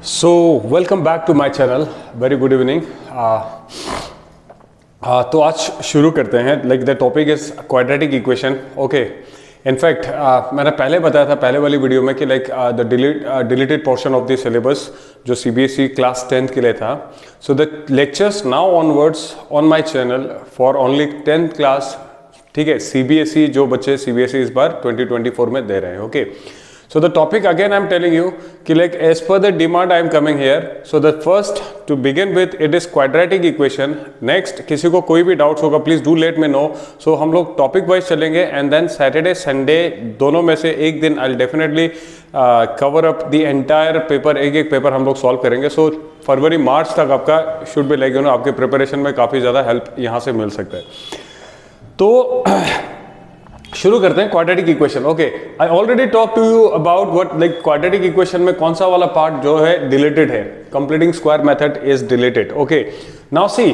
So welcome back to my channel. Very good evening. तो आज शुरू करते हैं. Like the topic is quadratic equation. Okay, in fact मैंने पहले बताया था पहले वाली वीडियो में कि like the deleted portion of the syllabus जो CBSE क्लास 10th के लिए था. So the lectures now onwards on my channel for only 10th class. ठीक है, CBSE जो बच्चे CBSE इस बार 2024 में दे रहे हैं. Okay, so the topic again I'm telling you कि like as per the demand I am coming here. So the first to begin with it is quadratic equation. Next किसी को कोई भी डाउट्स होगा please do let me know. So हम लोग topic wise चलेंगे and then Saturday Sunday दोनों में से एक दिन I'll definitely cover up the entire paper. एक पेपर हम लोग सॉल्व करेंगे. So फरवरी मार्च तक आपका शुड बी लाइक आपके प्रिपरेशन में काफ़ी ज़्यादा हेल्प यहाँ से मिल सकता है. तो शुरू करते हैं quadratic equation. Okay, I already talk to you about what like quadratic equation में कौन सा वाला पार्ट जो है डिलीटेड है. Completing square method is deleted. Okay, now see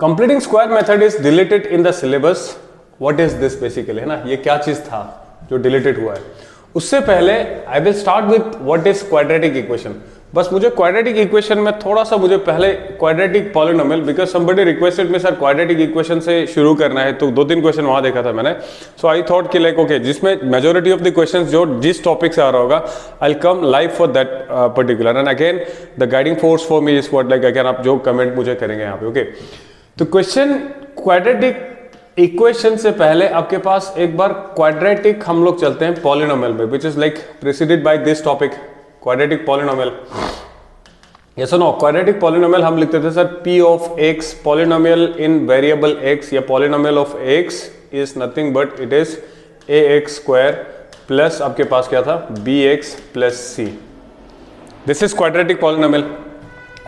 completing square method is deleted in the syllabus. What is this basically, है ना, ये क्या चीज था जो डिलीटेड हुआ है. उससे पहले I will start with what is quadratic equation. बस मुझे क्वाड्रेटिक इक्वेशन में थोड़ा सा मुझे पहले quadratic polynomial, because somebody requested में सर क्वाड्रेटिक इक्वेशन से शुरू करना है, तो 2-3 क्वेश्चन वहां देखा था मैंने. सो आई थॉट कि लाइक ओके, जिसमें मेजोरिटी ऑफ द क्वेश्चंस जो जिस टॉपिक से आ रहा होगा I come live for that particular. And again the guiding force for me is what like again आप जो कमेंट मुझे करेंगे यहाँ पे. ओके, तो क्वेश्चन क्वाड्रेटिक इक्वेशन से पहले आपके पास एक बार क्वाड्रेटिक हम लोग चलते हैं पॉलिनोमियल में, which is like preceded by this topic quadratic polynomial. Yes और नो, क्वाड्रेटिक पॉलिनोमियल हम लिखते थे sir P of x polynomial in variable x या polynomial of x is nothing but it is ax square plus आपके पास क्या था bx plus c. This is quadratic polynomial.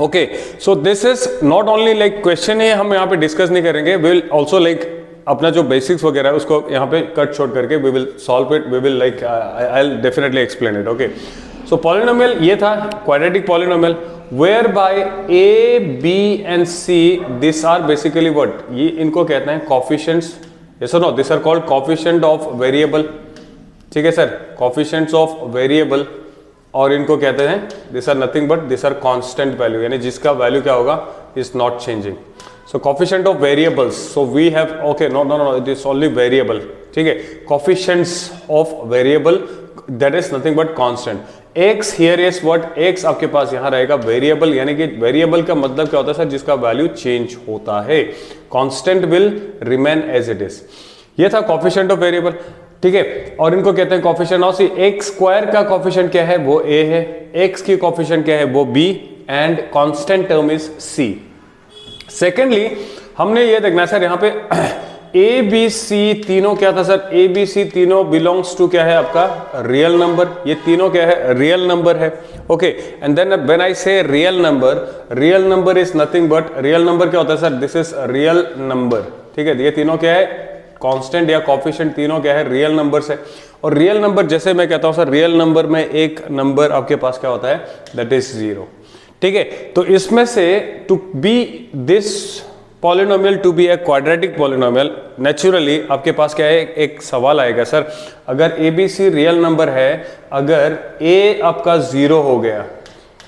Okay, so this is not only like question है, हम यहाँ पे discuss नहीं करेंगे. वी विल ऑल्सो लाइक अपना जो बेसिक्स वगैरह है उसको यहाँ पे कट शॉर्ट करके we will solve it. We will like I will definitely explain it. Okay, so polynomial ये था quadratic polynomial whereby a, b and c these are basically what, ये इनको कहते हैं coefficients. yes or no, these are called coefficient of variable. ठीक है sir, coefficients of variable. और इनको कहते हैं these are nothing but these are constant value, यानी जिसका वैल्यू क्या होगा is not changing. So coefficient of variables, so we have okay no it is only variable. ठीक है, coefficients of variable that is nothing but constant. x here is what, x आपके पास यहाँ रहेगा वेरिएबल, यानी कि वेरिएबल का मतलब क्या होता है सर, जिसका वैल्यू चेंज होता है. Constant will remain as it is. ये था कोफिशिएंट ऑफ वेरिएबल. ठीक है, और इनको कहते हैं coefficient of C. x square का कोफिशिएंट क्या है, वो a है. x की कोफिशिएंट क्या है, वो b. And constant term is c. Secondly हमने ये देखना है सर यहाँ पे ए बी सी तीनों क्या था सर, ए बी सी तीनों बिलोंग्स टू क्या है आपका रियल नंबर. ये तीनों क्या है, रियल नंबर है. Okay, and then when I say real number is nothing but, real number क्या होता है sir, this is real number. ठीक है, ये तीनों क्या है, कांस्टेंट या कोफिशिएंट तीनों क्या है, रियल नंबर्स है. और रियल नंबर जैसे मैं कहता हूं सर, रियल नंबर में एक नंबर आपके पास क्या होता है, दैट इज 0. ठीक है, तो इसमें से to be this polynomial to be a quadratic polynomial, naturally आपके पास क्या है, एक सवाल आएगा सर, अगर a b c real number है, अगर ए आपका 0 हो गया,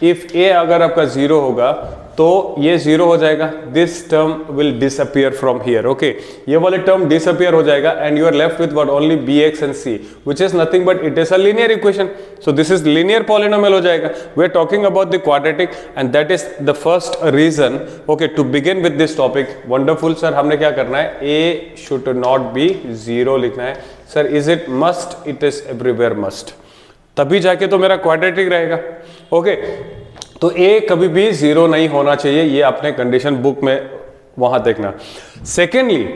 इफ ए अगर आपका 0 होगा तो ये 0 हो जाएगा. This term will disappear from here. Okay, ये वाले टर्म डिसअपियर हो जाएगा and you are left with what, only bx and c which is nothing but it is a linear equation. So this is linear polynomial हो जाएगा. We are talking about the quadratic and that is the first reason. Okay, to begin with this topic. Wonderful sir, हमने क्या करना है, a should not be 0 लिखना है. Sir is it must, it is everywhere must, तभी जाके तो मेरा क्वाड्रेटिक रहेगा. ओके, तो a कभी भी 0 नहीं होना चाहिए, ये आपने कंडीशन बुक में वहां देखना. सेकेंडली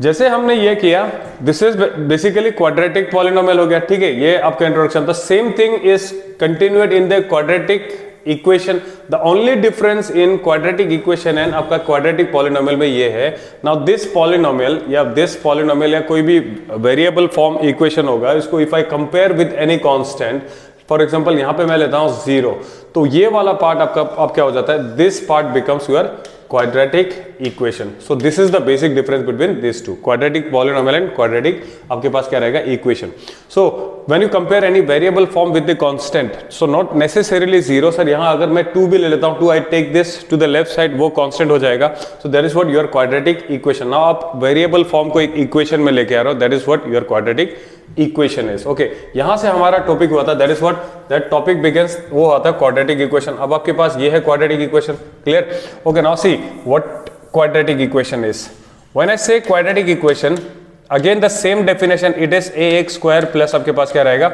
जैसे हमने ये किया, this is basically quadratic polynomial हो गया. ठीक है, ये आपका इंट्रोडक्शन था. Same thing is continued in the quadratic equation. The only difference in quadratic equation and आपका क्वाड्रेटिक पॉलिनोमियल में ये है, नाउ दिस पॉलिनोमियल या कोई भी वेरिएबल फॉर्म इक्वेशन होगा, इसको if I compare with any constant, for example यहाँ पे मैं लेता हूँ 0, तो ये वाला पार्ट आपका अब क्या हो जाता है, this part becomes your quadratic equation. So this is the basic difference between this two, quadratic polynomial and quadratic आपके पास क्या रहेगा equation. So when you compare any variable form with the constant, so not necessarily zero. Sir यहाँ अगर मैं 2 भी ले लेता हूँ, 2 I take this to the left side, वो कांस्टेंट हो जाएगा. So that is what your quadratic equation. Now आप वेरिएबल फॉर्म को एक इक्वेशन में लेके आ रहे हो, that is what your quadratic equation is. Okay, यहां से हमारा टॉपिक हुआ था, that is what that topic begins, वो आता है क्वाड्रेटिक इक्वेशन. अब आपके पास ये है quadratic equation. Clear? Okay, now see what quadratic equation is. When I say quadratic equation, again the same definition, it is ax square plus आपके पास क्या रहेगा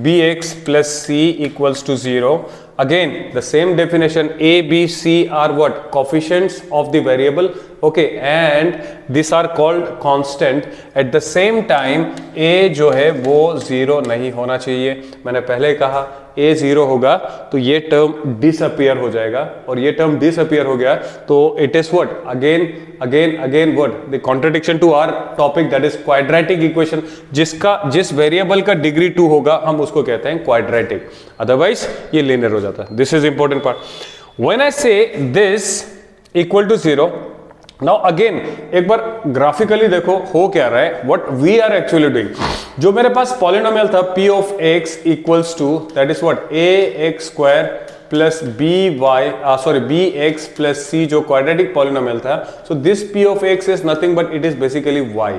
bx plus c equals to 0. Again the same definition, a b c are what coefficients of the variable, okay, and these are called constant. At the same time a जो है वो 0 नहीं होना चाहिए. मैंने पहले कहा a 0 होगा तो ये टर्म डिसअपियर हो जाएगा, और ये टर्म डिसअपियर हो गया तो it is what again what the contradiction to our topic, that is quadratic equation. जिस वेरिएबल का डिग्री 2 होगा हम उसको कहते हैं क्वाड्रेटिक, अदरवाइज ये लीनियर हो जाता है. This is important part. When I say this equal to 0, now again एक बार ग्राफिकली देखो हो क्या रहा है, what we are actually doing. जो मेरे पास पॉलिनोमियल था p of x equals to that is what ax square plus bx plus c, जो क्वाड्रेटिक पॉलिनोमियल था. So this p of x is nothing but it is basically y.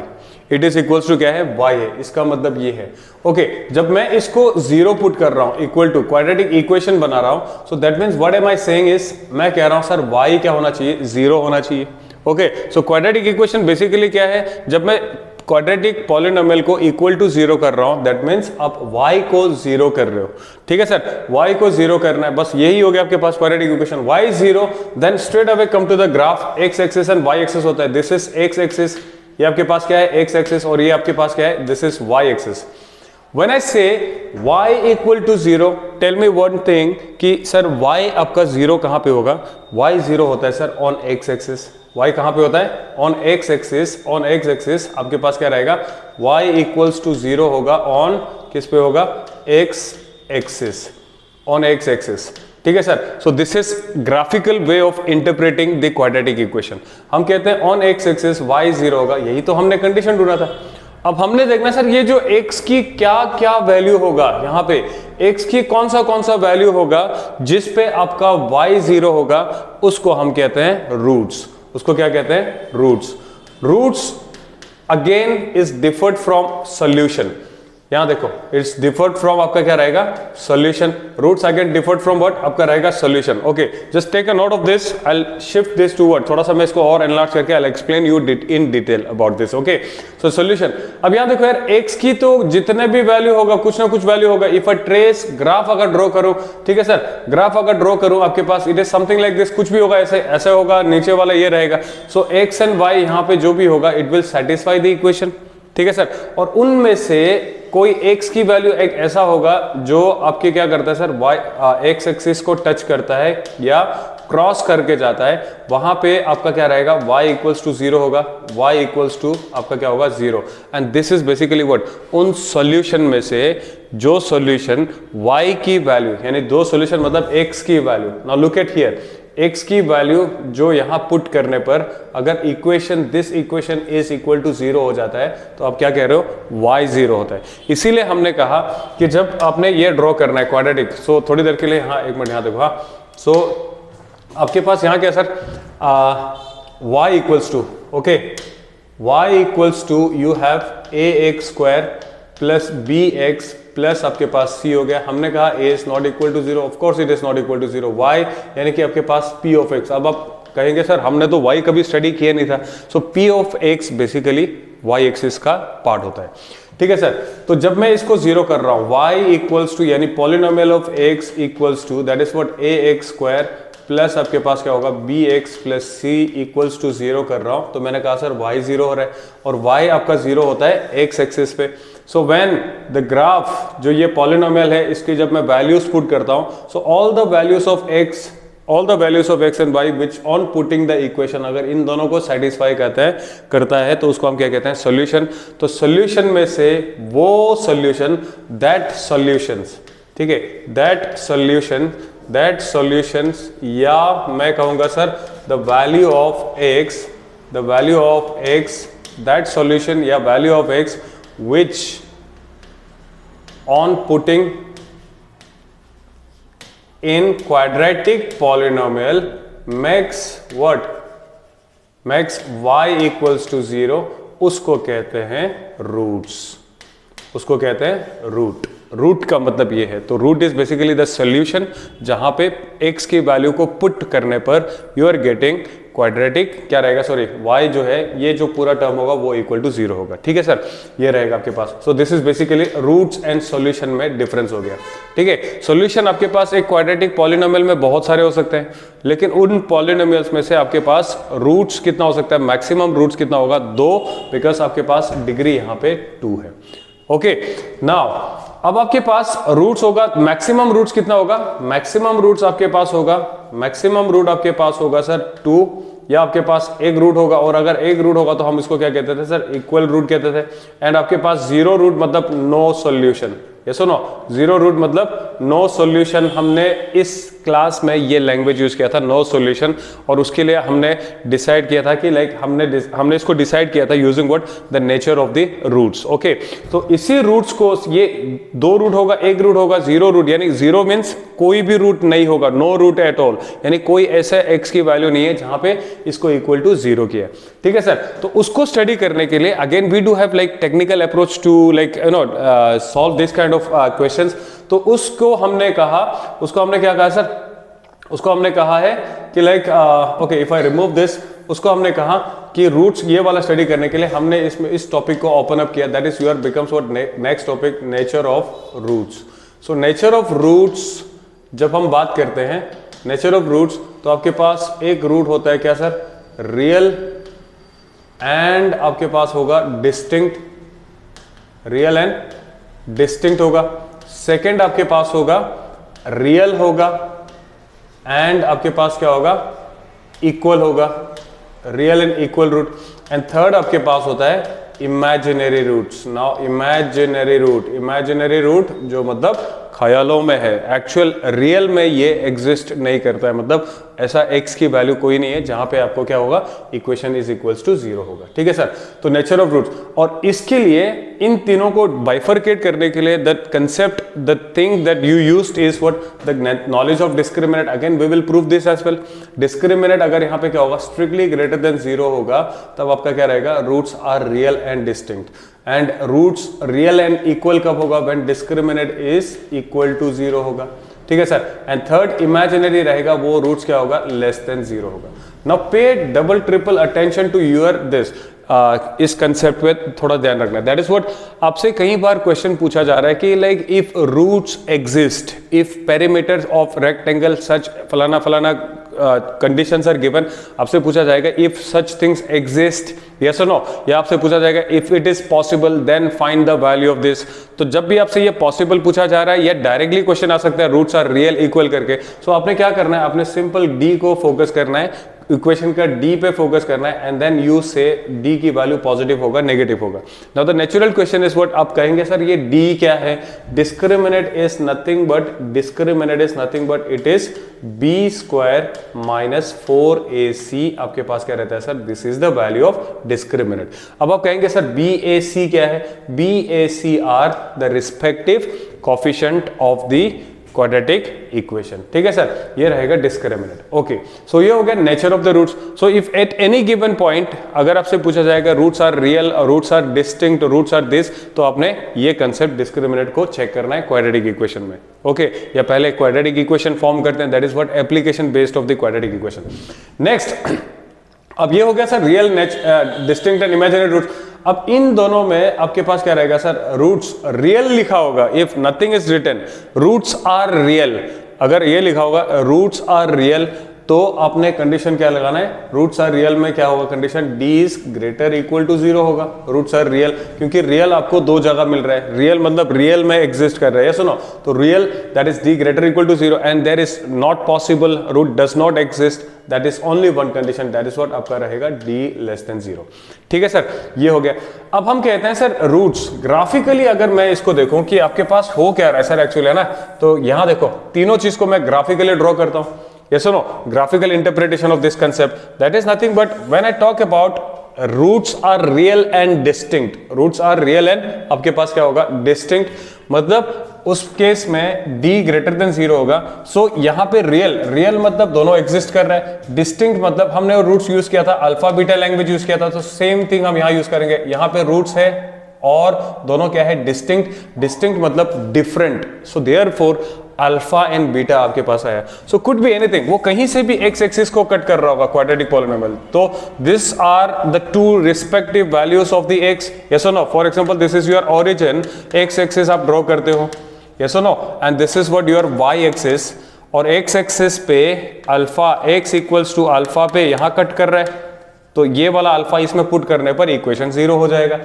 It is equals to क्या है, y है. इसका मतलब ये है. Okay, जब मैं इसको 0 पुट कर रहा हूं इक्वल टू क्वाड्रेटिक इक्वेशन बना रहा हूं, सो that means what am I saying is, मैं कह रहा हूं सर y क्या होना चाहिए, 0 होना चाहिए. Okay, so quadratic equation basically क्या है, जब मैं क्वाड्रेटिक पॉलिनोमियल को इक्वल टू 0 कर रहा हूं, दैट मींस आप y को 0 कर रहे हो. ठीक है सर, y को 0 करना है, बस यही हो गया आपके पास quadratic equation. y 0, then straight away come to the graph, x axis and y axis होता है. दिस इज x एक्सिस, ये आपके पास क्या है x एक्सिस, और ये आपके पास क्या है, this is y axis. When I say y equal to 0, tell me one thing कि सर y आपका 0 कहां पे होगा. y 0 होता है sir on x axis. y कहां पे होता है, on x axis. On x axis आपके पास क्या रहेगा, y इक्वल्स टू 0 होगा ऑन किस पे होगा, x axis, on x axis. ठीक है sir. So this is graphical way of interpreting the quadratic equation. हम कहते हैं ऑन x एक्सिस y 0 होगा, यही तो हमने कंडीशन ढूंढा था. अब हमने देखना सर ये जो x की क्या क्या वैल्यू होगा, यहाँ पे x की कौन सा वैल्यू होगा जिस पे आपका y 0 होगा, उसको हम कहते हैं रूट्स. उसको क्या कहते हैं, roots. Roots again is differed from solution. यहां देखो, इट्स डिफर्ड फ्रॉम आपका क्या रहेगा, solution. Roots again differed from what, आपका रहेगा solution. Okay, just take a note of this. I will shift this to what, थोड़ा सा मैं इसको और एनलार्ज करके I will explain you in detail about this. Okay, so solution. अब यहां देखो यार, x की तो जितने भी वैल्यू होगा कुछ ना कुछ वैल्यू होगा. इफ आई ट्रेस ग्राफ अगर ड्रॉ करूं, ठीक है सर, ग्राफ अगर ड्रॉ करूं आपके पास, it is something like this. कुछ भी होगा ऐसे होगा, नीचे वाला ये रहेगा. सो x एंड y यहां पे जो भी होगा it will satisfy the equation. ठीक है सर, और उनमें से कोई x की वैल्यू एक ऐसा होगा जो आपके क्या करता है सर, x एक्सिस को टच करता है या क्रॉस करके जाता है. वहां पे आपका क्या रहेगा, y इक्वल्स टू 0 होगा, y इक्वल्स टू आपका क्या होगा, 0. And this is basically what, उन सॉल्यूशन में से जो सॉल्यूशन y की वैल्यू, यानी दो सॉल्यूशन मतलब x की value. Now look at here, x की वैल्यू जो यहां पुट करने पर अगर equation, this equation is equal to 0 हो जाता है, तो आप क्या कह रहे हो, y 0 होता है. इसीलिए हमने कहा कि जब आपने ये ड्रॉ करना है क्वाड्रेटिक, सो थोड़ी देर के लिए, हाँ एक मिनट यहाँ देखो, हाँ. सो आपके पास यहाँ क्या sir, y equals to, okay, y equals to you have ax square plus bx plus आपके पास c हो गया. हमने कहा a is not equal to 0, of course it is not equal to 0. y यानी कि आपके पास p ऑफ x. अब आप कहेंगे सर हमने तो y कभी स्टडी किया नहीं था. सो p of x basically y axis का पार्ट होता है. ठीक है सर, तो जब मैं इसको 0 कर रहा हूं, y इक्वल्स टू यानी polynomial of x equals to that is what ax square plus आपके पास क्या होगा, bx plus c equals to 0 कर रहा हूं. तो मैंने कहा सर y 0 हो रहा है, और y आपका 0 होता है x एक्सिस पे. सो व्हेन द ग्राफ, जो ये पॉलिनोमियल है, इसकी जब मैं वैल्यूज पुट करता हूं, so all the values of x and y which on putting the equation, अगर इन दोनों को सेटिस्फाई करता है तो उसको हम क्या कहते हैं, सॉल्यूशन. तो सॉल्यूशन में से वो सॉल्यूशन, दैट सॉल्यूशंस, ठीक है, दैट सॉल्यूशन दैट सॉल्यूशंस, या मैं कहूंगा sir the value of x, the value of x, that solution या value of x which on putting in quadratic polynomial makes what, makes y equals to 0, उसको कहते हैं roots, उसको कहते हैं रूट। रूट का मतलब ये है, तो root is basically the solution जहां पे x की वैल्यू को पुट करने पर यू आर गेटिंग क्वाड्रेटिक, क्या रहेगा, सॉरी y जो है, ये जो पूरा टर्म होगा वो इक्वल टू 0 होगा। ठीक है सर, ये रहेगा आपके पास। So this is basically roots and solution में डिफरेंस हो गया। ठीक है, सॉल्यूशन आपके पास एक क्वाड्रेटिक पॉलिनोमियल में बहुत सारे हो सकते हैं, लेकिन उन पॉलिनोमियल्स में से आपके पास रूट्स कितना हो सकता है, मैक्सिमम रूट्स कितना होगा, 2, बिकॉज आपके पास डिग्री यहाँ पे 2 है। ओके, नाउ अब आपके पास रूट्स होगा, मैक्सिमम रूट्स कितना होगा, मैक्सिमम रूट्स आपके पास होगा, मैक्सिमम रूट आपके पास होगा सर 2, या आपके पास एक रूट होगा, और अगर एक रूट होगा तो हम इसको क्या कहते थे सर, इक्वल रूट कहते थे। एंड आपके पास 0 रूट मतलब नो सॉल्यूशन, ये सुनो, 0 रूट मतलब नो सॉल्यूशन। हमने इस क्लास में ये लैंग्वेज यूज किया था, नो सॉल्यूशन, और उसके लिए हमने डिसाइड किया था कि लाइक हमने इसको डिसाइड किया था using what, the nature of the roots. Okay, तो इसी रूट्स को, ये 2 रूट होगा, एक रूट होगा, 0 रूट, यानी 0 मीन्स कोई भी रूट नहीं होगा, नो रूट एट ऑल, यानी कोई ऐसा x की वैल्यू नहीं है जहां पे इसको इक्वल टू 0 किया। ठीक है सर, तो उसको स्टडी करने के लिए again we do have like technical approach to like you know solve this kind of questions. तो उसको हमने कहा, उसको हमने क्या कहा सर, उसको हमने कहा है कि like okay, if I remove this, उसको हमने कहा कि रूट्स, ये वाला स्टडी करने के लिए हमने इसमें इस टॉपिक को ओपन अप किया, that is your becomes what next topic, nature of roots. So nature of roots, जब हम बात करते हैं नेचर ऑफ रूट्स, तो आपके पास एक रूट होता है क्या सर, रियल, एंड आपके पास होगा डिस्टिंक्ट, रियल एंड डिस्टिंक्ट होगा। सेकंड आपके पास होगा रियल होगा, एंड आपके पास क्या होगा, इक्वल होगा, real and equal root. And third आपके पास होता है imaginary roots. Now imaginary root जो मतलब ख्यालों में है, एक्चुअल रियल में ये एग्जिस्ट नहीं करता है, मतलब ऐसा x की वैल्यू कोई नहीं है जहां पे आपको क्या होगा, इक्वेशन इज इक्वल्स टू 0 होगा। ठीक है सर, तो नेचर ऑफ रूट्स, और इसके लिए इन तीनों को बाइफरकेट करने के लिए that concept, the thing that you used is what, the knowledge of discriminate. Again we will prove this as well. Discriminate अगर यहाँ पे क्या होगा, स्ट्रिक्टली ग्रेटर देन 0 होगा, तब आपका क्या रहेगा, roots are real and distinct. And roots real and equal कब होगा, when discriminate is equal to 0 होगा। ठीक है सर, एंड थर्ड इमेजिनरी रहेगा, वो रूट्स क्या होगा, लेस देन 0 होगा। Now pay double triple attention to your this, इस कंसेप्ट में थोड़ा ध्यान रखना। दैट इज व्हाट, आपसे कई बार क्वेश्चन पूछा जा रहा है कि like if roots exist, if perimeters of rectangle such फलाना फलाना कंडीशंस आर गिवन, आपसे पूछा जाएगा if such things exist, yes और नो, या आपसे पूछा जाएगा if it is possible then find the value of this. तो जब भी आपसे ये पॉसिबल पूछा जा रहा है, या डायरेक्टली क्वेश्चन आ सकता है रूट्स आर रियल इक्वल करके, सो आपने क्या करना है, आपने सिंपल डी को फोकस करना है, इक्वेशन का डी पे फोकस करना है, and then you say d की वैल्यू पॉजिटिव होगा, नेगेटिव होगा। Now the natural question is what, आप कहेंगे सर ये डी क्या है, discriminate is nothing but, discriminate is nothing but it is b square minus 4ac, आपके पास क्या रहता है sir, this is the value of discriminate. अब आप कहेंगे सर बी ए सी क्या है, b a c are the respective coefficient of the quadratic equation. ठीक है सर, ये रहेगा डिस्क्रिमिनेंट। ओके, सो ये हो गया nature of the roots. So if at any given point अगर आपसे पूछा जाएगा roots are real, roots are distinct, roots are this, तो आपने ये कंसेप्ट डिस्क्रिमिनेंट को चेक करना है क्वाड्रेटिक इक्वेशन में। ओके, या पहले क्वाड्रेटिक इक्वेशन फॉर्म करते हैं, that is what application based of the quadratic equation. Next, अब ये हो गया sir real, distinct and imaginary roots. अब इन दोनों में आपके पास क्या रहेगा सर, रूट्स रियल लिखा होगा, if nothing is written roots are real, अगर ये लिखा होगा रूट्स आर रियल, तो आपने कंडीशन क्या लगाना है, रूट्स आर रियल में क्या होगा condition, d is greater equal to 0 होगा, रूट्स आर रियल, क्योंकि रियल आपको दो जगह मिल रहा है, रियल मतलब रियल में एग्जिस्ट कर रहा है, सुनो, तो real that is d greater equal to 0 and there is not possible, root does not exist, that is only one condition, that is what आपका रहेगा d लेस देन 0। ठीक है सर, ये हो गया। अब हम कहते हैं सर रूट्स ग्राफिकली अगर मैं इसको देखूं कि आपके पास हो क्या रहा है सर एक्चुअली, है ना, तो यहां देखो तीनों चीज को मैं ग्राफिकली ड्रॉ करता हूं, yes or no, graphical interpretation of this concept, that is nothing but when I talk about roots are real and distinct, roots are real and आपके पास क्या होगा distinct, मतलब उस केस में d ग्रेटर देन 0 होगा, सो यहां पे रियल मतलब दोनों एग्जिस्ट कर रहा है, डिस्टिंक्ट मतलब हमने रूट्स यूज किया था, अल्फा बीटा लैंग्वेज यूज किया था, तो सेम थिंग हम यहां यूज करेंगे, यहां पे रूट्स है और दोनों क्या है डिस्टिंक्ट मतलब different, so therefore alpha and beta आपके पास आया, सो कुड बी एनीथिंग, वो कहीं से भी एक्स एक्सिस को कट कर रहा होगा क्वाड्रेटिक पॉलिनोमियल, तो this are the two respective values of the x, yes और no, for example this is your origin, x axis आप ड्रॉ करते हो, यस और no, and this is what your y axis, और x axis पे alpha x equals to alpha पे यहां cut कर रहा है, तो ये वाला अल्फा इसमें पुट करने पर इक्वेशन 0 हो जाएगा।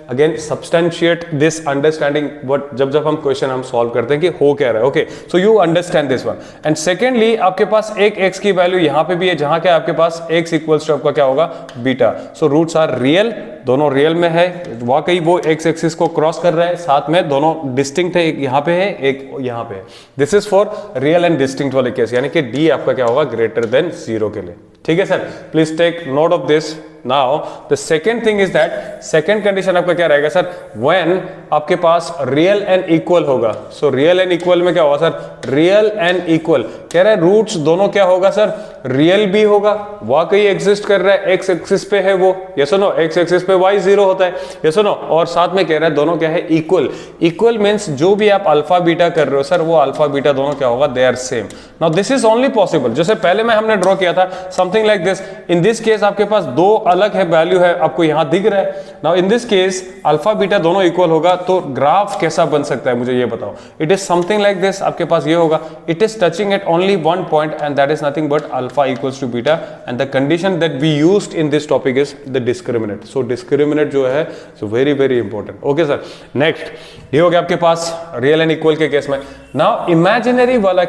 Again substantiate this understanding, but जब हम क्वेश्चन हम सॉल्व करते हैं कि हो क्या रहा है, okay, so you understand this one. And secondly आपके पास एक x की वैल्यू यहां पे भी है, जहां क्या आपके पास x इक्वल्स टू आपका क्या होगा beta, so roots are real, दोनों रियल में है, वाकई वो x एक्सिस को क्रॉस कर रहा है, साथ में दोनों डिस्टिंक्ट है, एक यहाँ पे है एक यहाँ पे है, this is for real and distinct वाले केस, यानी कि d आपका क्या होगा ग्रेटर देन 0 के लिए। ठीक है sir, please take note of this. Now the second thing is that, second condition आपका क्या रहेगा सर, व्हेन आपके पास रियल एंड इक्वल होगा, सो रियल एंड इक्वल में क्या होगा सर, रियल एंड इक्वल कह रहा है रूट्स दोनों क्या होगा सर, रियल भी होगा, वाकई एग्जिस्ट कर रहा है, एक्स एक्सिस पे है वो, यस और नो, एक्स एक्सिस पे y 0 होता है, यस और नो, और साथ में कह रहा है दोनों क्या है इक्वल, इक्वल मींस जो भी आप अल्फा बीटा कर रहे हो सर, वो अल्फा बीटा दोनों क्या होगा, they are same. Now this is only possible, जैसे पहले में हमने ड्रॉ किया था something like this, in this case आपके पास दो अलग है वैल्यू है, आपको यहां दिख रहा है, now in this case alpha beta दोनों इक्वल होगा, तो ग्राफ कैसा बन सकता है मुझे ये बताओ, it is something like this, आपके पास ये होगा, it is touching at only one point and that is nothing but alpha equals to beta, and the condition that we used in this topic is the discriminant, so discriminant जो है so very important। okay sir, next ये हो गया आपके पास real and equal के case में। now imaginary वाला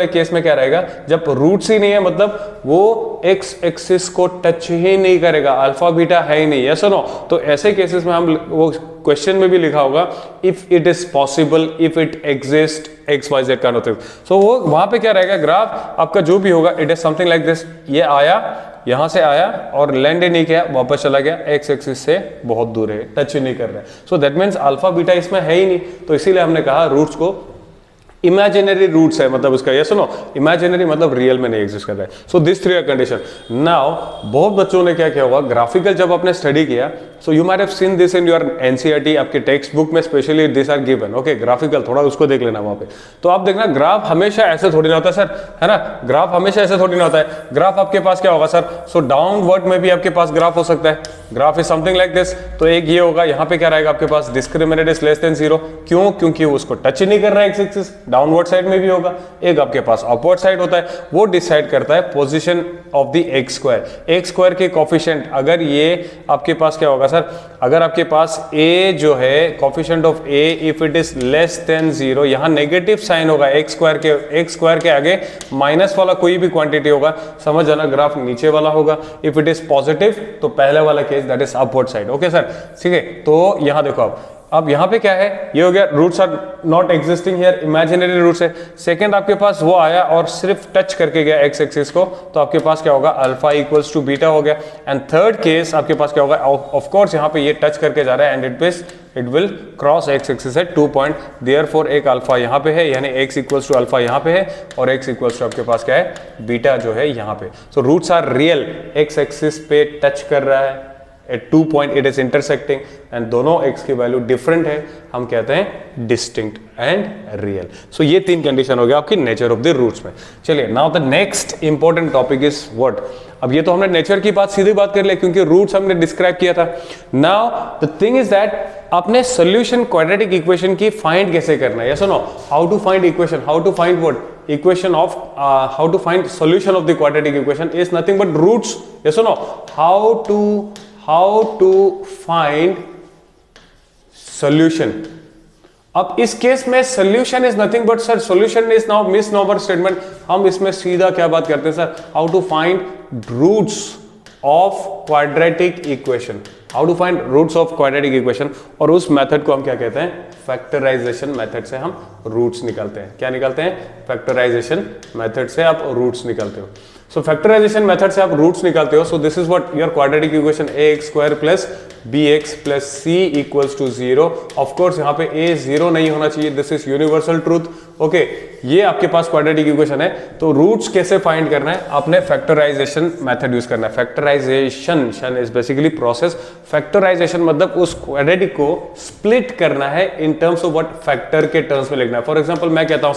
case में क्या रहेगा, जब रूट्स ही नहीं है, मतलब वो एक्स एक्सिस को टच ही नहीं करेगा, अल्फा बीटा है ही नहीं, यस और नो, तो ऐसे केसेस में हम वो क्वेश्चन में भी लिखा होगा if it is possible, if it exist x y z kind of thing, so वो वहां पे क्या रहेगा, ग्राफ आपका जो भी होगा it is something like this, ये आया यहां से आया और लैंड नहीं किया, वापस चला गया, एक्स एक्सिस से बहुत दूर है, टच ही नहीं कर रहा है, so that means alpha beta इसमें है ही नहीं, तो इसीलिए हमने कहा रूट्स को इमेजिनरी रूट्स है, मतलब उसका ये सुनो, इमेजिनरी मतलब रियल में नहीं एग्जिस्ट कर रहा है, so this three are condition. नाउ बहुत बच्चों ने क्या किया होगा, ग्राफिकल जब आपने स्टडी किया, so you might have seen this in your NCERT, आपके टेक्स्ट बुक में specially this are given, okay, graphical थोड़ा उसको देख लेना वहां पे, तो आप देखना ग्राफ हमेशा ऐसे थोड़ी ना होता है सर, है ना, ग्राफ हमेशा ऐसे थोड़ी ना होता है, ग्राफ आपके पास क्या होगा सर, सो डाउनवर्ड में भी आपके पास ग्राफ हो सकता है, graph is something like this, तो एक ये होगा, यहाँ पे क्या रहेगा आपके पास, डिस्क्रिमिनेट इज लेस देन 0, क्यों, क्योंकि वो उसको टच ही नहीं कर रहा है एक्स एक्सिस, डाउनवर्ड साइड में भी होगा, एक आपके पास अपवर्ड साइड होता है, वो डिसाइड करता है position of the x square के कोफिशिएंट, अगर ये आपके पास क्या होगा सर, अगर आपके पास a जो है coefficient of a if it is less than 0, यहां नेगेटिव साइन होगा, एक्स स्क्वायर के आगे माइनस वाला कोई भी क्वांटिटी होगा, समझ जाना ग्राफ नीचे वाला होगा, इफ इट इज पॉजिटिव तो पहले वाला case that is upward side, okay sir, ठीक है, तो यहां देखो अब यहाँ पे क्या है, ये हो गया roots are not existing here, imaginary roots है। सेकंड आपके पास वो आया और सिर्फ टच करके गया एक्स एक्सिस को, तो आपके पास क्या होगा, अल्फा इक्वल्स टू बीटा हो गया। एंड थर्ड केस आपके पास क्या होगा, ऑफ कोर्स यहाँ पे ये टच करके जा रहा है and it will cross x axis at 2 point, therefore एक अल्फा यहाँ पे है, यानी एक्स इक्वल्स टू अल्फा यहाँ पे है और एक्स इक्वल्स टू आपके पास क्या है, बीटा जो है यहाँ पे। So roots are real, X axis पे टच कर रहा है, at 2 point it is intersecting and दोनों x की वैल्यू डिफरेंट है, हम कहते हैं डिस्टिंक्ट एंड रियल। सो ये तीन कंडीशन हो गया आपकी नेचर ऑफ द रूट्स में। चलिए now the next important topic is what, अब ये तो हमने नेचर की बात सीधी बात कर ली क्योंकि रूट्स हमने डिस्क्राइब किया था। Now the thing is that आपने सोल्यूशन क्वाड्रेटिक इक्वेशन की फाइंड कैसे करना है, यस और no, how to find equation, how to find what equation of how to find solution of the quadratic equation is nothing but roots. Yes or no? How to find solution. अब इस case में solution is nothing but sir solution is now misnomer statement. हम इसमें सीधा क्या बात करते हैं sir, how to find roots of quadratic equation. How to find roots of quadratic equation. और उस मेथड को हम क्या कहते हैं, फैक्टराइजेशन मेथड से हम रूट्स निकालते हैं. क्या निकालते हैं, फैक्टराइजेशन मेथड से आप रूट्स निकालते हो. सो फैक्टराइजेशन मेथड से आप रूट्स निकालते हो. So this is what your quadratic equation ax square plus bx plus c equals to 0. Of course यहाँ पे a 0 नहीं होना चाहिए. This is universal truth. Okay, ये आपके पास क्वाड्रेटिक इक्वेशन है. तो रूट्स कैसे फाइंड करना है, आपने फैक्टराइजेशन मेथड यूज करना है. Factorisation is basically process. Factorisation मतलब उस क्वाड्रेटिक को स्प्लिट करना है in terms of what, factor के टर्म्स में लिखना है. फॉर एग्जांपल मैं कहता हूं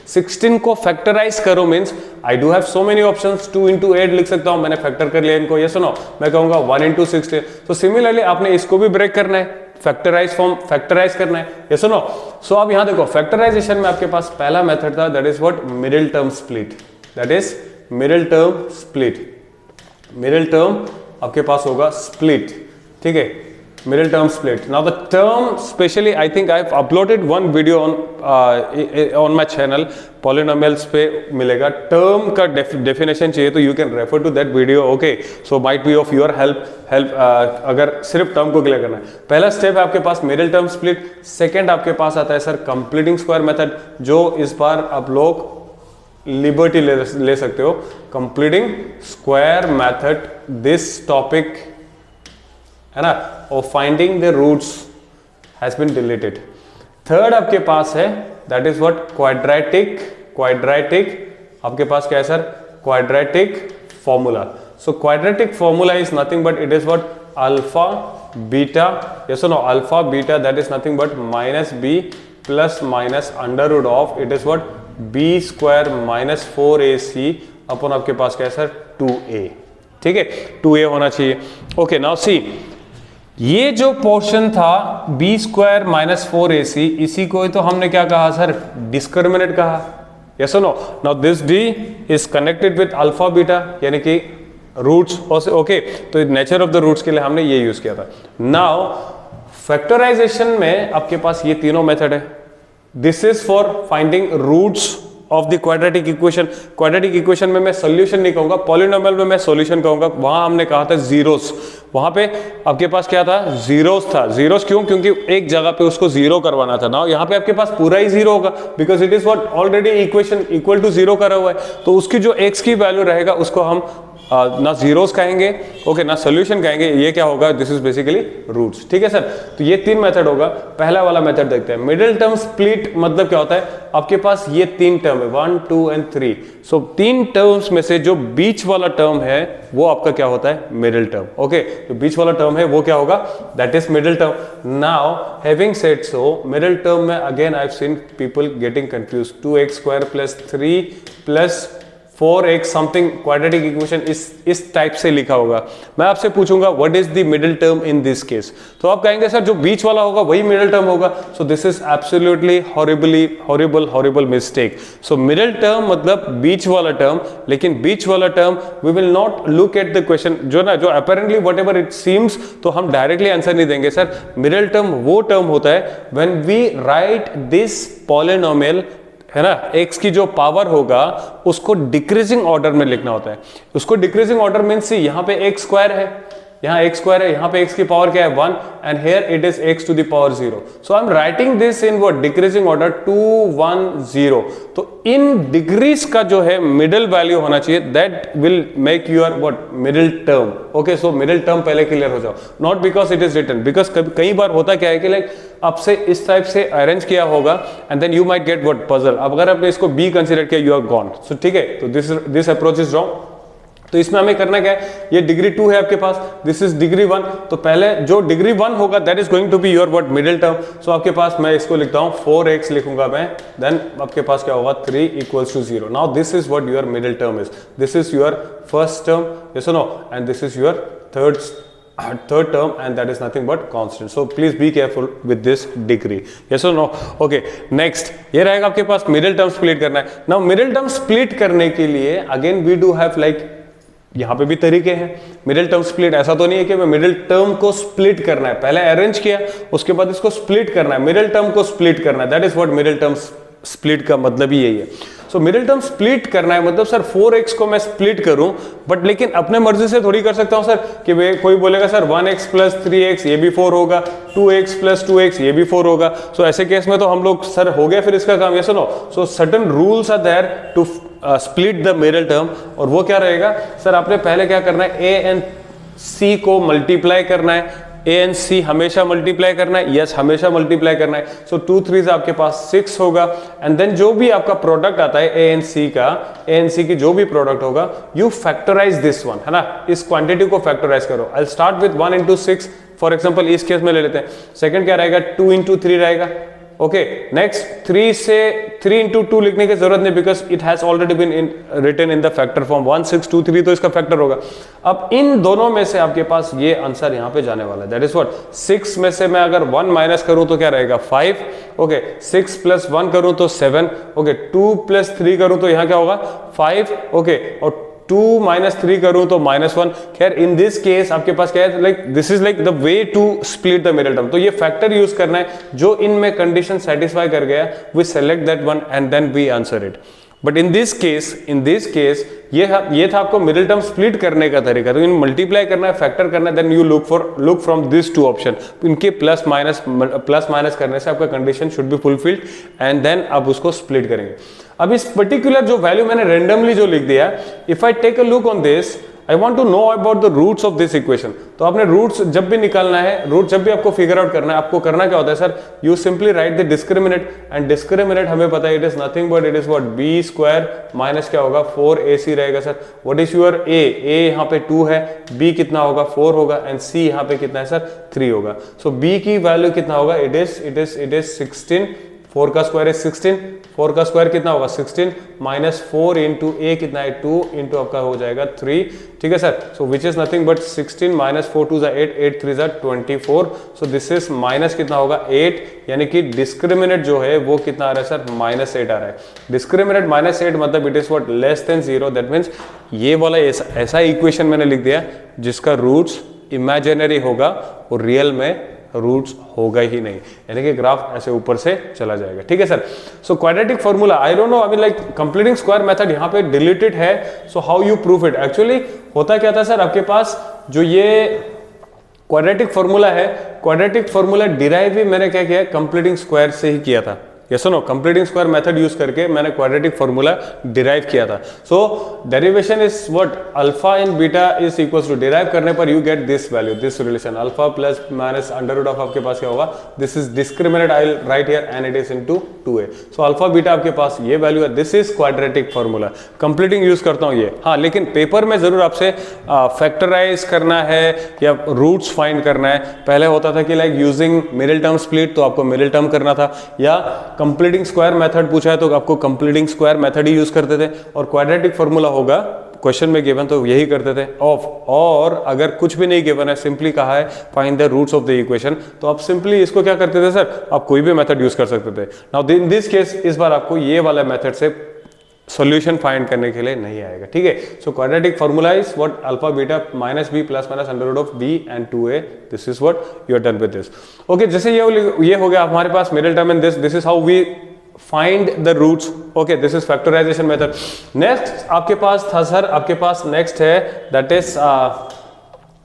16 को फैक्टराइज करो means I do have so many options. 2 into 8 लिख सकता हूं, मैंने फैक्टर कर लिया इनको. ये सुनो, मैं कहूंगा 1 into 16. तो सिमिलरली आपने इसको भी ब्रेक करना है, फैक्टराइज फॉर्म फैक्टराइज करना है. ये सुनो. सो अब यहां देखो, फैक्टराइजेशन में आपके पास पहला मेथड था, that is what, middle term split. That is middle term split. Middle term आपके पास होगा स्प्लिट. ठीक है, middle term split. Now the term, specially I think I've uploaded one video on my channel, polynomials पे मिलेगा. term का definition चाहिए तो you can refer to that video. Okay, so might be of your help. अगर सिर्फ term को clear करना है. पहला स्टेप है आपके पास middle term split. सेकेंड आपके पास आता है सर completing square method, जो इस बार आप लोग लिबर्टी ले सकते हो. completing square method, this topic है ना, और finding the roots has been deleted. Third आपके पास है, दैट इज व्हाट, क्वाड्रेटिक. आपके पास क्या है sir, quadratic formula. So quadratic formula is nothing but it is what, alpha beta. Yes और no, alpha beta that is nothing but minus B plus minus under root of, it is what, b square minus 4ac अपन आपके पास क्या है sir, 2a. ठीक है, 2a होना चाहिए. ओके, नाउ सी, ये जो पोर्शन था बी स्क्वायर माइनस 4ac, इसी को तो हमने क्या कहा सर, डिस्क्रिमिनेंट कहा. यस और no. Now this d is connected with alpha beta, यानी कि रूट्स. ओके, तो नेचर ऑफ द रूट्स के लिए हमने ये यूज किया था. नाउ फैक्टराइजेशन में आपके पास ये तीनों मेथड है. This is for finding roots of the quadratic equation. Quadratic equation में मैं सॉल्यूशन नहीं कहूंगा, पॉलिनोमियल में मैं सॉल्यूशन कहूंगा. वहां हमने कहा था जीरोस. वहां पे आपके पास क्या था, जीरोस था. जीरोस क्यों, क्योंकि एक जगह पे उसको जीरो करवाना था. ना यहाँ पे आपके पास पूरा ही जीरो होगा, because it is what, already equation equal to zero करा हुआ है. तो उसकी जो एक्स की वैल्यू रहेगा उसको हम ना जीरोस कहेंगे, ओके, ना सोल्यूशन कहेंगे. ये क्या होगा, दिस इज बेसिकली रूट्स. ठीक है सर. तो ये तीन मेथड होगा. पहला वाला मेथड देखते हैं. मिडिल टर्म स्प्लिट मतलब क्या होता है, आपके पास ये तीन टर्म है, 1 2 and 3. सो तीन टर्म्स में से जो बीच वाला टर्म है वो आपका क्या होता है, मिडिल टर्म. ओके, जो बीच वाला टर्म है वो क्या होगा, that is middle term. Now having said so, middle term में again I have seen people getting confuse. 2x square plus 3 plus 4x something quadratic equation इस टाइप से लिखा होगा. मैं आपसे पूछूंगा what is the middle term in this case, तो आप कहेंगे सर जो बीच वाला होगा वही मिडिल टर्म होगा. So this is absolutely horrible mistake. So middle term मतलब बीच वाला टर्म, लेकिन बीच वाला term we will not look at the question जो ना, जो apparently whatever it seems, तो हम डायरेक्टली आंसर नहीं देंगे सर. मिडिल टर्म वो टर्म होता है when we write this polynomial, है ना, x की जो पावर होगा उसको डिक्रीजिंग ऑर्डर में लिखना होता है. उसको डिक्रीजिंग ऑर्डर मींस यहाँ पे x स्क्वायर है, यहाँ x स्क्वायर है, यहाँ पे x की पावर क्या है 1, and here it is x to the power 0. So I am writing this in what, decreasing order 2 1 0. तो इन डिग्रीज का जो है मिडिल वैल्यू होना चाहिए, that will make your what, middle term. Okay, so middle term पहले clear हो जाओ. Not because it is written, because कई बार होता क्या है कि लाइक आपसे इस टाइप से अरेंज किया होगा and then you might get what, puzzle. अब अगर आपने इसको बी कंसीडर किया, यू आर गॉन. सो ठीक है, तो दिस अप्रोच इज रॉन्ग. तो इसमें हमें करना क्या है, ये डिग्री 2 है आपके पास, दिस इज डिग्री 1. तो पहले जो डिग्री 1 होगा that is going to be your what, middle term. So आपके पास मैं इसको लिखता हूं 4x लिखूंगा मैं, देन आपके पास क्या होगा 3 equals to 0. Now this is what your middle term is. This is your first term, yes और no, and this is your third third term, and that is nothing but constant. So please be careful with this degree. Yes or no? Okay, next ये रहेगा आपके पास middle term split करना है. Now middle term split करने के लिए again we do have like यहां पे भी तरीके हैं. मिडिल टर्म स्प्लिट ऐसा तो नहीं है कि मैं मिडिल टर्म को स्प्लिट करना है, पहले अरेंज किया उसके बाद इसको स्प्लिट करना है, मिडिल टर्म को स्प्लिट करना है. That is what middle term split का मतलब ही यही है. सो मिडिल टर्म स्प्लिट करना है मतलब सर 4x को मैं स्प्लिट करूं, बट लेकिन अपने मर्जी से थोड़ी कर सकता हूं सर कि वे कोई बोलेगा सर 1x प्लस 3x ये भी 4 होगा, 2x प्लस 2x ये भी 4 होगा. सो ऐसे केस में तो हम लोग सर हो गया फिर इसका काम. ये सुनो, so certain rules are there to split the middle term. और वो क्या रहेगा सर, आपने पहले क्या करना है, a एंड c को मल्टीप्लाई करना है. a एंड c हमेशा मल्टीप्लाई करना है, यस हमेशा मल्टीप्लाई करना है. सो 2 3 आपके पास 6 होगा. एंड देन जो भी आपका प्रोडक्ट आता है a एंड c का, a एंड c की जो भी प्रोडक्ट होगा, यू फैक्टराइज दिस वन, है ना, इस क्वांटिटी को फैक्टराइज करो. I start with 1 into 6 for example, इस केस में ले लेते हैं. सेकंड क्या रहेगा, 2 into 3 रहेगा. ओके, नेक्स्ट 3 से 3 into 2 लिखने की जरूरत नहीं, because it has already been written in the factor form. 1 6 2 3 तो इसका फैक्टर होगा. अब इन दोनों में से आपके पास ये आंसर यहां पे जाने वाला है. दैट इज व्हाट, 6 में से मैं अगर 1 माइनस करूं तो क्या रहेगा 5. ओके, 6 प्लस 1 करूं तो 7. ओके, 2 प्लस 3 करूं तो यहां क्या होगा 5. ओके, और 2 माइनस 3 करूं तो -1. खैर इन दिस केस आपके पास क्या है, like this is like the way to split the middle term. तो ये फैक्टर यूज करना है जो इनमें कंडीशन सेटिस्फाई कर गया, we select that one and then we answer it. But in this case ये था आपको मिडिल टर्म स्प्लिट करने का तरीका. तो इन मल्टीप्लाई करना है, फैक्टर करना है, then you look from this two option. इनके प्लस माइनस करने से आपका condition should be fulfilled and then आप उसको स्प्लिट करेंगे. अब इस पर्टिकुलर जो वैल्यू मैंने रेंडमली जो लिख दिया, if I take a look on this, I want to know about the roots of this equation. तो आपने रूट्स जब भी निकालना है, रूट जब भी आपको फिगर आउट करना है, आपको करना क्या होता है sir, you simply write the discriminant. And discriminant हमें पता है it is nothing but it is what b square minus क्या होगा 4ac रहेगा sir. What is your a यहाँ पे 2 है, b कितना होगा 4 होगा, एंड c यहाँ पे कितना है सर 3 होगा. सो b की वैल्यू कितना होगा, इट इज 16. 4 का स्क्वायर है 16, 4 का स्क्वायर कितना होगा 16 माइनस 4 इंटू ए कितना है 2 इंटू आपका हो जाएगा 3. ठीक है sir. So which is nothing but 16 minus 4 2 8 8 3 24. So this is minus कितना होगा 8, यानी कि डिस्क्रिमिनेट जो है वो कितना आ रहा है सर -8 आ रहा है. डिस्क्रिमिनेट -8 मतलब it is what less than 0. That means ये वाला ऐसा इक्वेशन मैंने लिख दिया जिसका रूट्स इमेजिनरी होगा और रियल में रूट्स होगा ही नहीं, यानी कि ग्राफ ऐसे ऊपर से चला जाएगा. ठीक है sir. So quadratic formula, I don't know, I mean like completing square method यहाँ पे डिलीटेड है. So how you proof it. Actually होता क्या था सर, आपके पास जो ये क्वाड्रेटिक फॉर्मूला है, क्वाड्रेटिक फॉर्मूला डिराइव भी मैंने क्या किया, कंप्लीटिंग स्क्वायर से ही किया था. Yes no, completing square method use करके मैंने क्वाड्रेटिक फॉर्मूला डिराइव किया था. So derivation is what, alpha in beta is equals to, derive करने पर you get this value, this relation alpha plus minus under root of आपके पास क्या होगा, this is discriminate, I will write here and it is into 2a. So alpha beta आपके पास ये value है, this is quadratic formula. Completing use करता हूं ये. हाँ, लेकिन पेपर में जरूर आपसे फैक्टराइज करना है या रूट्स फाइंड करना है. पहले होता था कि like using middle term split, तो आपको मिडिल टर्म करना था, या कंप्लीटिंग स्क्वायर मेथड पूछा है तो आपको कंप्लीटिंग स्क्वायर मेथड ही यूज करते थे, और क्वाड्रेटिक फॉर्मूला होगा क्वेश्चन में गिवन तो यही करते थे. और अगर कुछ भी नहीं गिवन है, सिंपली कहा है find the roots of the equation, तो आप सिंपली इसको क्या करते थे सर, आप कोई भी मेथड यूज कर सकते थे. नाउ इन दिस केस इस बार आपको ये वाला मेथड से सॉल्यूशन फाइंड करने के लिए नहीं आएगा. ठीक है. So quadratic formula is what, alpha beta minus B plus minus under root of b and 2a. This is what you are done with this. Okay, जैसे ये हो गया हमारे पास middle term in this is how we find the roots. Okay, this is factorization method. Next आपके पास था sir, आपके पास नेक्स्ट है, दैट इज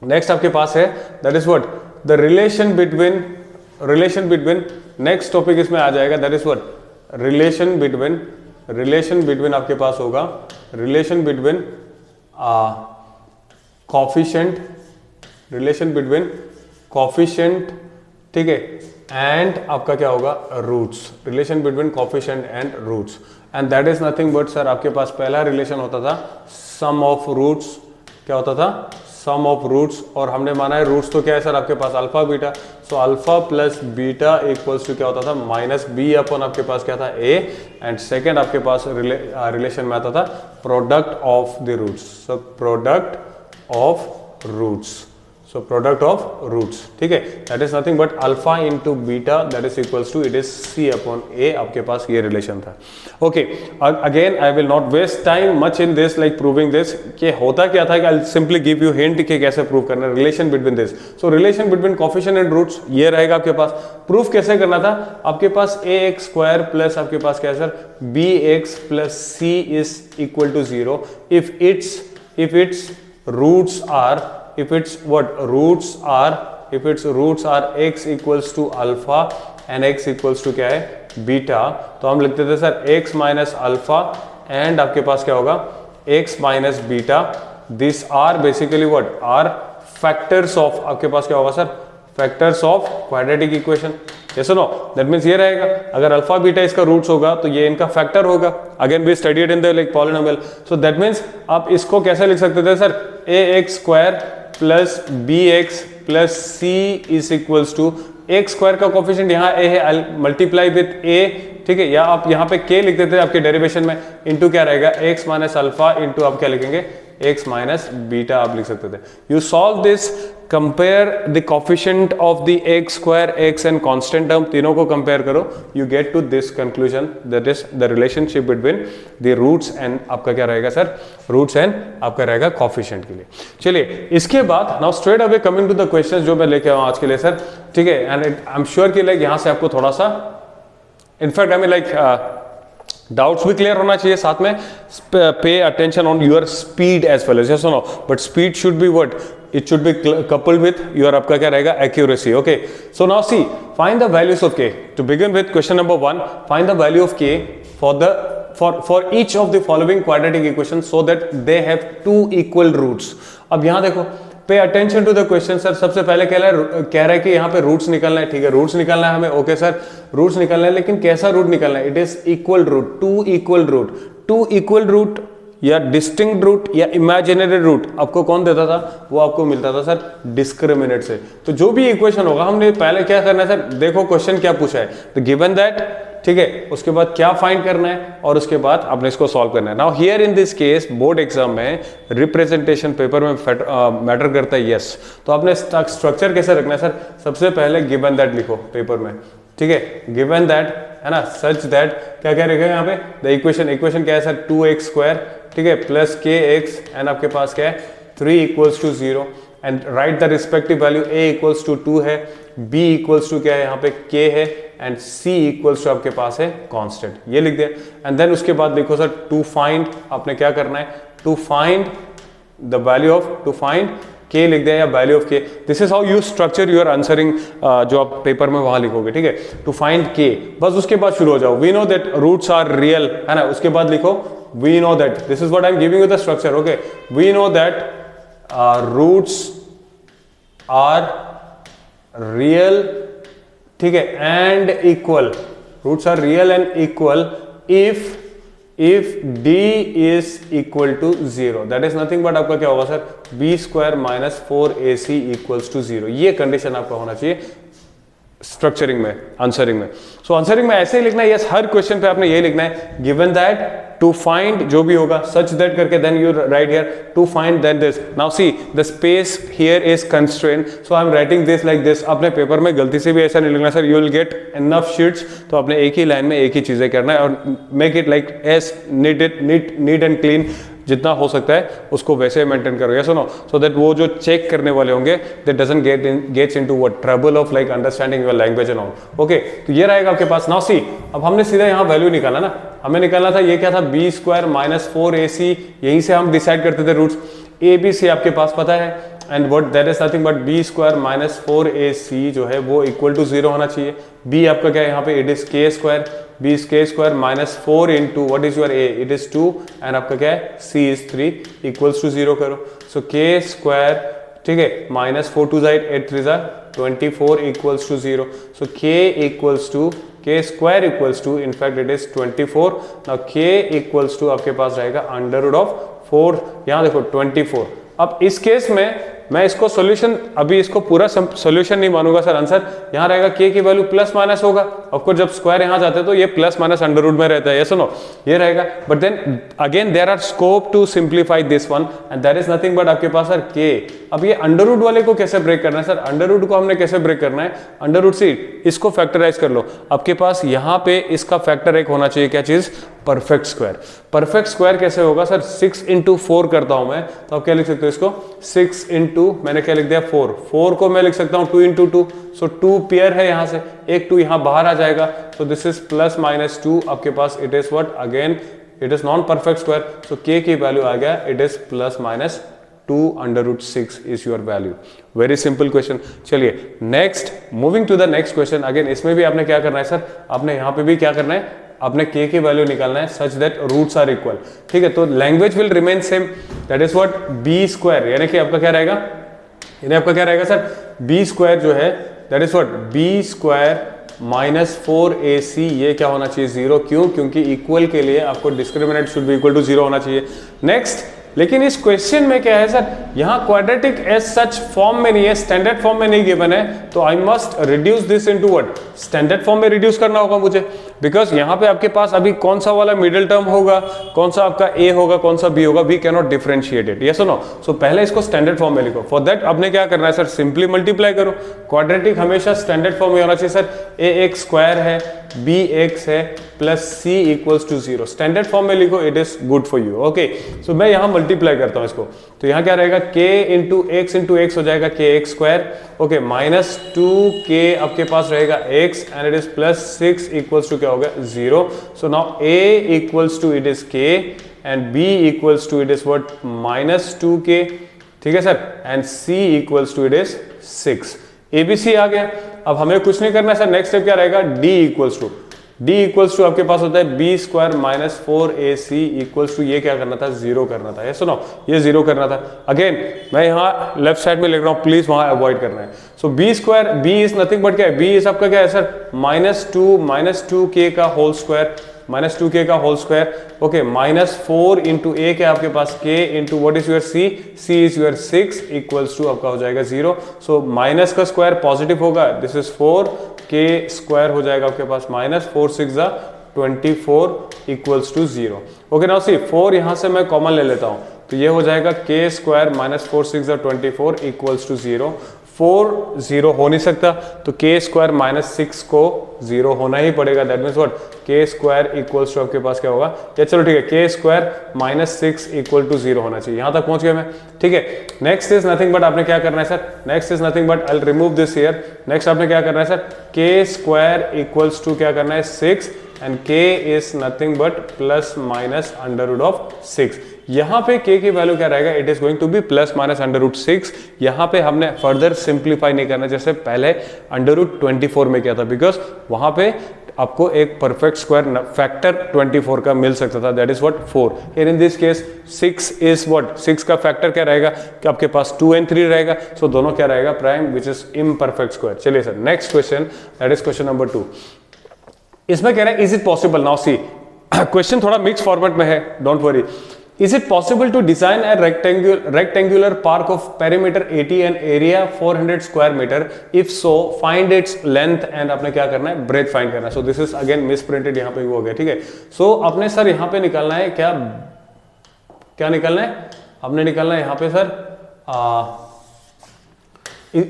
नेक्स्ट आपके पास है, that is what, the relation between next topic इसमें आ जाएगा, that is what relation between आपके पास होगा, relation between coefficient, relation between coefficient, ठीक है, एंड आपका क्या होगा roots, relation between coefficient and roots. And that is nothing but sir आपके पास पहला रिलेशन होता था सम ऑफ रूट्स. क्या होता था, सम ऑफ रूट्स. और हमने माना है रूट्स तो क्या है सर आपके पास alpha beta. So alpha plus beta equals to क्या होता था, माइनस बी अपन आपके पास क्या था ए. एंड सेकेंड आपके पास रिलेशन में आता था product of the roots. So product of roots. So product of roots, ठीक है, that is nothing but alpha into beta that is equals to it is c upon a. आपके पास ये relation था. Okay, again I will not waste time much in this like proving this. कि होता क्या था कि I simply give you hint कि कैसे प्रूव करना है relation between this. So relation between coefficient and roots ये रहेगा आपके पास. प्रूफ कैसे करना था, आपके पास ए एक्स स्क्वायर प्लस आपके पास क्या है sir, b x plus c is equal to 0 if its roots are if its roots are x equals to alpha and x equals to क्या है, बीटा. तो हम लिखते थे sir x minus alpha and आपके पास क्या होगा, x minus beta. This are basically what are factors of, आपके पास क्या होगा sir, factors of quadratic equation. Yes और नो, दैट मींस ये रहेगा. अगर अल्फा बीटा इसका रूट्स होगा तो ये इनका फैक्टर होगा. Again we studied in the like polynomial. So that means आप इसको कैसे लिख सकते थे sir, a x square plus b x plus c is equals to x square का कोफिशिएंट यहाँ ए है, आई मल्टीप्लाई विथ ए, ठीक है, या आप यहाँ पे के लिख देते थे आपके डेरिवेशन में, इंटू क्या रहेगा एक्स माइनस अल्फा इंटू आप क्या लिखेंगे एक्स माइनस बीटा आप लिख सकते थे. You solve this, compare the coefficient of the x square x and constant term, तीनों को कंपेयर करो, you get to this conclusion, that is the relationship between the roots and आपका क्या रहेगा सर, रूट्स एंड आपका रहेगा coefficient के लिए. चलिए इसके बाद now straight away coming to the questions जो मैं लेके आऊँ आज के लिए सर, ठीक है. एंड आई एम श्योर कि लाइक यहाँ से आपको थोड़ा सा in fact I mean like doubts भी क्लियर होना चाहिए, साथ में pay attention on your speed as well as, yes और no, but speed should be what, it should be coupled with your आपका क्या रहेगा accuracy. Okay, so now see, find the values of k. To begin with question number 1, find the value of k for each of the following quadratic equations so that they have two equal roots. अब यहाँ देखो, pay attention to the question sir. सबसे पहले कह रहा है कि यहाँ पे रूट्स निकलना है, ठीक है, रूट्स निकलना है हमें. ओके सर, रूट्स निकलना है, लेकिन कैसा रूट निकलना है, it is equal root, two equal root या डिस्टिंक्ट रूट या इमेजिनरी रूट आपको कौन देता था, वो आपको मिलता था सर डिस्क्रिमिनेट से. तो जो भी इक्वेशन होगा हमने पहले क्या करना है सर, देखो क्वेश्चन क्या पूछा है, तो गिवन दैट, ठीक है, उसके बाद क्या फाइंड करना है और उसके बाद आपने इसको सॉल्व करना है. Now here in this case board exam में रिप्रेजेंटेशन पेपर में मैटर करता है. यस, तो आपने स्ट्रक्चर कैसे रखना है सर, सबसे पहले गिवन दैट लिखो पेपर में, ठीक है, गिवन दैट है ना, सच दैट क्या क्या लिखेगा यहाँ पे, द इक्वेशन क्या है सर, 2x स्क्वायर, ठीक है, प्लस के एक्स एंड आपके पास क्या है 3 equals to 0 and write the respective value. a equals to 2 है, b इक्वल्स टू क्या है यहाँ पे k है एंड c इक्वल्स टू आपके पास है कांस्टेंट, ये लिख दिया. एंड देन उसके बाद लिखो सर टू फाइंड, आपने क्या करना है, to find the value of, to find k लिख दिया या value of k. This is how you structure your answering, जो आप पेपर में वहां लिखोगे, ठीक है, टू फाइंड k. बस उसके बाद शुरू हो जाओ. We know that roots are real, है ना, उसके बाद लिखो we know that, this is what I am giving you the structure. Okay, we know that roots are real, ठीक है, and equal. Roots are real and equal if d is equal to 0. That is nothing but आपका क्या होगा sir, b square minus 4ac equals to 0. ये condition आपका होना चाहिए structuring में, आंसरिंग में. सो आंसरिंग में ऐसे ही लिखना है. यस, हर क्वेश्चन पे आपने ये लिखना है, गिवन दैट, टू फाइंड जो भी होगा, सच दैट करके then you write here to find then this. Now see the space here is constraint, so I am writing this like this. अपने पेपर में गलती से भी ऐसा नहीं लिखना sir, you will get enough sheets. तो आपने एक ही लाइन में एक ही चीजें करना है और make it like as neat and clean जितना हो सकता है उसको वैसे मेंटेन करो. यस नो, सो दैट वो जो चेक करने वाले होंगे that doesn't gets into what trouble of like understanding your language and all. Okay, तो ये रहेगा आपके पास. नाउ सी, अब हमने सीधा यहाँ वैल्यू निकाला ना, हमें निकालना था ये क्या था, बी स्क्वायर माइनस 4ac. यहीं से हम डिसाइड करते थे रूट्स. ए बी सी आपके पास पता है and what that is nothing but B square minus 4ac जो है वो इक्वल टू 0 होना चाहिए. बी आपका क्या है यहाँ पे, इट इज के square, b is k square minus 4 into what is your a, it is 2 and आपका क्या है c is 3 equals to 0 करो. so k square, ठीक है, minus 4 to the 8 3 are 24 equals to 0. so k equals to, k square equals to, in fact it is 24. now k equals to आपके पास रहेगा under root of 4, यहाँ देखो 24. अब इस केस में मैं इसको सॉल्यूशन अभी इसको पूरा सॉल्यूशन नहीं मानूंगा सर आंसर। यहाँ रहेगा k की वैल्यू प्लस माइनस होगा, ऑफकोर्स जब स्क्वायर यहाँ जाते हैं तो ये प्लस माइनस अंडर रूट में रहता है, ये सुनो ये रहेगा। But then again there are scope to simplify this one and that is nothing but आपके पास सर k। अब ये अंडर रूट वाले को कैसे ब्रेक करना है सर? अंडर रूट को हमने कैसे ब्रेक करना है? अंडर रूट से इसको फैक्टराइज कर लो, आपके पास यहाँ पे इसका फैक्टर एक होना चाहिए, क्या चीज? Perfect square. परफेक्ट स्क्वायर कैसे होगा सर? 6 इंटू 4 करता हूं मैं, तो आप क्या लिख सकते हो इसको? 6 इंटू मैंने क्या लिख दिया 4, 4 को मैं लिख सकता हूं 2 इंटू 2, सो 2 पेयर है यहाँ से, एक 2 यहाँ बाहर आ जाएगा, तो दिस इज प्लस माइनस 2, आपके पास it is what? Again it is non perfect square, so k की वैल्यू आ गया it is plus minus 2 under root 6 is your value. Very simple question. चलिए next, moving to the next question. Again इसमें भी आपने क्या करना है सर? आपने यहाँ पे भी क्या करना है? आपने k की वैल्यू निकालना है such that roots are equal. ठीक है, तो language will remain same, that is what? b square, यानी कि आपका क्या रहेगा? यानी आपका क्या रहेगा सर? b स्क्वायर जो है that is what? b square minus 4ac, ये क्या होना चाहिए? 0। क्यों? क्योंकि इक्वल के लिए आपको discriminant should be equal to 0 होना चाहिए। नेक्स्ट, लेकिन इस क्वेश्चन में क्या है सर? यहां क्वाड्रेटिक एज सच फॉर्म में नहीं है, स्टैंडर्ड फॉर्म में नहीं गिवन है, तो I must reduce this into what? Standard form में रिड्यूस करना होगा मुझे, बिकॉज यहां पे आपके पास अभी कौन सा वाला मिडिल टर्म होगा, कौन सा आपका a होगा, कौन सा b होगा, we can not differentiate it, yes और नो? सो पहले इसको स्टैंडर्ड फॉर्म में लिखो। फॉर दैट आपने क्या करना है सर? सिंपली मल्टीप्लाई करो। क्वाड्रेटिक हमेशा स्टैंडर्ड फॉर्म में होना चाहिए सर। a एक स्क्वायर है, b x है, plus c equals to 0, standard form में लिखो, it is good for you. Okay, so मैं यहाँ मल्टीप्लाई करता हूँ इसको, तो यहाँ क्या रहेगा? k इंटू x हो जाएगा k x square, okay, minus 2k आपके पास रहेगा x and it is plus 6 equals to क्या होगा? 0। So now a equals to it is k and b equals to it is what? Minus 2k, ठीक है sir, and c equals to it is 6। ABC आ गया। अब हमें कुछ नहीं करना है सर, नेक्स्ट स्टेप क्या रहेगा? D इक्वल्स टू आपके पास होता है b square minus 4ac equals to, ये क्या करना था? 0 करना था, ये सुनो, ये 0 करना था। अगेन मैं यहाँ लेफ्ट साइड में लिख रहा हूँ, प्लीज वहां अवॉइड करना है। सो b square, b is nothing but क्या है? b इज आपका क्या है सर? माइनस 2k का होल स्क्वायर, माइनस 2k का whole square, okay, minus 4 into a क्या आपके पास? k into what is your c? c is your 6 equals to आपका हो जाएगा 0। सो माइनस का स्क्वायर पॉजिटिव होगा, दिस इज 4, k स्क्वायर हो जाएगा आपके पास माइनस 4 6 24 इक्वल्स टू 0। ओके, नाउ सी 4 यहां से मैं कॉमन ले लेता हूं, तो ये हो जाएगा k square minus 4 6 24 equals to 0। 4 0 हो नहीं सकता, तो k स्क्वायर माइनस 6 को 0 होना ही पड़ेगा, that means what? k square equals to आपके पास क्या होगा? या चलो ठीक है, k square minus 6 equal to 0 होना चाहिए। यहां तक पहुंच गया मैं, ठीक है। नेक्स्ट इज नथिंग बट आपने क्या करना है sir? Next is nothing but I will remove this here. Next आपने क्या करना है sir? k square equals to क्या करना है? 6 and k is nothing but plus minus under root of 6। यहां पे k की वैल्यू क्या रहेगा? It is going to be plus minus under root 6। यहां पे हमने फर्दर सिंप्लीफाई नहीं करना जैसे पहले अंडर रूट 24 में किया था, बिकॉज वहां पे आपको एक परफेक्ट स्क्वायर फैक्टर 24 का मिल सकता था, that is what? 4। Here in this case 6 is what? 6 का फैक्टर क्या रहेगा कि आपके पास 2 and 3 रहेगा, सो दोनों क्या रहेगा? Prime, which is imperfect square. चलिए sir, next question, that is question number 2। इसमें कह रहा है is it possible, now see question थोड़ा मिक्स फॉर्मेट में है, don't worry. Is it possible to design a rectangular park of perimeter 80 and area 400 square meter? If so, find its length and आपने क्या करना है? breadth find करना है। So this is again misprinted, यहाँ पे वो हो गया, ठीक है। So आपने सर यहाँ पे निकालना है क्या निकालना है? आपने निकालना है यहाँ पे sir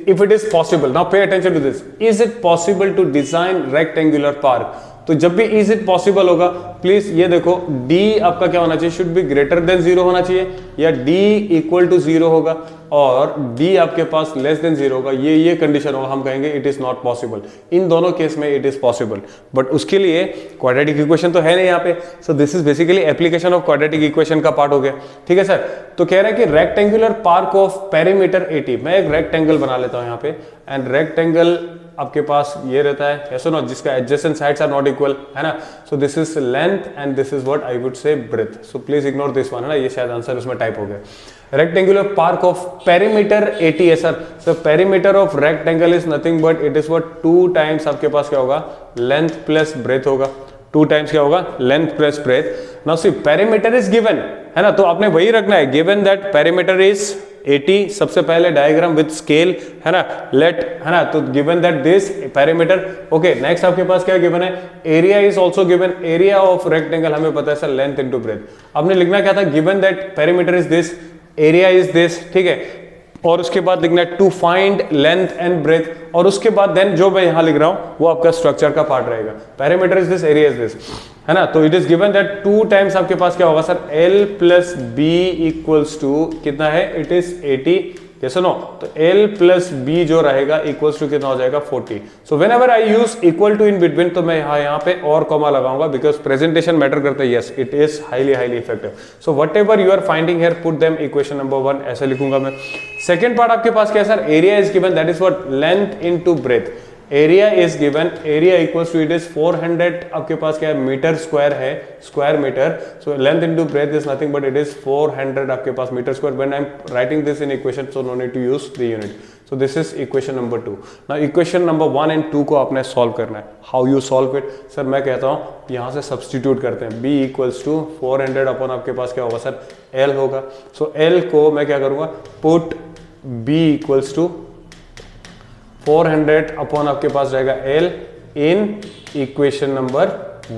if it is possible, now pay attention to this, is it possible to design rectangular park? तो जब भी इज इट पॉसिबल होगा, प्लीज ये देखो, d आपका क्या होना चाहिए? शुड बी ग्रेटर देन 0 होना चाहिए, या d इक्वल टू 0 होगा, और d आपके पास लेस देन 0 होगा, ये कंडीशन होगा, हम कहेंगे इट इज नॉट पॉसिबल। इन दोनों केस में इट इज पॉसिबल, बट उसके लिए क्वाड्रेटिक इक्वेशन तो है नहीं यहाँ पे। सो this is basically application of quadratic equation का पार्ट हो गया, ठीक है सर। तो कह रहा है कि रेक्टेंगुलर पार्क ऑफ पेरीमीटर 80, मैं एक रेक्टेंगल बना लेता हूँ यहाँ पे, एंड रेक्टेंगल आपके पास ये रहता है, ऐसा ना, जिसका adjacent sides are not equal, है ना। So this is length and this is what I would say breadth. So please ignore this one, है ना, ये शायद आंसर उसमें टाइप हो गया। रेक्टेंगुलर पार्क ऑफ पेरीमीटर 80 है sir. So perimeter of rectangle is nothing but it is what? 2 times आपके पास क्या होगा? लेंथ प्लस ब्रेथ होगा, 2 टाइम्स क्या होगा? Length plus breadth. Now see perimeter is given, है ना, तो आपने वही रखना है, गिवन दैट पेरीमीटर इज 80 सबसे पहले डायग्राम विद स्केल है ना, लेट है ना, तो given that this perimeter. Okay next आपके पास क्या गिवन है, area is also given, area of rectangle हमें पता है सर लेंथ इनटू ब्रेथ। आपने लिखना क्या था, given that perimeter is this, area is this, ठीक है, और उसके बाद लिखना है to find length and breadth, और उसके बाद देन जो मैं यहां लिख रहा हूं वो आपका स्ट्रक्चर का पार्ट रहेगा। Perimeter is this, area is this, है ना, तो it is given that 2 times आपके पास क्या होगा sir, L plus b equals to कितना है, इट इज 80, यस नो, तो L प्लस बी जो रहेगा इक्वल्स टू कितना हो जाएगा 40। So whenever I use equal to in between, तो मैं यहाँ पे और कॉमा लगाऊंगा बिकॉज प्रेजेंटेशन मैटर करता है, yes it is highly highly effective. So whatever you are finding here put them equation number 1 ऐसे लिखूंगा मैं। सेकंड पार्ट आपके पास क्या है sir, area is given, that is what, length into breadth. Area is given, area equals to it is 400 आपके पास क्या है, मीटर स्क्वायर है, square metre, so length into breadth is nothing but it is 400 आपके पास metre square. When I am writing this in equation, so no need to use the unit. So this is equation number 2। Now equation number 1 and 2 को आपने solve करना है। How you solve it sir, मैं कहता हूं यहां से substitute करते हैं, b इक्वल्स टू 400 अपॉन आपके पास क्या होगा सर, l होगा। सो l को मैं क्या करूंगा, put b equals to 400 upon आपके पास रहेगा L इन इक्वेशन नंबर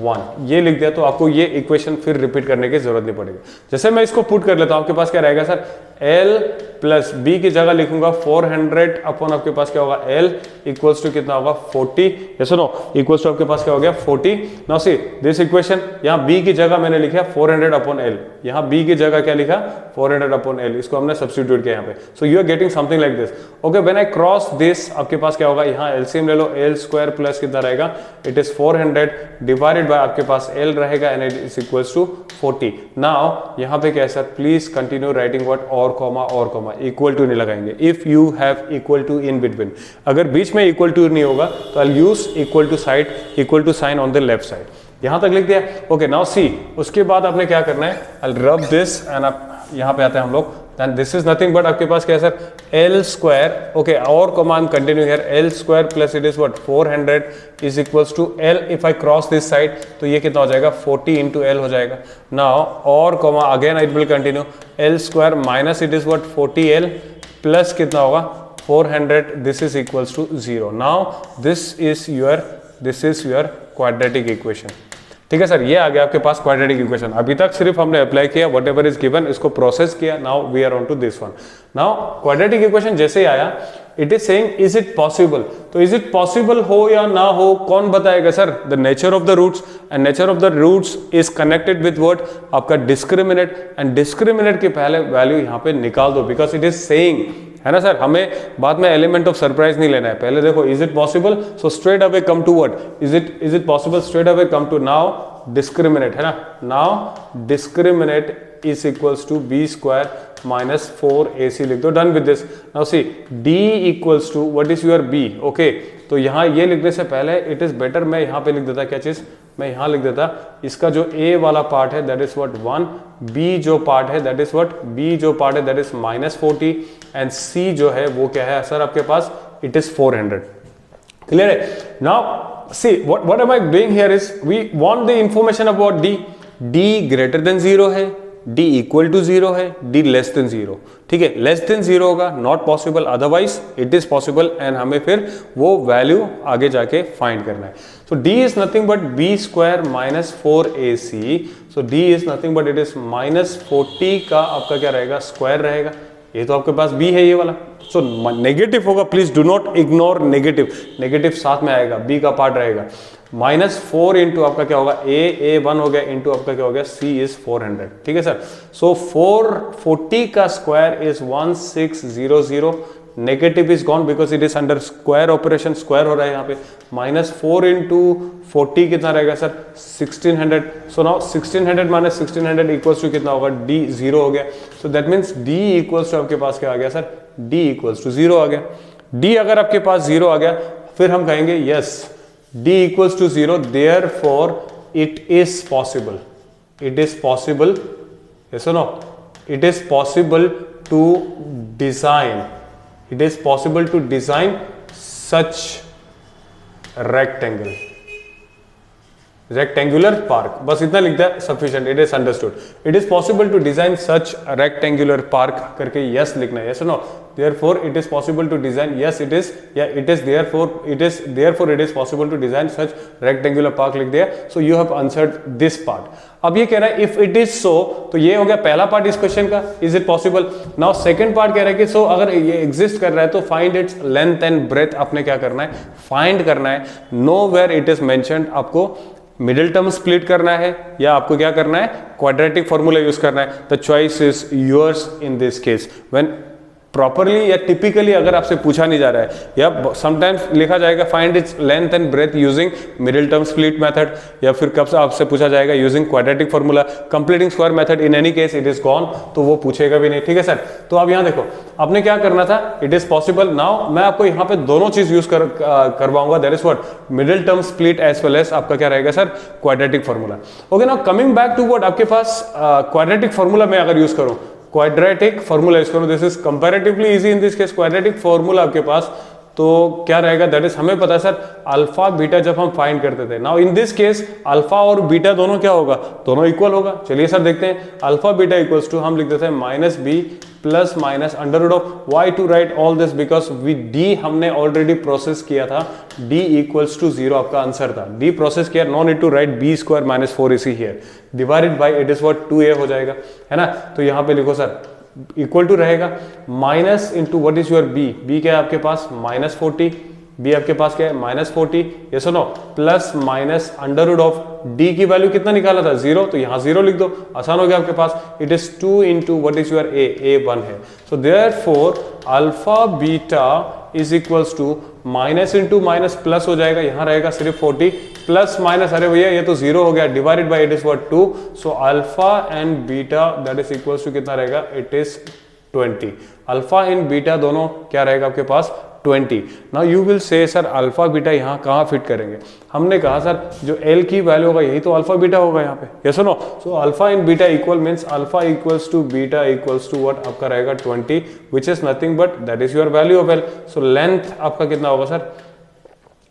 1, ये लिख दिया तो आपको ये इक्वेशन फिर रिपीट करने की जरूरत नहीं पड़ेगी। जैसे मैं इसको पुट कर लेता हूं, आपके पास क्या रहेगा सर, L प्लस बी की जगह लिखूंगा 400 अपॉन आपके पास क्या होगा, L इक्वल्स टू कितना होगा 40, यस नो, इक्वल्स टू आपके पास क्या हो गया 40। नाउ सी दिस इक्वेशन, यहाँ b की जगह मैंने लिखा 400 अपॉन L, यहाँ b की जगह क्या लिखा 400 अपॉन L, इसको हमने सब्स्टिट्यूट किया यहाँ पे। So you are getting something like this. Okay when I cross this, आपके पास क्या होगा, यहाँ एलसीएम ले लो, L स्क्वायर प्लस कितना रहेगा, इट इज 400 डिवाइडेड बाय आपके पास L रहेगा and it is equals to 40। Now यहाँ पे क्या है sir, please continue writing what, और कॉमा, इक्वल टू नहीं लगाएंगे। If you have equal to in between, अगर बीच में इक्वल टू नहीं होगा तो I use equal to side, equal to sign on the left side. यहां तक लिख दिया। ओके नाउ सी, उसके बाद आपने क्या करना है, आई रब दिस एंड आप यहां पे आते हैं हम लोग, then this is nothing but आपके पास क्या है सर, L square, okay, और command continue here, L square plus it is what 400 is equals to L, if I cross this side तो ये कितना हो जाएगा 40 into L हो जाएगा। now और comma again it will continue, L square minus it is what 40L plus कितना होगा 400, this is equals to 0। now this is your quadratic equation। ठीक है सर, ये आ गया आपके पास क्वाड्रेटिक इक्वेशन। अभी तक सिर्फ हमने अप्लाई किया, वट एवर इज गिवन, इसको प्रोसेस किया। Now we are on to this one. Now quadratic equation जैसे ही आया, it is saying is it possible, तो इज इट पॉसिबल हो या ना हो कौन बताएगा sir, the nature of the roots, and nature of the roots is connected with what, आपका डिस्क्रिमिनेट, एंड डिस्क्रिमिनेट के पहले वैल्यू यहाँ पे निकाल दो, बिकॉज इट इज सेइंग, है ना सर, हमें बाद में एलिमेंट ऑफ सरप्राइज नहीं लेना है, पहले देखो is it possible, so straight away come to what, is it possible, straight away come to now discriminant, है ना, now discriminant is equals to b square minus 4ac लिख दो, done with this. Now see d equals to what is your b, okay, तो यहाँ ये लिखने से पहले इट इज बेटर मैं यहाँ पे लिख देता, क्या चीज, मैं यहाँ लिख देता, इसका जो a वाला पार्ट है दैट इज व्हाट 1, b जो पार्ट है दैट इज व्हाट, b जो पार्ट है दैट इज -40, एंड c जो है वो क्या है सर आपके पास, इट इज 400। क्लियर है? Now see what am I doing here is we want the information about d greater than 0 है, d equal to 0 है, d less than 0, ठीक है, less than 0 होगा not possible, otherwise it is possible, and हमें फिर वो value आगे जाके फाइंड करना है। so d is nothing but b square minus 4ac, so d is nothing but it is -40 का आपका क्या रहेगा, स्क्वायर रहेगा, ये तो आपके पास b है ये वाला, सो नेगेटिव होगा, please do not ignore negative, negative साथ में आएगा, b का पार्ट रहेगा, -4 इंटू आपका क्या होगा, a1 हो गया, इंटू आपका क्या हो गया, c इज 400, ठीक है सर। सो 440 का square is 1600, negative is gone because it is under square operation, square हो रहा है यहाँ पे, -4 इंटू 40 कितना रहेगा sir, 1600, so now 1600 minus 1600 equals to कितना होगा, d 0 हो गया, so that means d equals to आपके पास क्या आ गया सर, d इक्वल्स टू 0 आ गया। d अगर आपके पास 0 आ गया, फिर हम कहेंगे yes d equals to 0, therefore it is possible, it is possible, yes or no, it is possible to design, it is possible to design such rectangle, rectangular park, बस इतना लिख दिया sufficient, it is understood. It is possible to design such a rectangular park करके yes लिखना है, yes or no? Therefore it is possible to design, yes it is, yeah it is, therefore it is possible to design such rectangular park लिख दिया. So you have answered this part. अब ये कह रहा है if it is so, तो ये हो गया पहला पार्ट इस क्वेश्चन का, is it possible. Now second part कह रहा है कि so अगर ये एग्जिस्ट कर रहा है तो find its length and breadth आपने क्या करना है, फाइंड करना है. Nowhere it is mentioned, आपको मिडिल टर्म स्प्लिट करना है या आपको क्या करना है, क्वाड्रेटिक फॉर्मूला यूज करना है. The choice is yours in this case. When properly या टिपिकली अगर आपसे पूछा नहीं जा रहा है, या समटाइम्स लिखा जाएगा find its length and breadth using middle term split method, या फिर कब से आपसे पूछा जाएगा using quadratic formula, completing square method. In any case it is gone, तो वो पूछेगा भी नहीं. ठीक है सर. तो अब यहाँ देखो आपने क्या करना था, इट इज पॉसिबल. नाउ मैं आपको यहाँ पे दोनों चीज यूज करवाऊंगा, that is what middle term split as well as आपका क्या रहेगा sir, quadratic formula. Okay. Now coming back to what, आपके पास क्वाड्रेटिक फॉर्मूला में अगर यूज करूं, क्वाड्रेटिक फॉर्मूला यूज करो, this is comparatively easy in this case. Quadratic formula आपके पास तो क्या रहेगा, दैट इज हमें पता है सर अल्फा बीटा जब हम फाइंड करते थे. Now in this case alpha और बीटा दोनों क्या होगा, दोनों इक्वल होगा. चलिए सर देखते हैं. अल्फा बीटा इक्वल्स टू हम लिख देते हैं minus B plus minus under root of. Why to write all this, because we D हमने ऑलरेडी प्रोसेस किया था, डी इक्वल्स टू 0 आपका आंसर था. डी प्रोसेस किया, no need to write B square minus 4ac here, divided by it is what 2a हो जाएगा, है ना. तो यहाँ पे लिखो सर इक्वल टू रहेगा minus into what is your B, B क्या है आपके पास -40, बी आपके पास क्या है -40, ये सुनो, plus minus under root of D की वैल्यू कितना निकाला था 0, तो यहाँ 0 लिख दो, आसान हो गया आपके पास. It is 2 into what is your a 1 है. So therefore alpha beta is equals to minus into minus plus हो जाएगा, यहाँ रहेगा सिर्फ 40 प्लस माइनस, अरे भैया ये तो 0 हो गया, divided by it is what 2. So alpha and beta that is equals to कितना रहेगा, it is 20. Alpha and beta दोनों क्या रहेगा आपके पास 20. Now you will say sir alpha beta यहाँ कहाँ फिट करेंगे. हमने कहा सर जो एल की वैल्यू होगा यही तो अल्फा बीटा होगा यहाँ पे, ये सुनो. So alpha in beta equal means alpha equals to beta equals to what आपका रहेगा 20, which is nothing but that is your value of L. So length आपका कितना होगा सर,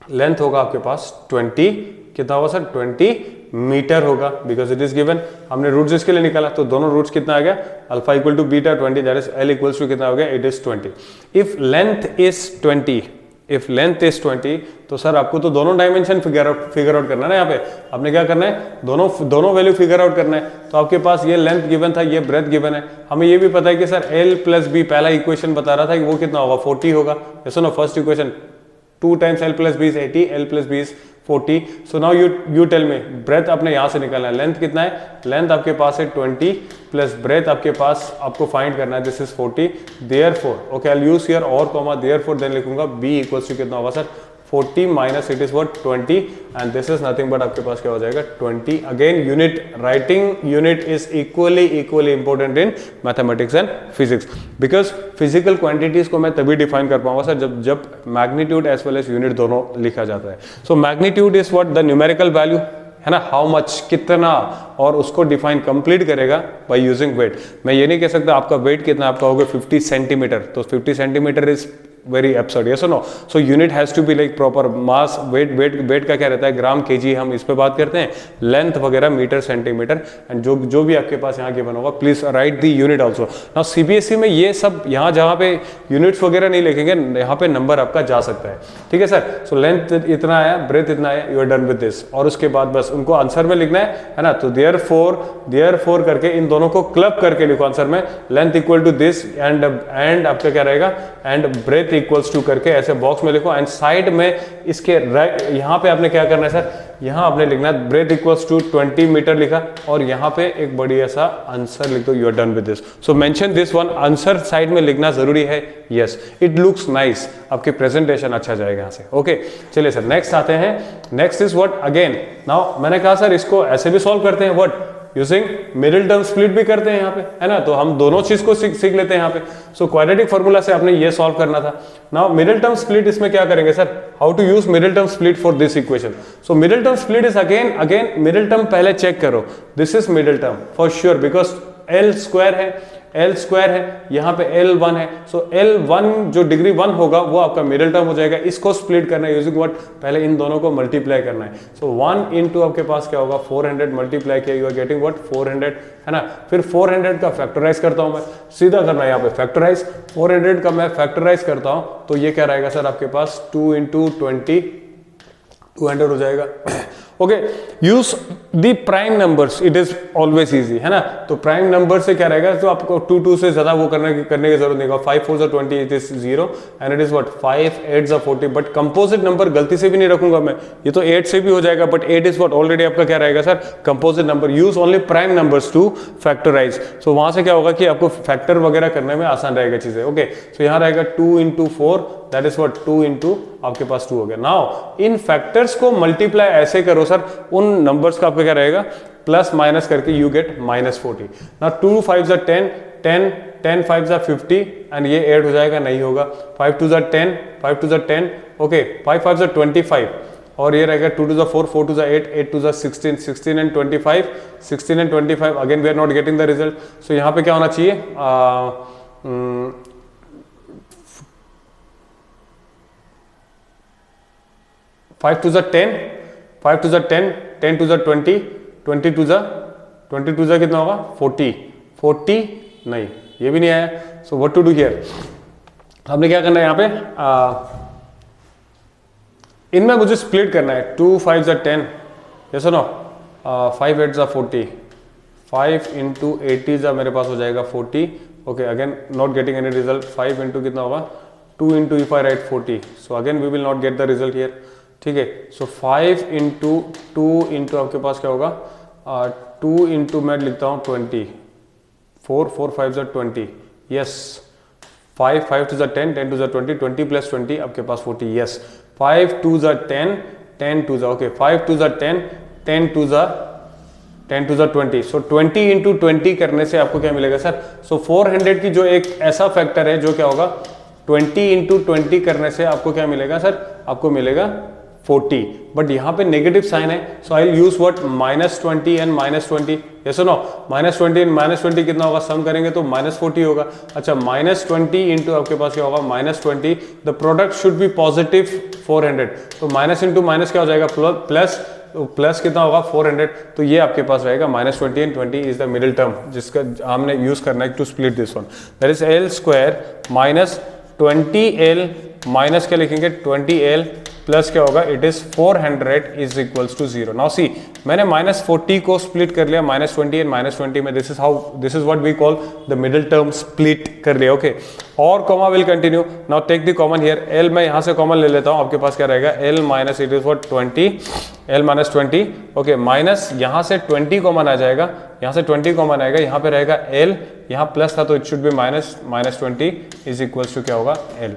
लेंथ होगा आपके पास 20, कितना होगा सर 20 मीटर होगा, बिकॉज इट इज गिवन. हमने रूट्स इसके लिए निकाला, तो दोनों रूट्स कितना आ गया, alpha equal to beta 20, that is L equals to कितना हो गया, it is 20. If length is 20, if length is 20, तो सर आपको तो दोनों डायमेंशन फिगर आउट करना है ना. यहाँ पे आपने क्या करना है, दोनों वैल्यू फिगर आउट करना है. तो आपके पास ये लेंथ गिवन था, ये ब्रेथ गिवन है. हमें ये भी पता है कि सर एल प्लस बी, पहला इक्वेशन बता रहा था कि वो कितना होगा 40 होगा. सुनो first equation 2 times L plus B is 80, L plus B is 40. So now you tell me, breadth आपने यहां से निकालना है, लेंथ कितना है, लेंथ आपके पास है 20 प्लस ब्रेथ आपके पास आपको फाइंड करना है, this is 40. Therefore okay I will use here और कॉमा, देयरफॉर देन लिखूंगा b इक्वल्स टू कितना होगा sir 40 minus it is what 20, and this is nothing but आपके पास क्या हो जाएगा 20. Again unit, writing unit is equally important in mathematics and physics, because physical quantities को मैं तभी डिफाइन कर पाऊंगा सर जब magnitude as well as unit दोनों लिखा जाता है. So magnitude is what the numerical value, है ना, हाउ मच कितना, और उसको डिफाइन कंप्लीट करेगा बाय यूजिंग वेट. मैं ये नहीं कह सकता आपका वेट कितना, आपका होगा 50 सेंटीमीटर, तो 50 centimetre is very absurd, yes और no. So unit has to be like proper mass, weight का क्या रहता है, ग्राम केजी, हम इस पे बात करते हैं. लेंथ वगैरह मीटर सेंटीमीटर, एंड जो भी आपके पास यहाँ गिवन होगा please right the unit also. Now CBSE में ये सब यहाँ जहाँ पे यूनिट्स वगैरह नहीं लिखेंगे, यहाँ पे नंबर आपका जा सकता है. ठीक है सर. सो लेंथ इतना आया, ब्रेथ इतना आया, you are done with this, और उसके बाद बस उनको आंसर में लिखना है ना. तो देयरफॉर करके इन दोनों को क्लब करके लिखो आंसर में, length equal to this and आपका क्या रहेगा, एंड ब्रेथ इक्वल्स टू करके ऐसे बॉक्स में लिखो. एंड साइड में इसके यहाँ पे आपने क्या करना है सर, यहाँ आपने लिखना है ब्रेथ इक्वल्स टू 20 मीटर लिखा, और यहाँ पे एक बढ़िया सा आंसर लिख दो, you are done with this. So mention this one, answer side में लिखना जरूरी है. यस, इट लुक्स नाइस, आपकी प्रेजेंटेशन अच्छा जाएगा यहाँ से. ओके चलिए सर नेक्स्ट आते हैं. Next is what, again now मैंने कहा सर इसको ऐसे भी सॉल्व करते हैं, what using middle term split भी करते हैं यहाँ पे, है ना. तो हम दोनों चीज को सीख लेते हैं यहाँ पे. सो क्वाड्रेटिक फॉर्मूला से आपने ये सॉल्व करना था. नाउ मिडिल टर्म स्प्लिट, इसमें क्या करेंगे sir, how to use middle term split for this equation. So middle term split is again middle term पहले चेक करो, this is middle term for sure, because L square है, यहाँ पे L1 है, सो L1 जो डिग्री 1 होगा वो आपका मिडिल टर्म हो जाएगा। इसको स्प्लिट करना है यूजिंग व्हाट, पहले इन दोनों को मल्टीप्लाई करना है। सो 1 इंटू आपके पास क्या होगा 400 मल्टीप्लाई किया, यू आर गेटिंग व्हाट 400 है ना। फिर 400 का फैक्टराइज करता हूं मैं, सीधा करना है यहाँ पे फैक्टराइज, 400 का मैं फैक्टराइज करता हूं तो ये क्या रहेगा सर आपके पास 2 इंटू 20 200 हो जाएगा। Okay, use the prime numbers, it is always easy है ना। तो प्राइम नंबर से क्या रहेगा, तो आपको 2 से ज्यादा वो करने की जरूरत नहीं होगा। 5 4 जा 20, it is 0 and it is what 5 8 जा 40। बट कंपोजिट नंबर गलती से भी नहीं रखूंगा मैं, ये तो 8 से भी हो जाएगा, बट 8 इज व्हाट ऑलरेडी आपका क्या रहेगा sir composite number. Use only prime numbers to factorize. So वहां से क्या होगा कि आपको फैक्टर वगैरह करने में आसान रहेगा चीजें। ओके, सो यहाँ रहेगा 2 into 4, that is what 2 into आपके पास 2 हो गया। नाउ इन फैक्टर्स को मल्टीप्लाई ऐसे करो सर, उन नंबर्स का आपका क्या रहेगा प्लस माइनस करके यू गेट -40। नाउ 2 5 जा 10 10 10 5 जा 50 एंड ये ऐड हो जाएगा, नहीं होगा। 5 2 जा 10 5 2 जा 10, ओके 5 5 जा 25 और ये रहेगा 2 2 जा 4 4 2 जा 8 8 2 जा 16 16 and 25 16 and 25। Again we are not getting the result. So यहाँ पे क्या होना चाहिए 5 2 जा 10 5 2 जा 10 10 2 जा 20 20 2 जा कितना होगा 40 40 नहीं, ये भी नहीं आया। So what to do here, आपने क्या करना है यहाँ पे इनमें मुझे स्प्लिट करना है। 2 5 जा 10, ये सुनो 5 8 जा 40, 5 इंटू 80 जा मेरे पास हो जाएगा 40। Okay, again not getting any result. 5 into कितना होगा 2 into if I write 40, so again we will not get the result here. ठीक है, सो 5 इंटू 2 इंटू आपके पास क्या होगा 2 इंटू मैं लिखता हूँ 20, 4 4 5 जा 20, यस 5 5 2 जा 10 10 2 जा 20 20 प्लस 20 आपके पास 40, यस 5 2 जा 10 10 2 जा, ओके 5 2 जा 10 10 2 जा 20। सो 20 इंटू 20 करने से आपको क्या मिलेगा सर, सो 400 की जो एक ऐसा फैक्टर है जो क्या होगा 20 इंटू 20 करने से आपको क्या मिलेगा सर, आपको मिलेगा 40। बट यहाँ पे नेगेटिव साइन है, so I will use what -20 and -20। ये सुनो -20 एंड -20 कितना होगा, सम करेंगे तो -40 होगा। अच्छा -20 इंटू आपके पास क्या होगा -20, the product should be positive 400, तो माइनस इंटू माइनस क्या हो जाएगा प्लस, तो प्लस कितना होगा 400, तो ये आपके पास रहेगा -20 and 20 is the middle term जिसका हमने यूज करना है to split this one. That is L square minus 20L minus क्या लिखेंगे 20L प्लस क्या होगा, it is 400 is equals to 0। Now see, मैंने -40 को स्प्लिट कर लिया -20 एंड -20 में, this is what we call the middle term split कर लिया। ओके, और comma will continue. Now take the common here, L मैं यहाँ से कॉमन ले लेता हूँ, आपके पास क्या रहेगा L minus it is what 20, L minus 20, okay minus यहाँ से 20 कॉमन आ जाएगा, यहाँ से 20 कॉमन आएगा, यहाँ पे रहेगा L, यहाँ प्लस था तो it should be -20 is equals to क्या होगा L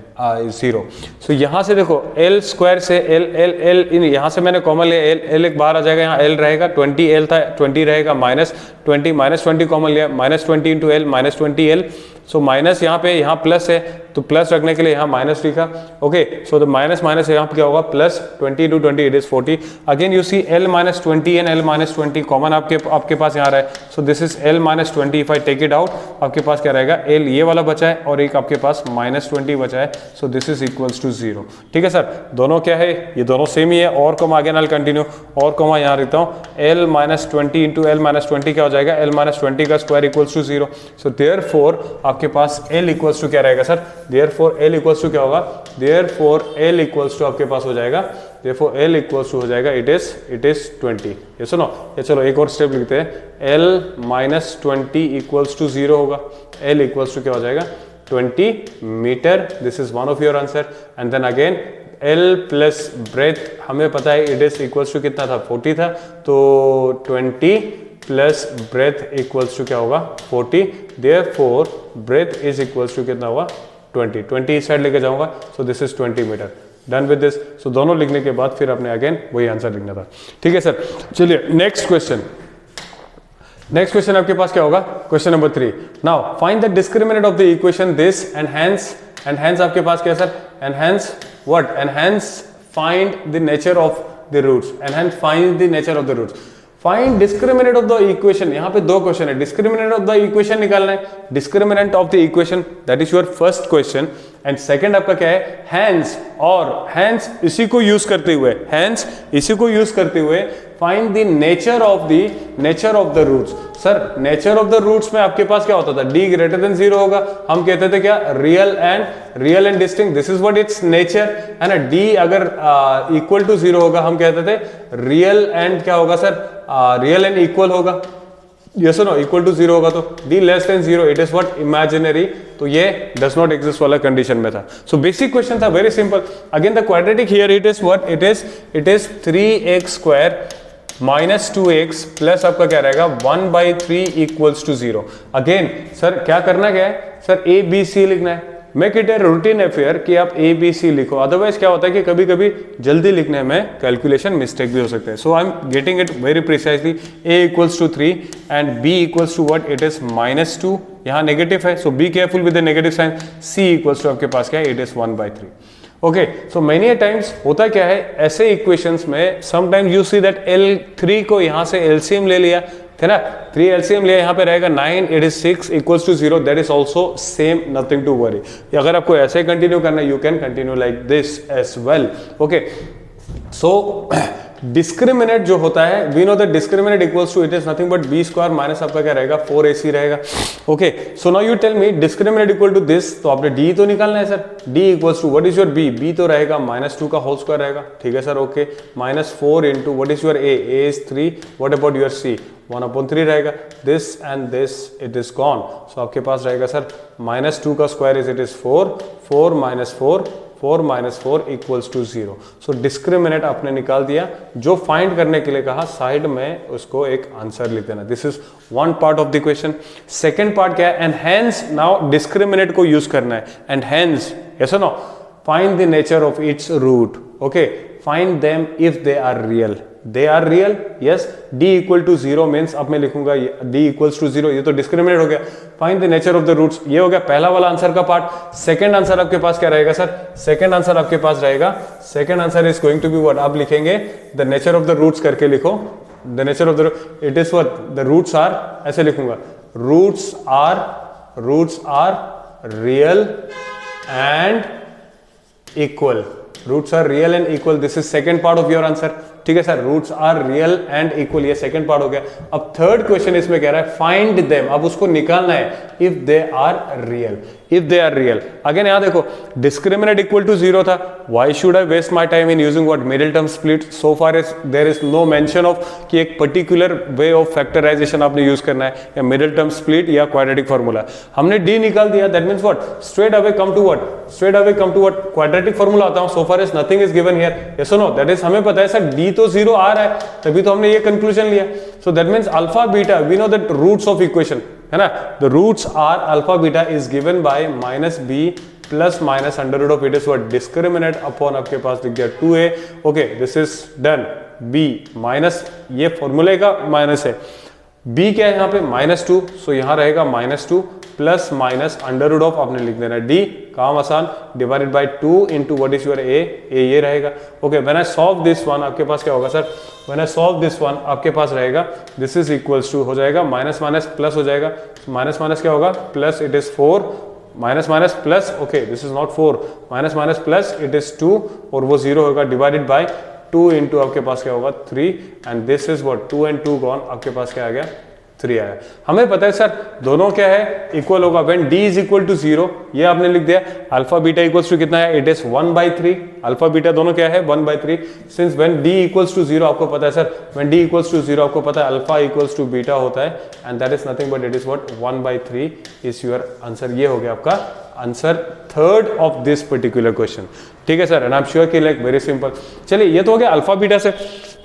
0। सो यहाँ से देखो L स्क्वायर से L इन यहाँ से मैंने कॉमन लिया, L एक बाहर आ जाएगा, यहाँ L रहेगा 20L था 20 रहेगा -20 कॉमन लिया, -20 into L -20L। So minus यहाँ पे, यहाँ प्लस है तो प्लस रखने के लिए यहाँ माइनस लिखा। Okay, so the minus minus यहाँ पे क्या होगा plus 20 into 20 it is 40। Again you see L -20 and L -20 common आपके पास यहाँ रहा है, so this is L -20। If I take it out आपके पास क्या रहेगा L ये वाला बचा है और एक आपके पास -20 बचा है, so this is equals to 0। ठीक है सर, दोनों क्या है, ये दोनों सेम ही है। और कॉमा अगेन आई कंटिन्यू, और कॉमा यहाँ लिखता हूँ L -20 इंटू L -20 क्या हो जाएगा L -20 का square equals to 0। So therefore आपके पास L इक्वल्स टू क्या रहेगा sir, therefore L equals to क्या होगा, देयरफॉर L इक्वल्स टू आपके पास हो जाएगा, देयरफॉर L इक्वल्स टू हो जाएगा इट इज 20। ये सुनो, ये चलो एक और स्टेप लिखते हैं, L -20 इक्वल्स टू 0 होगा, L इक्वल्स टू क्या हो जाएगा 20 metre. This is one of your answer. And then again L plus breadth हमें पता है इट इज इक्वल्स टू कितना था 40 था, तो 20 प्लस ब्रेथ इक्वल्स टू क्या होगा 40, therefore breadth is equals to कितना होगा 20 इस साइड लेके जाऊंगा, so this is 20 metre. Done with this. So दोनों लिखने के बाद फिर आपने अगेन वही आंसर लिखना था। ठीक है सर, चलिए नेक्स्ट क्वेश्चन। नेक्स्ट क्वेश्चन आपके पास क्या होगा, question number 3। Now find the discriminant of the equation this and hence आपके पास क्या sir, and hence what, and hence find the nature of the roots, and hence find the nature of the roots. Find discriminant of the equation. यहाँ पे दो question है, discriminant of the equation निकालना है, discriminant of the equation, that is your first question. And second आपका क्या है, hence, और हैंस इसी को यूज करते हुए, हैंस इसी को यूज करते हुए find the nature of the roots. Sir nature of the roots में आपके पास क्या होता था, d ग्रेटर देन 0 होगा, हम कहते थे क्या, real and distinct, this is what it's nature है ना। d अगर इक्वल टू 0 होगा हम कहते थे रियल एंड क्या होगा सर, रियल एंड इक्वल होगा, यस नो, इक्वल टू 0 होगा तो d less than 0 it is what, imaginary, तो ये डज नॉट एग्जिस्ट वाला कंडीशन में था। सो बेसिक क्वेश्चन था, very simple. Again the quadratic here it is what, it is 3x square minus 2x plus आपका क्या रहेगा 1/3 इक्वल्स टू 0। अगेन सर क्या करना क्या है सर, ए बी सी लिखना है, make it a routine affair कि आप ए बी सी लिखो, अदरवाइज क्या होता है कि कभी कभी जल्दी लिखने में कैलकुलेशन मिस्टेक भी हो सकते हैं। So I am getting it very precisely, a equals to 3 and b equals to what, it is -2, यहाँ नेगेटिव है so be careful with the negative sign, c equals to आपके पास क्या है, it is 1/3। Okay, so many times होता क्या है ऐसे इक्वेशंस में, sometimes you see that L3 को यहाँ से एलसीएम ले लिया है ना, 3 एलसीएम लिया, यहाँ पे रहेगा 9, it is 6 equals to 0, that is also same, nothing to worry. अगर आपको ऐसे कंटिन्यू करना है, you can continue like this as well. Okay, so discriminant जो होता है, we know that discriminant equals to, it is nothing but B square minus आपका क्या रहेगा 4ac रहेगा। Okay, so now you tell me discriminant equal to this, तो आपने d तो निकालना है sir, d equals to what is your b, b तो रहेगा -2 का होल स्क्वायर रहेगा, ठीक है sir. Okay, -4 into what is your a is 3, what about your c, 1/3 रहेगा, this and this it is gone, so आपके पास रहेगा सर -2 का square is, it is 4, 4 - 4 equals to 0। So discriminate आपने निकाल दिया, जो फाइंड करने के लिए कहा साइड में उसको एक आंसर लिख देना। This is one part of the question. Second part क्या है, एंड हेंस, नाउ डिस्क्रिमिनेट को यूज करना है, एंड हेंस यस और no, find the nature of its root. Okay, find them if they are real, they are real, yes, d equal to 0 means अब मैं लिखूंगा d equals to 0, ये तो discriminant हो गया। Find the nature of the roots, ये हो गया पहला वाला आंसर का पार्ट। सेकंड आंसर आपके पास क्या रहेगा सर, सेकंड आंसर आपके पास रहेगा, second answer is going to be what, आप लिखेंगे the nature of the roots करके लिखो, the nature of the, it is what, the roots are, ऐसे लिखूंगा, roots are real and equal, roots are real and equal, this is second part of your answer, ठीक है sir, roots are real and equal, ये second part हो गया। अब third question इसमें कह रहा है फाइंड देम, अब उसको निकालना है if they are real, if they are real. Again यहां देखो डिस्क्रिमिनेट इक्वल टू 0 था, why should I waste my time in using what, middle term split, so far as there is no mention of कि एक particular way of factorization आपने use करना है, या middle term split या quadratic formula. हमने D निकाल दिया, that means what, straight away come to what, straight away come to what, quadratic formula आता हूं, so far as nothing is given here, yes और नो, दैट इज हमें पता है सर डी तो 0 आ रहा है, तभी तो हमने ये कंक्लूजन लिया। So that means alpha beta, we know that roots of equation है ना, the roots are alpha beta is given by -b plus minus under root of it is what, discriminant upon आपके पास लिख दिया 2a। Okay, this is done. b minus, ये फॉर्मूले का minus है, b क्या है यहाँ पे -2, सो यहाँ रहेगा -2 plus minus under root of, आपने लिख देना d, काम आसान, divided by 2 into what is your a ये रहेगा। Okay, when I solve this one आपके पास क्या होगा sir, when I solve this one आपके पास रहेगा, दिस इज इक्वल्स टू हो जाएगा माइनस माइनस प्लस हो जाएगा, माइनस माइनस क्या होगा plus, it is 4 minus minus plus, okay this is not 4, minus minus plus it is 2 और वो 0 होगा, डिवाइडेड बाय 2 इंटू आपके पास क्या होगा 3 and this is what 2 and 2 gone, आपके पास क्या आ गया 3 आया। हमें पता है सर दोनों क्या है इक्वल होगा, when d is equal to 0, ये आपने लिख दिया, अल्फा बीटा इक्वल्स टू कितना है, इट इज 1/3, अल्फा बीटा दोनों क्या है 1/3, since when d equals to 0 आपको पता है sir, when d equals to 0 आपको पता है अल्फा इक्वल्स टू बीटा होता है and that is nothing but it is what 1/3 is your answer. ये हो गया आपका answer third of this particular question, ठीक है sir, and I am sure कि लाइक वेरी सिंपल। चलिए ये तो हो गया अल्फा बीटा से,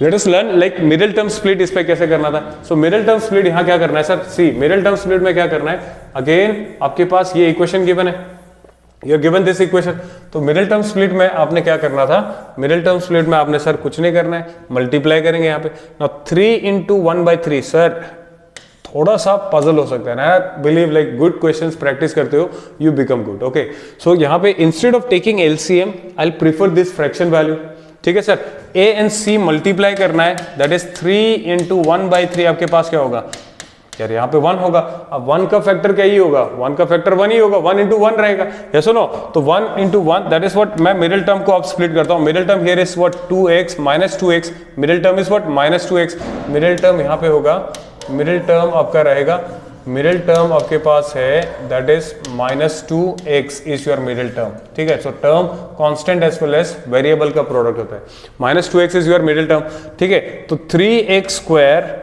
let us learn like middle term split, इस पे कैसे करना था। सो मिडिल टर्म स्प्लिट यहाँ क्या करना है sir, see middle term split में क्या करना है, अगेन आपके पास ये इक्वेशन गिवन है, you are given this equation, तो मिडिल टर्म स्प्लिट में आपने क्या करना था, मिडिल टर्म स्प्लिट में आपने सर कुछ नहीं करना है, मल्टीप्लाई करेंगे यहाँ पे, नाउ 3 into 1/3, सर थोड़ा सा पजल हो सकता है ना, believe like good questions practice करते हो you become good. Okay, so यहाँ पे instead of taking LCM I prefer this fraction value. ठीक है sir, A and C multiply करना है, दैट इज 3 इंटू 1/3 आपके पास क्या होगा यार, यहाँ पे 1 होगा। अब 1 का फैक्टर क्या ही होगा, 1 का फैक्टर 1 ही होगा, 1 इंटू 1 रहेगा, ये सुनो। तो 1 इंटू 1 दैट इज व्हाट, मैं मिडिल टर्म को अब स्प्लिट करता हूँ। Middle term here is what 2x minus 2x, middle term is what minus 2x। Middle term यहाँ पे होगा, मिडिल टर्म आपका रहेगा, मिडिल टर्म आपके पास है that is minus 2x is your middle term. ठीक है, so term constant as well as variable का प्रोडक्ट होता है, minus 2x is your middle term. ठीक है, तो 3x स्क्वायर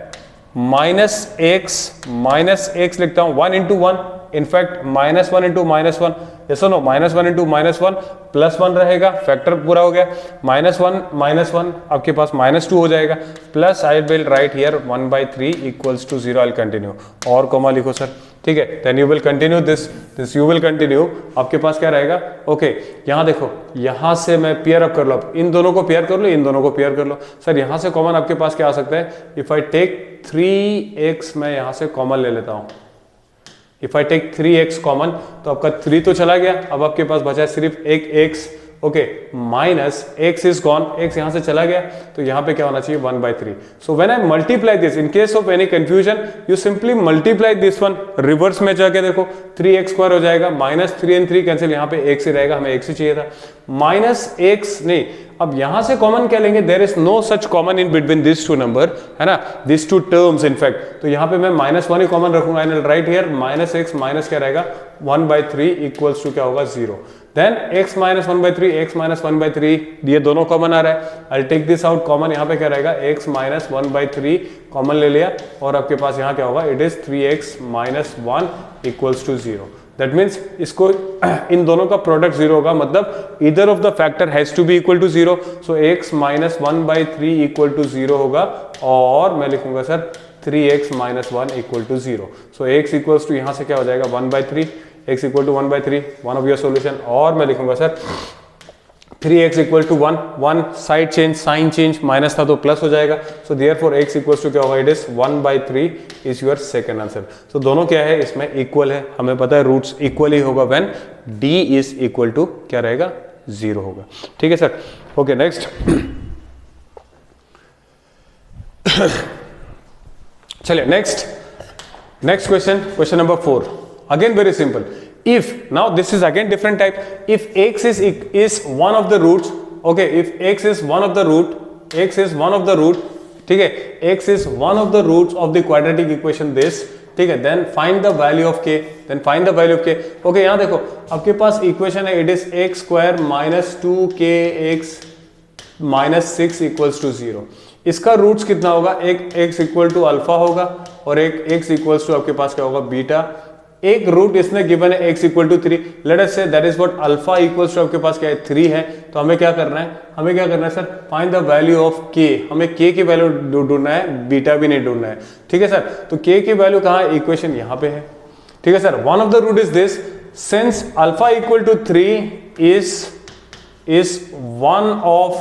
माइनस एक्स लिखता हूं 1 into 1, in fact minus 1 into minus 1, ये सुनो माइनस 1 इंटू माइनस 1 प्लस 1 रहेगा, फैक्टर पूरा हो गया, माइनस 1 आपके पास माइनस 2 हो जाएगा, plus I will write here 1/3 equals to 0। I continue और कॉमा लिखो सर। ठीक है, then you will continue this you will continue, आपके पास क्या रहेगा। ओके, यहाँ देखो, यहाँ से मैं पेयर अप कर लो, इन दोनों को पेयर कर लो, इन दोनों को पेयर कर लो। सर यहाँ से कॉमन आपके पास क्या आ सकता है, इफ आई टेक 3x, मैं यहाँ से कॉमन ले लेता हूँ, if I take 3x common, तो आपका 3 तो चला गया, अब आपके पास बचा है सिर्फ एक x। Okay, minus x is gone, x यहां से चला गया, तो यहां पे क्या होना चाहिए 1/3। So when I multiply this, in case of any confusion you simply multiply this one, reverse में जाके देखो 3x स्क्वायर हो जाएगा, माइनस 3 and 3 कैंसिल, यहाँ पे x ही रहेगा, हमें x ही चाहिए था, माइनस x नहीं, अब यहां से कॉमन क्या लेंगे, there is no such common in between this two number, है ना, दिस टू टर्म्स इनफैक्ट, तो यहां पे मैं -1 ही कॉमन रखूंगा, and right here minus x minus क्या रहेगा 1/3 इक्वल्स टू क्या होगा 0। Then x minus 1/3, x minus 1/3, ये दोनों कॉमन आ रहा है, I take this out common, यहाँ पे क्या रहेगा x माइनस 1/3 कॉमन ले लिया, और आपके पास यहाँ क्या होगा, it is 3x minus 1 equals to 0। That means इसको इन दोनों का प्रोडक्ट 0 होगा, मतलब either of the factor has to be equal to 0, so x minus 1/3 equal to 0 होगा, और मैं लिखूंगा sir 3x minus 1 equal to 0। So x equals to यहाँ से क्या हो जाएगा 1/3, x equal to 1/3, one of your solution, और मैं लिखूंगा sir 3x equal to 1 side change, sign change, minus था तो प्लस हो जाएगा, so therefore x equals to क्या होगा, it is 1/3 is your second answer. So दोनों क्या है, इसमें इक्वल है, हमें पता है रूट्स इक्वल ही होगा when d is equal to क्या रहेगा 0 होगा। ठीक है सर, ओके नेक्स्ट चलिए next question number 4, again very simple. If now this is again different type, if x is one of the roots, okay, if x is one of the root, ठीक है, x is one of the roots of the quadratic equation this, ठीक है, then find the value of k, okay, यहाँ देखो आपके पास equation है, it is x square minus 2kx minus 6 equals to 0। इसका रूट्स कितना होगा, एक x इक्वल टू अल्फा होगा, और एक x इक्वल्स टू आपके पास क्या होगा बीटा, एक रूट इसने गिवन है x equal to 3, let us say that is what alpha equals to आपके पास क्या है 3 है, तो हमें क्या करना है, sir find the value of k, हमें k की वैल्यू ढूंढना है, बीटा भी नहीं ढूंढना है। ठीक है सर, तो k की वैल्यू कहाँ है, इक्वेशन यहाँ पे है। ठीक है sir, one of the root is this, since alpha equal to 3 is one of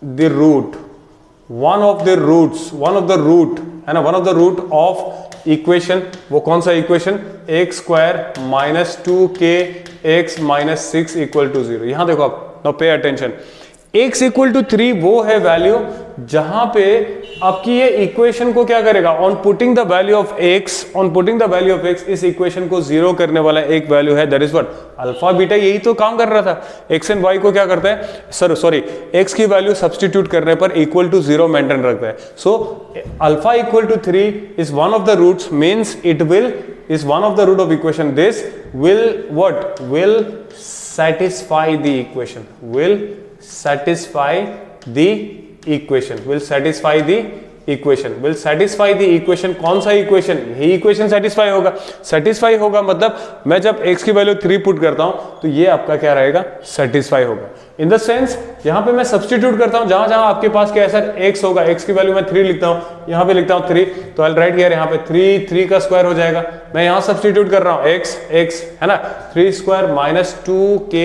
the root है ना, one of the root of equation, वो कौन सा equation, x square minus 2kx minus 6 equal to 0। यहां देखो आप, now pay attention, x equal to 3 वो है वैल्यू जहां पे आपकी ये इक्वेशन को क्या करेगा, on putting the value of x, इस इक्वेशन को 0 करने वाला एक वैल्यू है, that is what alpha beta, यही तो काम कर रहा था। x एंड y को क्या करता है, सॉरी x की वैल्यू सब्सटीट्यूट करने पर इक्वल टू 0 मेंटेन रखता है। So alpha equal to 3 is one of the roots, means it will is one of the root of equation, this will what, will satisfy the equation, will satisfy the equation, कौन सा equation, यही equation satisfy होगा, मतलब मैं जब x की value 3 put करता हूं तो ये आपका क्या रहेगा, सेटिस्फाई होगा। इन द सेंस यहां पे मैं सब्सटीट्यूट करता हूं, जहां जहां आपके पास क्या है सर x होगा, x की वैल्यू मैं 3 लिखता हूं, यहां पे लिखता हूं 3, तो आई राइट हियर, यहां पे 3 का स्क्वायर हो जाएगा, मैं यहां सब्सटीट्यूट कर रहा हूं x है ना, 3 स्क्वायर माइनस 2k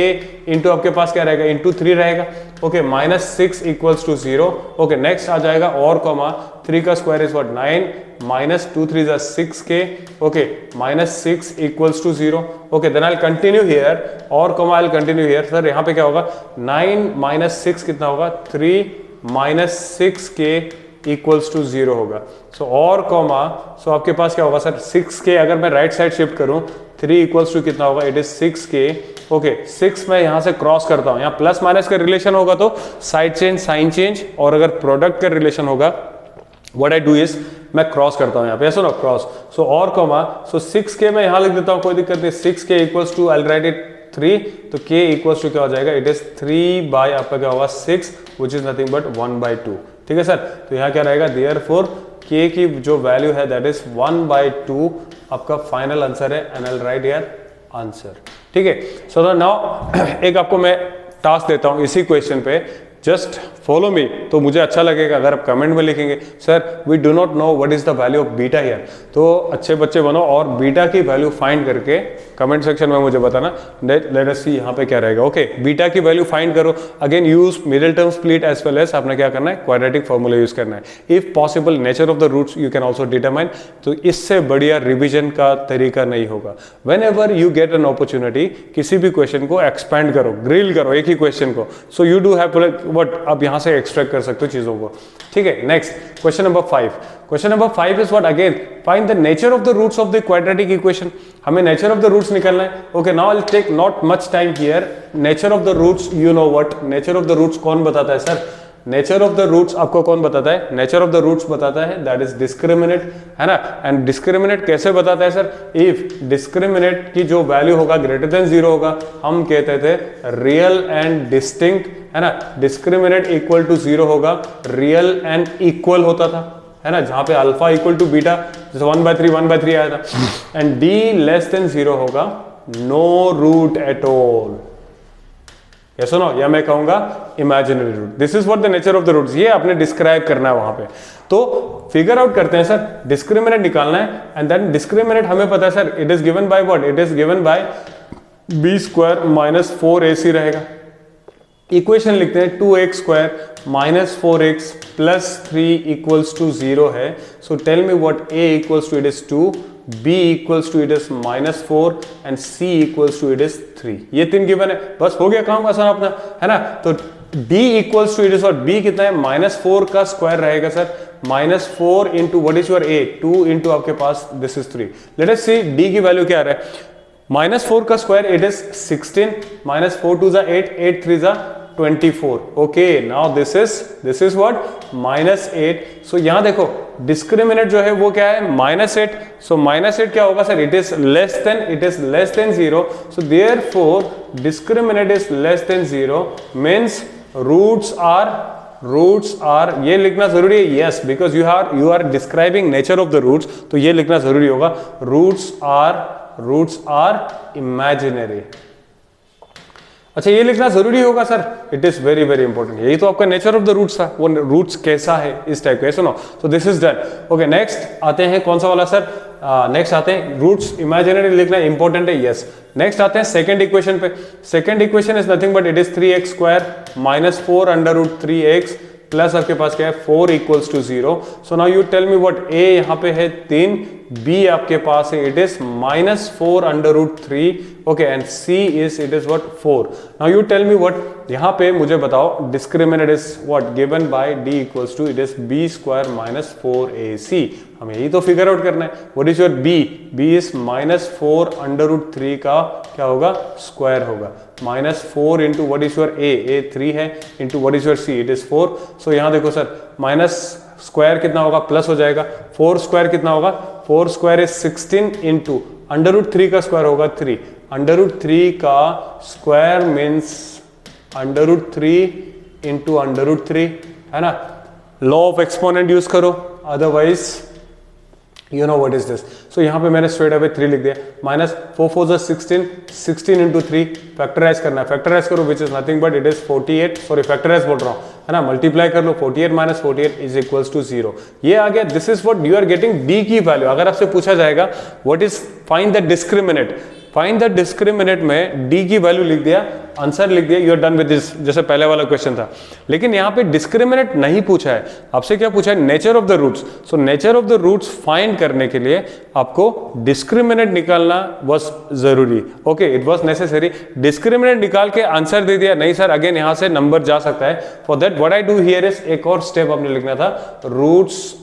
इंटू आपके पास क्या रहेगा, इंटू 3 रहेगा। Okay, -6 equals to 0। Okay, next आ जाएगा और कॉमा 3 का square is what 9 -2 3 is 6k। Okay, -6 equals to 0। Okay, then I will continue here और comma I will continue here. Sir यहाँ पे क्या होगा, 9 - 6 कितना होगा, 3 -6k इक्वल्स टू 0 होगा। सो और कॉमा, सो आपके पास क्या होगा सर, 6k अगर मैं राइट साइड शिफ्ट करूं, 3 इक्वल्स टू कितना होगा, इट इज 6k। ओके, 6 मैं यहां से क्रॉस करता हूं, यहाँ प्लस माइनस का रिलेशन होगा तो साइड चेंज साइन चेंज, और अगर प्रोडक्ट का रिलेशन होगा व्हाट आई डू इज मैं क्रॉस करता हूं यहाँ पे, सुनो क्रॉस। सो और कॉमा, सो 6k मैं यहां लिख देता हूं, कोई दिक्कत नहीं। 6k equals to I write it 3, तो k इक्वल्स टू क्या हो जाएगा, इट इज 3 बाय आपका क्या होगा 6 विच इज नथिंग बट 1/2। ठीक है सर, तो यहाँ क्या रहेगा, देयरफॉर k की जो वैल्यू है दैट इज 1/2 आपका फाइनल आंसर है, and I will write here answer. ठीक है, सो नाउ एक आपको मैं टास्क देता हूं इसी क्वेश्चन पे, जस्ट फॉलो मी, तो मुझे अच्छा लगेगा अगर आप कमेंट में लिखेंगे sir we do not know what is the value of beta here, तो अच्छे बच्चे बनो और बीटा की वैल्यू फाइंड करके कमेंट सेक्शन में मुझे बताना। लेट अस सी यहाँ पे क्या रहेगा। ओके, बीटा की वैल्यू फाइंड करो, again use middle term split as well as आपने क्या करना है, क्वाड्रेटिक फॉर्मूला यूज करना है। If possible nature of the roots you can also determine, तो इससे बढ़िया रिविजन का तरीका नहीं होगा। Whenever you get an opportunity, किसी भी क्वेश्चन को एक्सपैंड करो, ग्रिल करो एक ही क्वेश्चन को, so you do have what, आप यहां से एक्सट्रैक्ट कर सकते हो चीजों को। ठीक है, next question number 5। Question number 5 is what, again find the nature of the roots of the quadratic equation. हमें नेचर ऑफ द रूट्स निकालना है। Okay, now I will take not much time here. Nature of the roots, you know what, nature of the roots कौन बताता है sir, nature of the roots आपको कौन बताता है, नेचर ऑफ द रूट्स बताता है दैट इज डिस्क्रिमिनेट, है ना। एंड डिस्क्रिमिनेट कैसे बताता है सर, इफ डिस्क्रिमिनेट की जो वैल्यू होगा ग्रेटर देन 0 होगा, हम कहते थे रियल एंड डिस्टिंक्ट, है ना। डिस्क्रिमिनेट इक्वल टू 0 होगा, रियल एंड इक्वल होता था, है ना, जहां पे अल्फा इक्वल टू बीटा, जैसे 1/3 आया था। एंड डी लेस देन 0 होगा, नो रूट एट ऑल, या सुनो, या मैं कहूंगा imaginary root. This is what the nature of the roots, ये आपने डिस्क्राइब करना है वहां पे। तो फिगर आउट करते हैं सर, डिस्क्रिमिनेट निकालना है, एंड देन डिस्क्रिमिनेट हमें पता है sir, it is given by what, it is given bye b² - 4ac रहेगा। इक्वेशन लिखते हैं 2x² - 4x + 3 इक्वल्स टू 0 है। So tell me what a equals to it is 2, b equals to it is -4 and c equals to it is 3। ये 3 given है, बस हो गया काम आसान अपना, है ना। तो d equals to it is और b कितना है, -4 का स्क्वायर रहेगा sir, -4 into what is your a, 2 into आपके पास this is 3। Let us see d की वैल्यू क्या आ रहा है, -4 का square it is 16, -4 2 8, 8 3 24। Okay, now this is what, -8। So यहां देखो डिस्क्रिमिनेट जो है वो क्या है, -8। सो -8 क्या होगा sir, it is less than 0। So therefore discriminate is less than 0 means roots are, ये लिखना जरूरी है, yes, because you are describing nature of the roots, तो ये लिखना जरूरी होगा, रूट्स आर इमेजिनरी। अच्छा, ये लिखना जरूरी होगा sir, it is very very important. यही तो आपका नेचर ऑफ द रूट्स था, वो रूट्स कैसा है इस टाइप का, सुनो। So this is done. Okay, next आते हैं कौन सा वाला सर, नेक्स्ट आते हैं रूट्स इमेजिनरी लिखना इंपॉर्टेंट है, यस। नेक्स्ट आते हैं सेकंड इक्वेशन पे। Second equation is nothing but it is 3x² - 4 √3x plus आपके पास क्या है 4 equals to 0। So now you tell me what, a यहाँ पे है 3, b आपके पास है it is -4 √3, okay, and c is it is what 4। Now you tell me what, यहाँ पे मुझे बताओ discriminate is what given by d equals to it is b² - 4ac। हमें यही तो फिगर आउट करना है। What is your b, b is -4 √3 का क्या होगा, स्क्वायर होगा, -4 into what is your a 3 है, into what is your c, it is 4। सो यहाँ देखो सर, माइनस स्क्वायर कितना होगा, प्लस हो जाएगा, 4 स्क्वायर कितना होगा, 4 स्क्वायर इज 16 इंटू √3 का स्क्वायर होगा 3, √3 का स्क्वायर मीन्स √3 इंटू √3, है ना। लॉ ऑफ एक्सपोनेंट यूज करो, otherwise you know what is this. So यहाँ पे मैंने स्ट्रेट अवे 3 लिख दिया, -4 4 16, 16 इंटू 3 फैक्टराइज करना है, फैक्टराइज करो which is nothing but it is 48, sorry factorise बोल रहा हूँ, है ना, मल्टीप्लाई कर लो, 48 - 48 इज इक्वल्स टू 0। ये आ गया, this is what you are getting d की वैल्यू। अगर आपसे पूछा जाएगा what is find the discriminate, find the discriminant में डी की वैल्यू लिख दिया, आंसर लिख दिया, you are done with this, जैसे पहले वाला क्वेश्चन था। लेकिन यहाँ पे डिस्क्रिमिनेंट नहीं पूछा है, आपसे क्या पूछा है, nature of the roots. So nature of the roots find करने के लिए आपको डिस्क्रिमिनेंट निकालना बस जरूरी, okay, it was necessary. Discriminant निकाल के आंसर दे दिया, नहीं सर अगेन यहाँ से नंबर जा सकता है। For that what I do here is, एक और स्टेप आपने लिखना था, रूट्स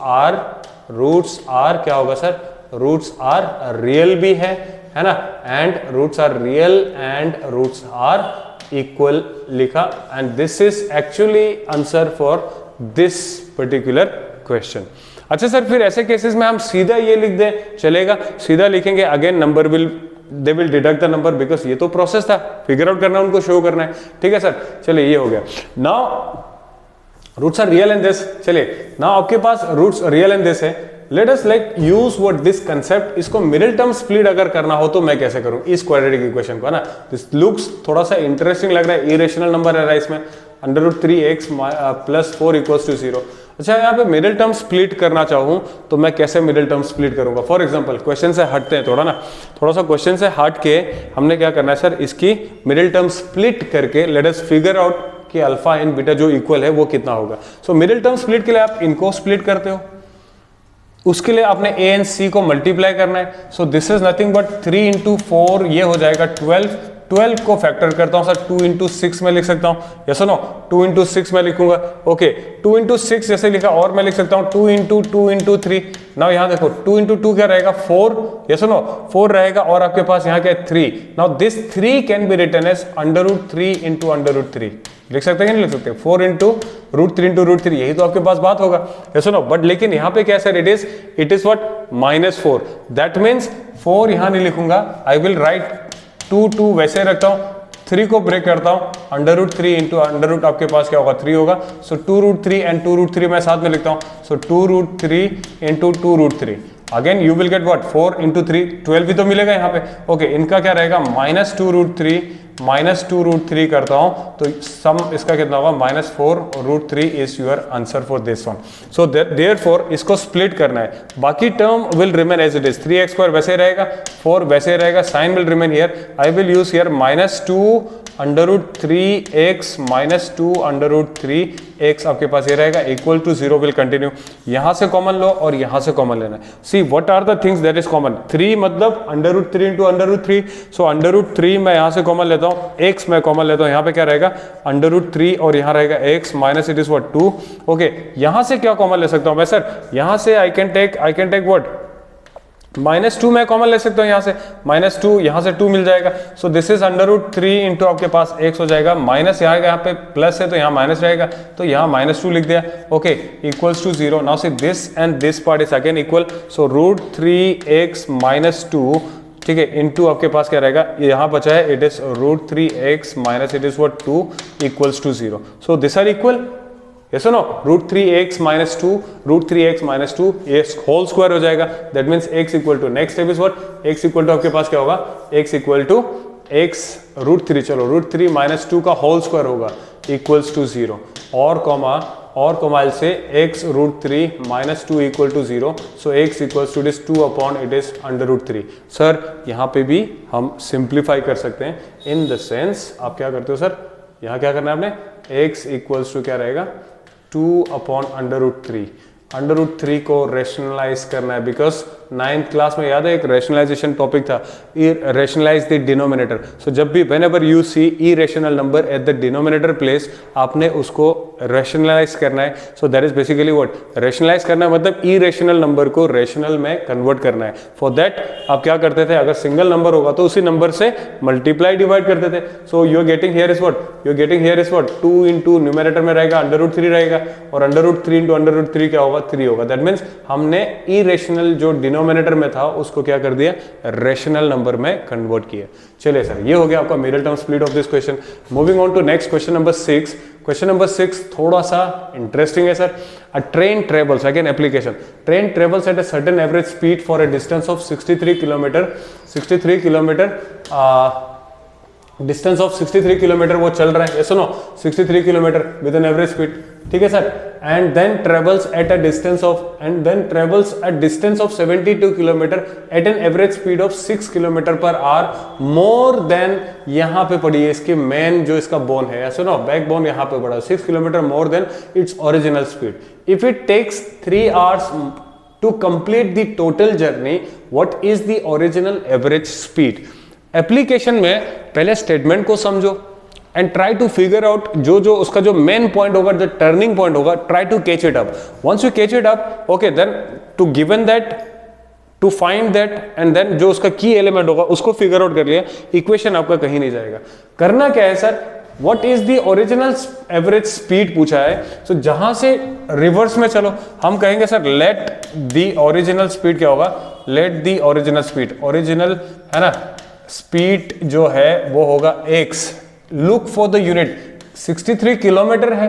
आर क्या होगा सर, रूट्स आर रियल भी है ना, and roots are real and roots are equal लिखा, and this is actually answer for this particular question. अच्छा सर फिर ऐसे केसेस में हम सीधा ये लिख दें, चलेगा? सीधा लिखेंगे, again number they will deduct the number, because ये तो प्रोसेस था, फिगर आउट करना, उनको शो करना है, ठीक है सर। चलिए ये हो गया। Now roots are real and this, चलिए नाउ आपके पास रूट्स रियल एंड दिस है, let us like use what this concept. इसको मिडिल टर्म स्प्लिट अगर करना हो तो मैं कैसे करूं इस क्वाड्रेटिक इक्वेशन को, है ना। दिस लुक्स थोड़ा सा इंटरेस्टिंग लग रहा है, इरेशनल नंबर है इसमें, √3x + 4 = 0। अच्छा यहाँ पे मिडिल टर्म स्प्लिट करना चाहूँ तो मैं कैसे मिडिल टर्म स्प्लिट करूंगा? फॉर एग्जांपल क्वेश्चन से हटते हैं थोड़ा सा क्वेश्चन से हट के हमने क्या करना है सर, इसकी मिडिल टर्म स्प्लिट करके लेट अस फिगर आउट कि अल्फा एंड बीटा जो इक्वल है वो कितना होगा। सो मिडिल टर्म स्प्लिट के लिए आप इनको स्प्लिट करते हो, उसके लिए आपने a एंड c को मल्टीप्लाई करना है। So this is nothing but 3 × 4, ये हो जाएगा 12 को फैक्टर करता हूं सर, 2 × 6 में लिख सकता हूं, यस और नो, 2 × 6 में लिखूंगा, ओके। 2 × 6 जैसे लिखा, और मैं लिख सकता हूं 2 × 2 × 3। नाउ यहां देखो 2 × 2 क्या रहेगा, 4, यस और नो, 4 रहेगा, और आपके पास यहां क्या है, 3। Now this 3 can be written as √3 × √3, लिख सकते हैं कि नहीं लिख सकते, 4 × √3 × √3, यही तो आपके पास बात होगा, यस और नो। बट लेकिन यहाँ पे क्या sir, it is what, -4, that means 4 यहां नहीं लिखूंगा, आई विल राइट 2 वैसे रखता हूं, 3 को ब्रेक करता हूं, √3 × आपके पास क्या होगा, 3 होगा। सो 2√3 एंड 2√3 मैं साथ में लिखता हूं, सो 2√3 × 2√3, again you will get what, 4 × 3, 12 भी तो मिलेगा यहाँ पे, ओके। इनका क्या रहेगा, -2√3 करता हूं तो सम इसका कितना होगा, -4√3 is your answer for this one. So therefore इसको स्प्लिट करना है, बाकी term will remain as it is, 3x² वैसे रहेगा, 4 वैसे रहेगा, sign will remain here, I will use here -2 √3x -2 √3x आपके पास ये रहेगा, इक्वल टू 0 विल कंटिन्यू। यहां से कॉमन लो और यहां से कॉमन लेना है। See what are the things that is common, 3 मतलब √3 × √3, सो √3 मैं यहां से कॉमन लेता हूं, x मैं कॉमन लेता हूं, यहां पे क्या रहेगा, √3 और यहां रहेगा x minus it is what 2, okay. यहां से क्या कॉमन ले सकता हूं मैं सर, यहां से आई कैन टेक व्हाट, -2 मैं कॉमन ले सकता हूं यहां से, -2 यहां से 2 मिल जाएगा। सो दिस इज √3 × आपके पास x हो जाएगा, माइनस यहाँ पे प्लस है तो यहाँ माइनस रहेगा, तो यहाँ -2 लिख दिया, okay, equals to 0। Now see this and this part is again equal, so √3x -2, ठीक है, इनटू आपके पास क्या रहेगा, यहाँ बचा है, it is √3x minus it is what 2 equals to 0। So this are equal, yes or no, √3x -2 ये होल स्क्वायर हो जाएगा, that means x equal to, next step is what, x equal to आपके पास क्या होगा, x equal to x √3, चलो √3 -2 का whole square होगा, इक्वल्स टू 0, और कॉमा से x √3 -2 equal to 0, so x equals to this 2 it is √3। Sir यहाँ पे भी हम सिंप्लीफाई कर सकते हैं, इन द सेंस आप क्या करते हो सर, यहाँ क्या करना है आपने, x इक्वल्स टू क्या रहेगा, 2 √3, √3 को रेशनलाइज करना है, बिकॉज 9th क्लास में याद है एक रेशनलाइजेशन टॉपिक था, रेशनलाइज द डिनोमिनेटर। सो जब भी whenever you see irrational number at the denominator place, आपने उसको रेशनलाइज करना है। So that is basically what, rationalise करना है मतलब इरेशनल नंबर को रेशनल में कन्वर्ट करना है। फॉर दैट आप क्या करते थे, अगर सिंगल नंबर होगा तो उसी नंबर से मल्टीप्लाई डिवाइड करते थे। So you are getting here is what, 2 × numerator में रहेगा √3 रहेगा, और √3 × √3 क्या होगा, 3 होगा। दैट मीन्स हमने इरेशनल जो डिनोमिनेटर में था उसको क्या कर दिया, रेशनल नंबर में कन्वर्ट किया। चलिए सर, ये हो गया आपका middle term split of this question. Moving on to next question number 6। Question number 6 थोड़ा सा इंटरेस्टिंग है sir. A train travels, again application, train travels at a certain average speed for a distance of 63 kilometre distance of 63 kilometre वो चल रहा है, ये सुनो 63 kilometre with an average speed, ठीक है sir, and then travels at a distance of 72 kilometre at an average speed of 6 kilometre per hour more than, यहां पे पड़ी है इसकी मेन जो इसका बोन है, सुनो बैक बोन यहां पे पड़ा 6 kilometre more than its original speed. If it takes 3 hours to complete the total journey, what is the original average speed. Application में पहले स्टेटमेंट को समझो and try to figure out जो उसका जो मेन पॉइंट होगा, जो टर्निंग पॉइंट होगा, try to catch it up. Once you catch it up, okay, then to given that, to find that, and then जो उसका की एलिमेंट होगा उसको फिगर आउट कर लिया, इक्वेशन आपका कहीं नहीं जाएगा। करना क्या है sir, what is the original average speed पूछा है, तो जहां से रिवर्स में चलो, हम कहेंगे sir let the original speed क्या होगा, let the original speed, original है ना स्पीड जो है वो होगा x, look for the unit, 63 kilometre है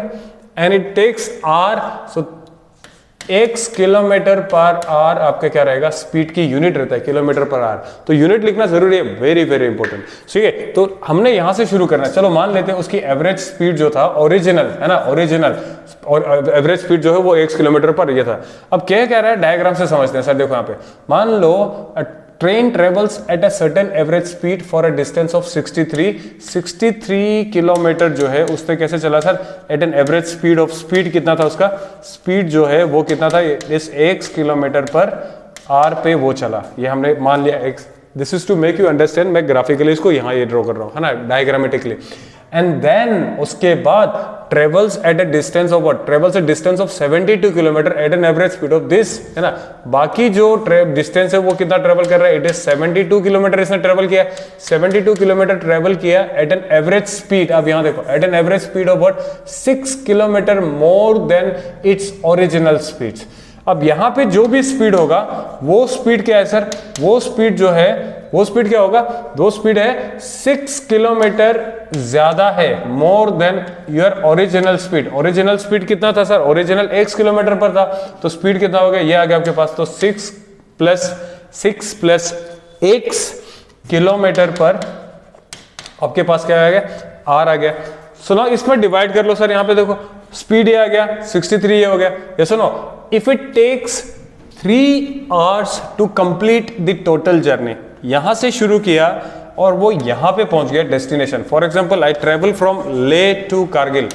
and it takes r, so x kilometre per hour आपका क्या रहेगा, स्पीड की यूनिट रहता है किलोमीटर पर आवर, तो यूनिट लिखना जरूरी है, वेरी वेरी इंपॉर्टेंट, ठीक है। तो हमने यहां से शुरू करना है, चलो मान लेते हैं उसकी एवरेज स्पीड जो था ओरिजिनल है ना, ओरिजिनल और एवरेज स्पीड जो है वो x किलोमीटर पर ये था। अब क्या कह रहा है, डायग्राम से समझते हैं सर, देखो यहाँ पे मान लो train travels at a certain average speed for a distance of 63 kilometre जो है उसने कैसे चला sir, at an average speed of, speed कितना था उसका, स्पीड जो है वो कितना था, इस x किलोमीटर पर आर पे वो चला, ये हमने मान लिया x। This is to make you understand, मैं ग्राफिकली इसको यहाँ ये ड्रॉ कर रहा हूँ है ना, डायग्रामेटिकली। एंड देन उसके बाद travels at a distance of what, travels a distance of 72 kilometre at an average speed of this, है ना, बाकी जो डिस्टेंस है वो कितना ट्रेवल कर रहा है, इट इज 72 किलोमीटर इसने ट्रेवल किया, 72 किलोमीटर ट्रेवल किया एट एन एवरेज स्पीड, अब यहां देखो at an average speed of what, 6 kilometre more than its original speed. अब यहां पे जो भी स्पीड होगा वो स्पीड क्या है सर, वो स्पीड जो है वो स्पीड क्या होगा, वो स्पीड है 6 किलोमीटर ज्यादा है, more than your original speed. Original speed कितना था सर, ओरिजिनल x किलोमीटर पर था, तो स्पीड कितना हो गया, ये आ गया आपके पास, तो 6 प्लस x किलोमीटर पर आपके पास क्या आ गया, r आ गया। सुनो इसमें डिवाइड कर लो सर, यहां पे देखो स्पीड ये आ गया 63 ये हो गया, ये सुनो, if it takes 3 hours to complete the total journey, यहां से शुरू किया और वो यहां पे पहुंच गया destination. For example I travel from ले टू कारगिल,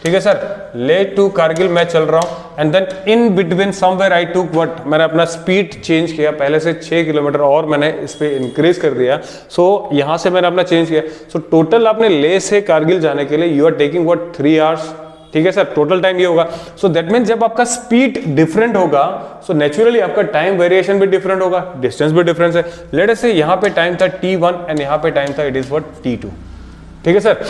ठीक है सर, ले टू कारगिल मैं चल रहा हूं and then in between somewhere I took what, मैंने अपना स्पीड चेंज किया, पहले से 6 किलोमीटर और मैंने इस पे इंक्रीज कर दिया, सो यहां से मैंने अपना चेंज किया, सो टोटल आपने ले से कारगिल जाने के लिए you are taking what 3 hours, ठीक है सर, टोटल टाइम ये होगा। सो दैट मीन जब आपका स्पीड डिफरेंट होगा सो नेचुरली आपका टाइम वेरिएशन भी डिफरेंट होगा, डिस्टेंस भी डिफरेंस है। लेट अस से यहां पे टाइम था t1 एंड यहां पे टाइम था इट इज व्हाट t2, ठीक है सर।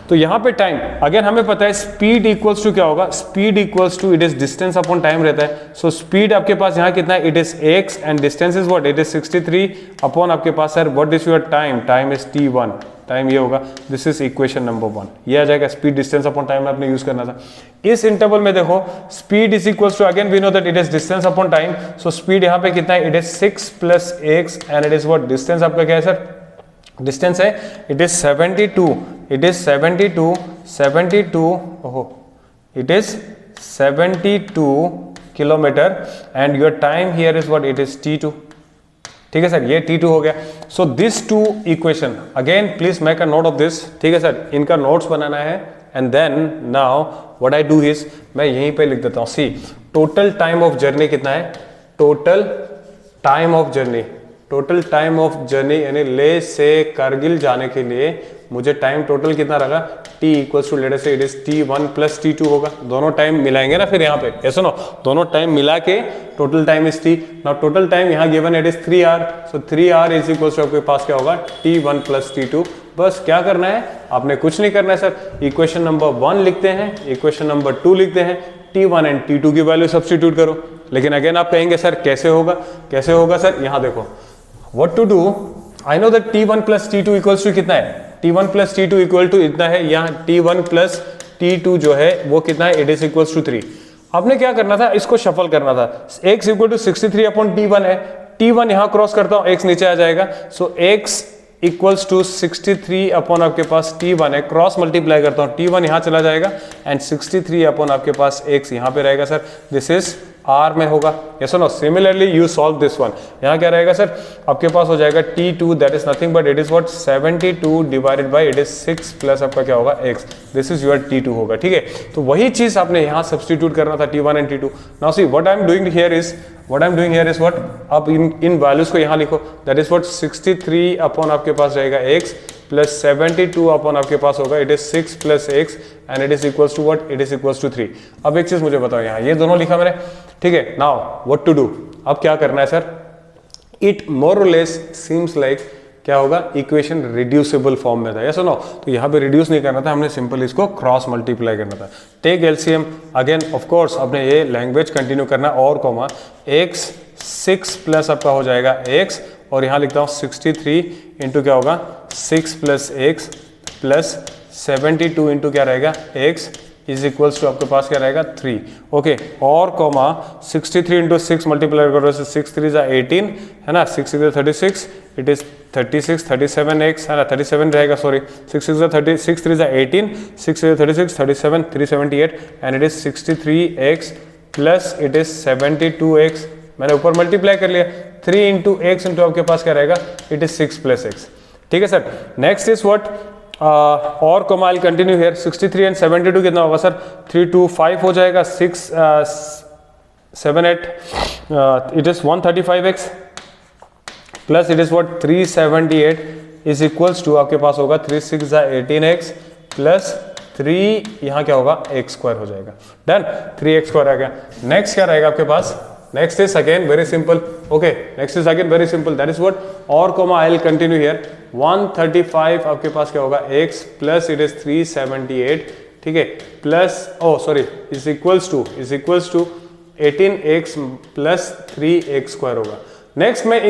तो यहां पे टाइम अगेन हमें पता है स्पीड इक्वल्स टू क्या होगा, speed equals to it is distance upon time रहता है। सो स्पीड आपके पास यहां कितना है, it is x and distance is what, it is 63 upon आपके पास sir what is your time, time is t1, time ये होगा, दिस इज इक्वेशन नंबर 1, ये आ जाएगा। स्पीड डिस्टेंस अपॉन टाइम आपने यूज करना था। इस इंटरवल में देखो speed is equals to, again we know that it is distance upon time, so speed यहां पे कितना है, it is 6 plus x and it is what, distance आपका क्या है सर, डिस्टेंस है इट इज 72, इट इज 72 ओहो it is 72 kilometre and your time here is what, it is t2, ठीक है सर, ये t2 हो गया। So this two equation again please make a note of this, ठीक है sir, इनका नोट्स बनाना है and then now what I do is मैं यहीं पे लिख देता हूं, see total time of journey कितना है, total time of journey, total time of journey यानी ले से कारगिल जाने के लिए मुझे टाइम टोटल कितना रहा, t equals to let us say it is t1 plus t2 होगा, दोनों टाइम मिलाएंगे ना फिर यहाँ पे, ये सुनो दोनों टाइम मिला के total time is t, now total time यहाँ given it is 3 hour, so 3 hour is equals to आपके पास क्या होगा t1 प्लस t2। बस क्या करना है, आपने कुछ नहीं करना है सर, इक्वेशन नंबर 1 लिखते हैं, इक्वेशन नंबर 2 लिखते हैं, t1 एंड t2 की वैल्यू सब्स्टिट्यूट करो। लेकिन अगेन आप कहेंगे सर कैसे होगा, कैसे होगा सर, यहाँ देखो what to do, I know that t1 plus t2 equals to कितना है, t1 plus t2 equal to इतना है, यहाँ t1 plus t2 जो है वो कितना है, it is equals to 3। आपने क्या करना था, इसको शफल करना था, x equal to 63 upon t1 है, t1 यहाँ क्रॉस करता हूँ, x नीचे आ जाएगा, सो x इक्वल्स टू 63 अपॉन आपके पास T1 है, क्रॉस मल्टीप्लाई करता हूँ, T1 यहाँ चला जाएगा एंड 63 अपॉन आपके पास x यहाँ पे रहेगा सर, दिस इज R में होगा, यस और no. Similarly you solve this one, यहाँ क्या रहेगा सर, आपके पास हो जाएगा T2 that is nothing but it is what 72 divided by it is 6 plus आपका क्या होगा x, this is your T2 होगा, ठीक है। तो वही चीज आपने यहाँ सब्स्टिट्यूट करना था T1 and T2। Now see what I am doing here is what, आप इन वैल्यूज को यहाँ लिखो, दैट इज व्हाट 63 अपॉन आपके पास रहेगा x प्लस 72 अपॉन आपके पास होगा it is 6 plus x and it is equals to what, it is equals to 3। अब एक चीज मुझे बताओ, यहाँ ये दोनों लिखा मैंने, ठीक है। नाउ व्हाट टू डू, अब क्या करना है सर, इट मोर और लेस सीम्स लाइक क्या होगा, इक्वेशन रिड्यूसिबल फॉर्म में था, यस और नो। तो यहाँ पे रिड्यूस नहीं करना था, हमने सिंपल इसको क्रॉस मल्टीप्लाई करना था। Take LCM again, of course आपने ये लैंग्वेज कंटिन्यू करना और कॉमा x 6 प्लस आपका हो जाएगा x, और यहाँ लिखता हूँ 63 इंटू क्या होगा 6 प्लस x प्लस 72 इंटू क्या रहेगा x इज इक्वल्स टू आपके पास क्या रहेगा 3, ओके। और कॉमा 63 इंटू 6 मल्टीप्लाई करो, 6 3 जा 18 है ना, 6 6 36 इट इज 36 37x है ना, 37 रहेगा सॉरी, 6 6 30 6 3 जा 18 6 36 37 378 and it is 63x plus it is 72x, मैंने ऊपर मल्टीप्लाई कर लिया, 3 इंटू x इंटू आपके पास क्या रहेगा, इट इज 6 प्लस x, ठीक है सर। नेक्स्ट इज व्हाट, और comma I continue here, 63 and 72 कितना होगा सर, 3 2 5 हो जाएगा, 6 7 8 it is 135x plus it is what 378 is equals to आपके पास होगा 3 6 जा 18x प्लस 3 यहाँ क्या होगा x स्क्वायर हो जाएगा, डन, 3x स्क्वायर आ गया। नेक्स्ट क्या रहेगा आपके पास, next is again very simple, okay, next is again very simple, that is what, or comma I'll continue here, 135 आपके पास क्या होगा x plus it is 378, ठीक है, plus oh sorry is equals to 18x plus 3x square होगा। Next मैं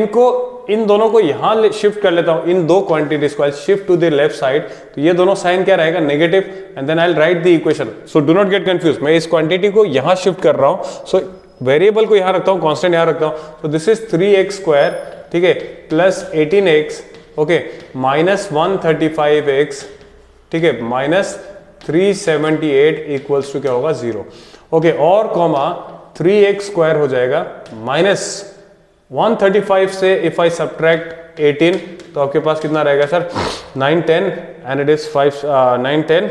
इन दोनों को यहाँ शिफ्ट कर लेता हूँ, इन दो क्वांटिटीज को shift to the left side, तो ये दोनों साइन क्या रहेगा, negative, and then I will write the equation. So do not get confuse, मैं इस क्वांटिटी को यहाँ शिफ्ट कर रहा हूँ, सो वेरिएबल को यहाँ रखता हूँ, कांस्टेंट यहाँ रखता हूँ, तो दिस इज 3x स्क्वायर, ठीक है, plus 18x, okay, minus 135x, ठीक है, माइनस 378 इक्वल्स टू क्या होगा 0, ओके, और कॉमा 3x स्क्वायर हो जाएगा माइनस 135 से इफ आई सब्ट्रैक्ट 18 तो आपके पास कितना रहेगा सर, 9 10 एंड इट इज 5 9 10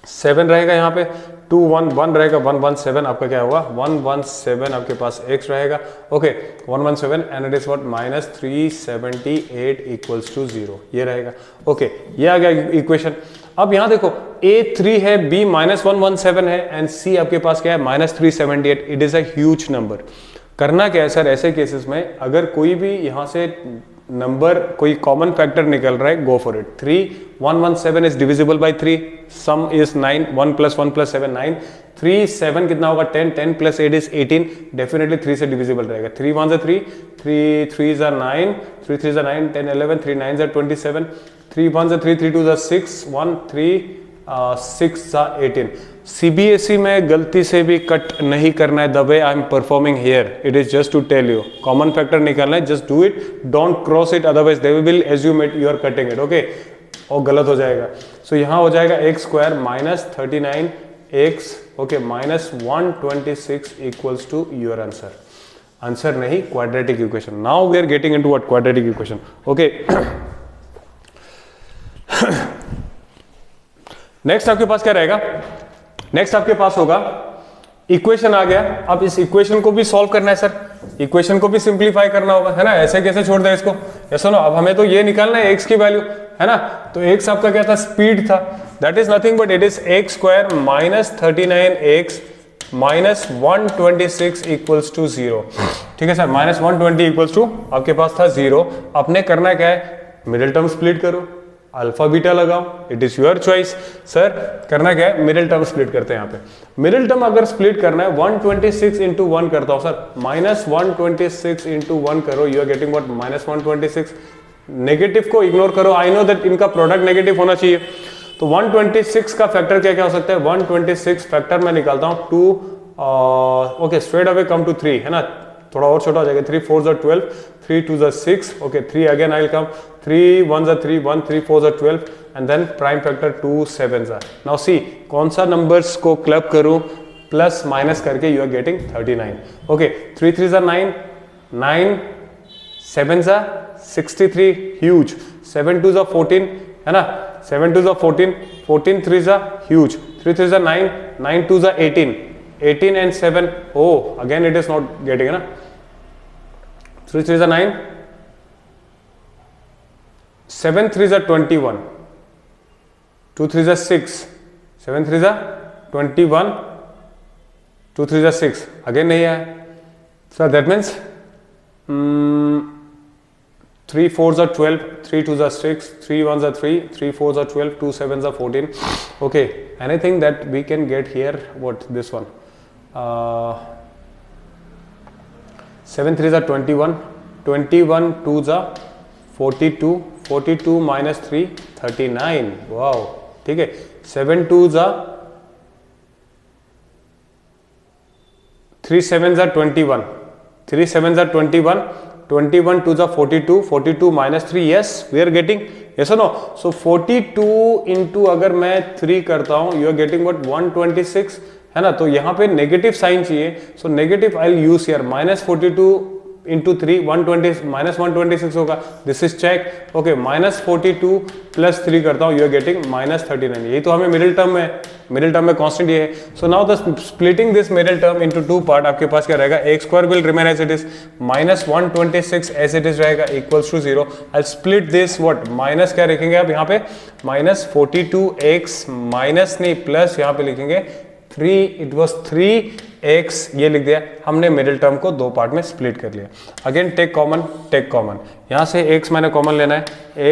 7 रहेगा, यहाँ पे 2 1 1 रहेगा, 117 आपका क्या होगा 117 आपके पास x रहेगा, okay, 117 and it is what minus 378 equals to 0, ये रहेगा, ओके, ये आ गया इक्वेशन। अब यहाँ देखो a 3 है, b माइनस 117 है एंड c आपके पास क्या है minus 378, it is a huge number. करना क्या है सर, ऐसे केसेस में अगर कोई भी यहाँ से नंबर कोई कॉमन फैक्टर निकल रहा है, go for it. 117 is divisible by 3, some is 9, 1 plus 1 plus 7 9, 3 7 कितना होगा 10, 10 प्लस 8 इज 18, डेफिनेटली 3 से डिविजिबल रहेगा। 3 1 जा 3, 3 3 जा 9, 3 3 जा 9, 10 11, 3 9 जा 27, 3 1 जा 3, 3 2 जा 6, 1 3 6 जा 18। सीबीएसई में गलती से भी कट नहीं करना है, the way I am performing here, it is just to tell you, common factor निकालना है, just do it, don't cross it, otherwise they will assume it you are cutting it, okay, और गलत हो जाएगा। So यहाँ हो जाएगा x square minus 39 x, okay, minus 126 equals to your answer. Answer नहीं, quadratic equation. Now we are getting into what, quadratic equation, okay. Next आपके पास क्या रहेगा, नेक्स्ट आपके पास होगा इक्वेशन आ गया। अब इस इक्वेशन को भी सॉल्व करना है सर, इक्वेशन को भी सिंप्लीफाई करना होगा, है ना, ऐसे कैसे छोड़ दे इसको, ये सुनो, अब हमें तो ये निकालना है एक्स की वैल्यू, है ना, तो एक्स आपका क्या था, स्पीड था, that is nothing but it is x square minus 39 x minus 126 equals to 0, ठीक है सर, माइनस 120 इक्वल्स टू आपके पास था 0। अपने करना क्या है, मिडिल टर्म स्प्लिट करो, अल्फा बीटा लगाओ, it is your choice. Sir करना क्या है, मिडिल टर्म स्प्लिट करते हैं यहाँ पे। मिडिल टर्म अगर स्प्लिट करना है 126 इंटू 1 करता हूँ सर, माइनस 126 इंटू 1 करो, you are getting what minus 126। Negative को इग्नोर करो, आई नो दैट इनका प्रोडक्ट नेगेटिव होना चाहिए, तो 126 का फैक्टर क्या क्या हो सकता है, 126 फैक्टर मैं निकालता हूँ 2, okay, straight away come to 3, है ना, थोड़ा और छोटा हो जाएगा, 3 4 12, 3 2 6, okay 3 again I will come, 3 1 3 1, 3 4 12 and then prime factor 2 7। Now see कौन सा नंबर्स को क्लब करूं, प्लस माइनस करके you are getting 39, okay 3 3 9, 9 7 63, huge, 7 2 14 है ना, 7 2 14, 14 3 huge, 3 3 9, 9 2 18, 18 and 7, oh again it is not getting है ना, 3 3 9, 7 3 21, 2 3 6, 7 3 21, 2 3 6, again नहीं है, so that means 3 4 12, 3 2 6, 3 1 3, 3 4 12, 2 7 14, okay, anything that we can get here, what this one, 7 3 21, 21 2 42, 42 minus 3 39, wow, ठीक है, 7 2 3 7 21, 3 7 21, 21 2 42, 42 minus 3, yes we are getting, yes or no, so 42 into अगर मैं 3 करता हूँ you are getting what 126 है ना, तो यहाँ पे नेगेटिव साइन चाहिए, so negative I will use here, minus 42 into 3 120 minus 126 होगा, this is check, okay minus 42 plus 3 करता हूँ, यू आर गेटिंग माइनस 39, यही तो हमें मिडिल टर्म में कांस्टेंट ये है, so now the splitting this middle term into two part, आपके पास क्या रहेगा, x square will remain as it is, minus 126 as it is रहेगा equals to 0, I split this what, minus क्या लिखेंगे आप यहाँ पे, माइनस 42x माइनस नहीं प्लस यहाँ पे लिखेंगे 3, इट वॉज 3x, ये लिख दिया हमने, मिडिल टर्म को दो पार्ट में स्प्लिट कर लिया, अगेन टेक कॉमन, यहां से x मैंने कॉमन लेना है,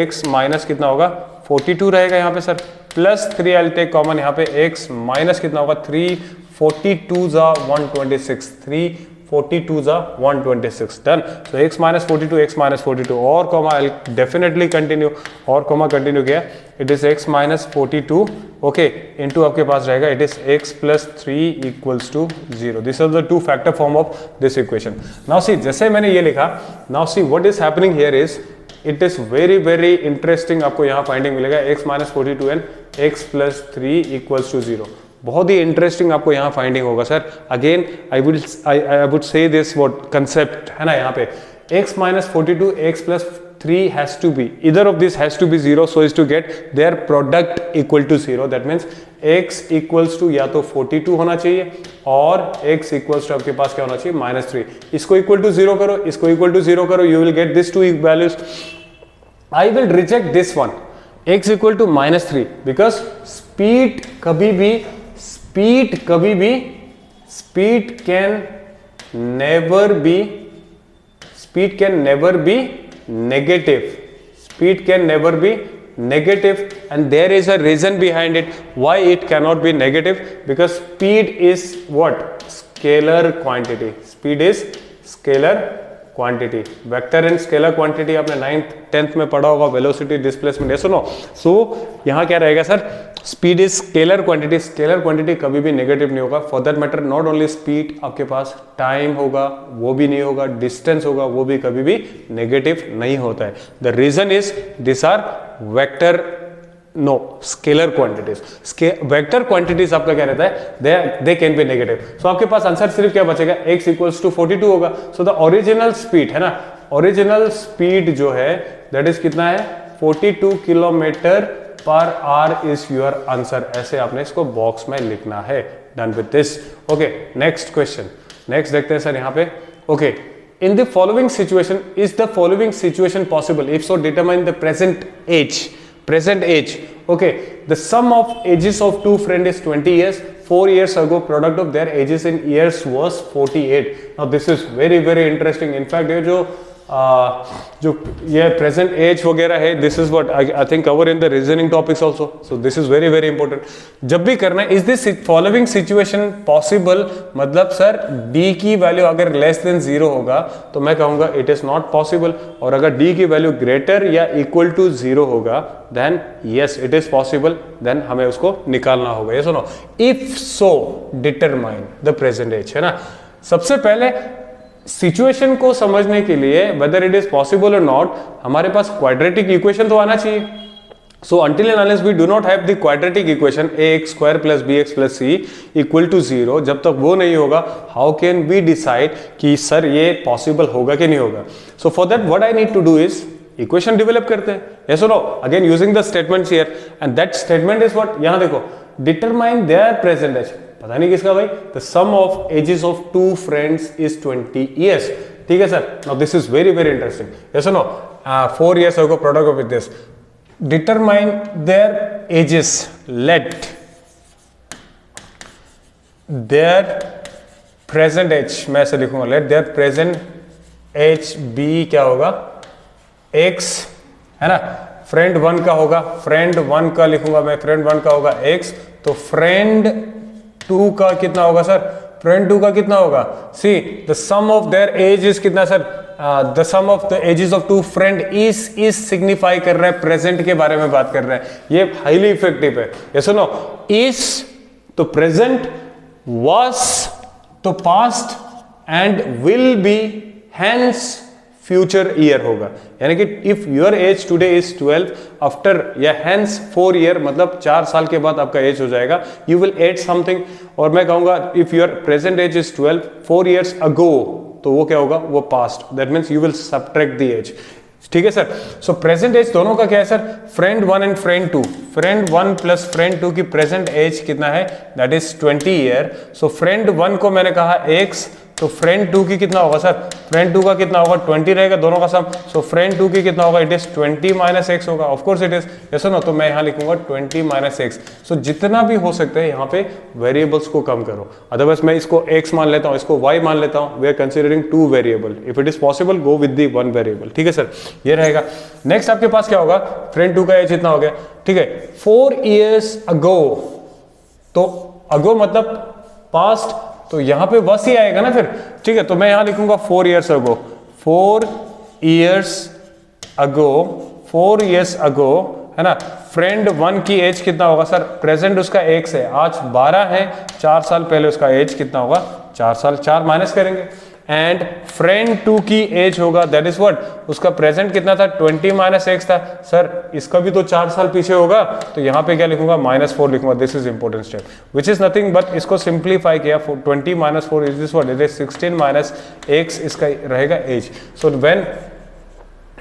x माइनस कितना होगा 42 रहेगा यहाँ पे sir, plus 3 I take common, यहाँ पे x माइनस कितना होगा 3 42 126, 3 42 126, डन, so x minus 42, और कॉमा आई डेफिनेटली कंटिन्यू, और कॉमा कंटिन्यू किया, it is x minus 42, okay into आपके पास रहेगा it is x plus 3 equals to 0, this are the two factor form of this equation. Now see जैसे मैंने ये लिखा, now see what is happening here is, it is very very interesting, आपको यहाँ finding मिलेगा x minus 42 and x plus 3 equals to 0, बहुत ही interesting आपको यहाँ फाइंडिंग होगा सर, अगेन आई वुड से दिस व्हाट कंसेप्ट है ना, यहाँ पे x minus 42 x plus 3 has to be, either of these has to be 0 so as to get their product equal to 0, that means x equals to या तो 42 होना चाहिए और x equals to आपके पास क्या होना चाहिए minus 3, इसको equal to 0 करो, इसको equal to 0 करो, you will get these two values, I will reject this one, x equal to minus 3 because speed कभी भी speed can never be negative, and there is a reason behind it why it cannot be negative, because speed is what, scalar quantity, vector and scalar quantity आपने 9th 10th में पढ़ा होगा, velocity displacement, ये सुनो, सो यहाँ क्या रहेगा sir, speed is scalar quantity कभी भी नेगेटिव नहीं होगा, for that matter not only speed, आपके पास टाइम होगा वो भी नहीं होगा, डिस्टेंस होगा वो भी कभी भी नेगेटिव नहीं होता है, the reason is this are vector, no scalar quantities, vector quantities आपका क्या रहता है, they can be negative, so आपके पास आंसर सिर्फ क्या बचेगा, x इक्वल्स टू 42 होगा, सो द ओरिजिनल स्पीड है ना, ओरिजिनल स्पीड जो है दैट इज कितना है 42 kilometre per our is your answer, ऐसे आपने इसको बॉक्स में लिखना है, done with this, okay next question, next देखते हैं सर यहाँ पे, okay in the following situation, is the following situation possible, if so determine the present age, okay, the sum of ages of two friends is 20 years, 4 years ago product of their ages in years was 48, now this is very very interesting, in fact ये जो ये present as वगैरह है, this is what I think cover in the reasoning topics also, so this is very very important, जब भी करना है, is this following situation possible, मतलब सर d की वैल्यू अगर लेस देन 0 होगा तो मैं कहूंगा इट इज नॉट पॉसिबल, और अगर d की वैल्यू ग्रेटर या इक्वल टू 0 होगा then yes it is possible, then हमें उसको निकालना होगा, ये सुनो, if so determine the present age, है ना, सबसे पहले सिचुएशन को समझने के लिए वेदर इट इज पॉसिबल और नॉट, हमारे पास क्वाड्रेटिक इक्वेशन तो आना चाहिए. So until and unless we do not have the quadratic equation ax square plus bx plus c equal to 0, जब तक वो नहीं होगा how can we decide कि सर ये possible होगा कि नहीं होगा. So for that what I need to do is equation develop करते हैं. Yes or no? Again using the statements here, and that statement is what, यहाँ देखो, determine their present age. पता नहीं किसका भाई, the sum of ages of two friends is 20 years. ठीक है sir. Now this is very very interesting. Yes or no? 4 years ago product of this. Determine their ages. Let their present age, मैं ऐसे लिखूंगा, let their present age be क्या होगा, x है ना. Friend 1 का होगा, फ्रेंड 1 का लिखूंगा मैं, फ्रेंड 1 का होगा x, तो फ्रेंड 2 का कितना होगा सर, फ्रेंड 2 का कितना होगा, see the sum of their age is कितना sir, the sum of the ages of two friend is signify कर रहा है, प्रेजेंट के बारे में बात कर रहा है, ये हाईली इफेक्टिव है. ये सुनो, इज तो प्रेजेंट, वाज तो past, and will be hence future year होगा. यानी कि if your age today is 12, after या हैंस 4 ईयर, मतलब 4 साल के बाद आपका एज हो जाएगा, यू विल एड समथिंग. और मैं कहूंगा if your present age is 12, 4 years ago, तो वो क्या होगा, वो past. That means you will subtract the age. ठीक है सर. सो प्रेजेंट एज दोनों का क्या है sir, friend 1 and friend 2. Friend 1 plus friend 2 की प्रेजेंट एज कितना है, that is 20 year. So friend 1 को मैंने कहा x, तो फ्रेंड 2 की कितना होगा सर, फ्रेंड 2 का कितना होगा, 20 रहेगा दोनों का सम. सो फ्रेंड 2 की कितना होगा, इट इज 20 माइनस एक्स होगा. Of course it is. Yes no, तो मैं यहाँ लिखूंगा 20 माइनस एक्स. सो जितना भी हो सकता है यहाँ पे वेरिएबल्स को कम करो. अदरवाइज मैं इसको x मान लेता हूँ, इसको y मान लेता हूँ. We are considering 2 variable. If it is possible go with the 1 variable. ठीक है सर, ये रहेगा. नेक्स्ट आपके पास क्या होगा, फ्रेंड 2 का एज इतना हो गया. ठीक है, 4 ईयर्स अगो, तो अगो मतलब पास्ट, तो यहां पे बस ही आएगा ना फिर. ठीक है, तो मैं यहां लिखूंगा 4 ईयर्स अगो. 4 ईयर्स अगो, 4 ईयर्स अगो, है ना. फ्रेंड 1 की एज कितना होगा सर, प्रेजेंट उसका x है, आज 12 है, 4 साल पहले उसका एज कितना होगा, 4 साल, 4 माइनस करेंगे. एंड फ्रेंड 2 की एज होगा, दैट इज व्हाट, उसका प्रेजेंट कितना था, 20 माइनस एक्स था. सर इसका भी तो 4 साल पीछे होगा, तो यहाँ पे क्या लिखूंगा, -4 लिखूंगा. This is important step, which is nothing but, इसको सिंप्लीफाई किया, 20 minus 4 is this what, it is 16 minus x, इसका रहेगा एज. सो व्हेन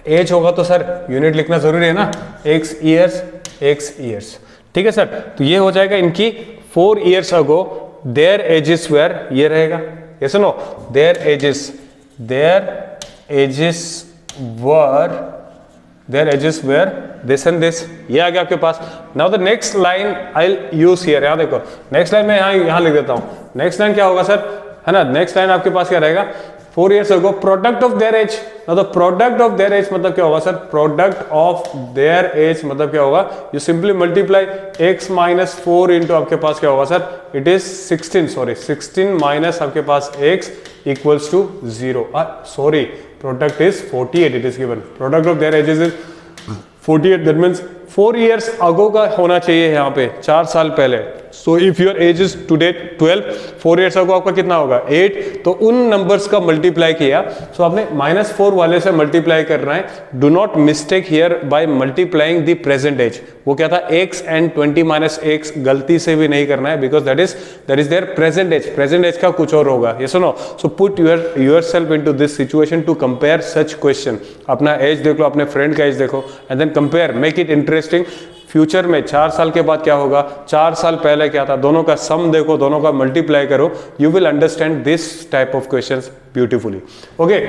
एज होगा तो सर यूनिट लिखना जरूरी है ना, एक्स ईयर्स, एक्स ईयर्स. ठीक है सर, तो ये हो जाएगा इनकी 4 years ago their ages were, ये रहेगा. Yes or no? Their ages were this and this. ये आ गया आपके पास. Now the next line I'll use here. यहाँ देखो, next line मैं यहाँ लिख देता हूँ. Next line क्या होगा सर, है ना. Next line आपके पास क्या रहेगा, 4 years ago, product of their age. Now the product of their age मतलब क्या होगा sir, product of their age मतलब क्या होगा, you simply multiply x minus 4 into आपके पास क्या होगा सर, it is 16 minus आपके पास x equals to 0. Sorry, product is 48, it is given. Product of their ages is 48, that means 4 years ago का होना चाहिए यहाँ पे, 4 साल पहले. So if your as is today 12, 4 years अगो आपका कितना होगा, 8. तो उन नंबर्स का मल्टीप्लाई किया. सो आपने -4 वाले से मल्टीप्लाई करना है. Do not mistake here by multiplying the present age. वो क्या था, x एंड 20 माइनस एक्स, गलती से भी नहीं करना है, because that is their present age. Present age का कुछ और होगा. यस और no. So put yourself into this situation to compare such question. अपना एज देख लो, अपने फ्रेंड का एज देखो, and then compare, make it interesting. Future में 4 साल के बाद क्या होगा, 4 साल पहले क्या था, दोनों का सम देखो, दोनों का मल्टीप्लाई करो. You will understand this type of questions beautifully. Okay,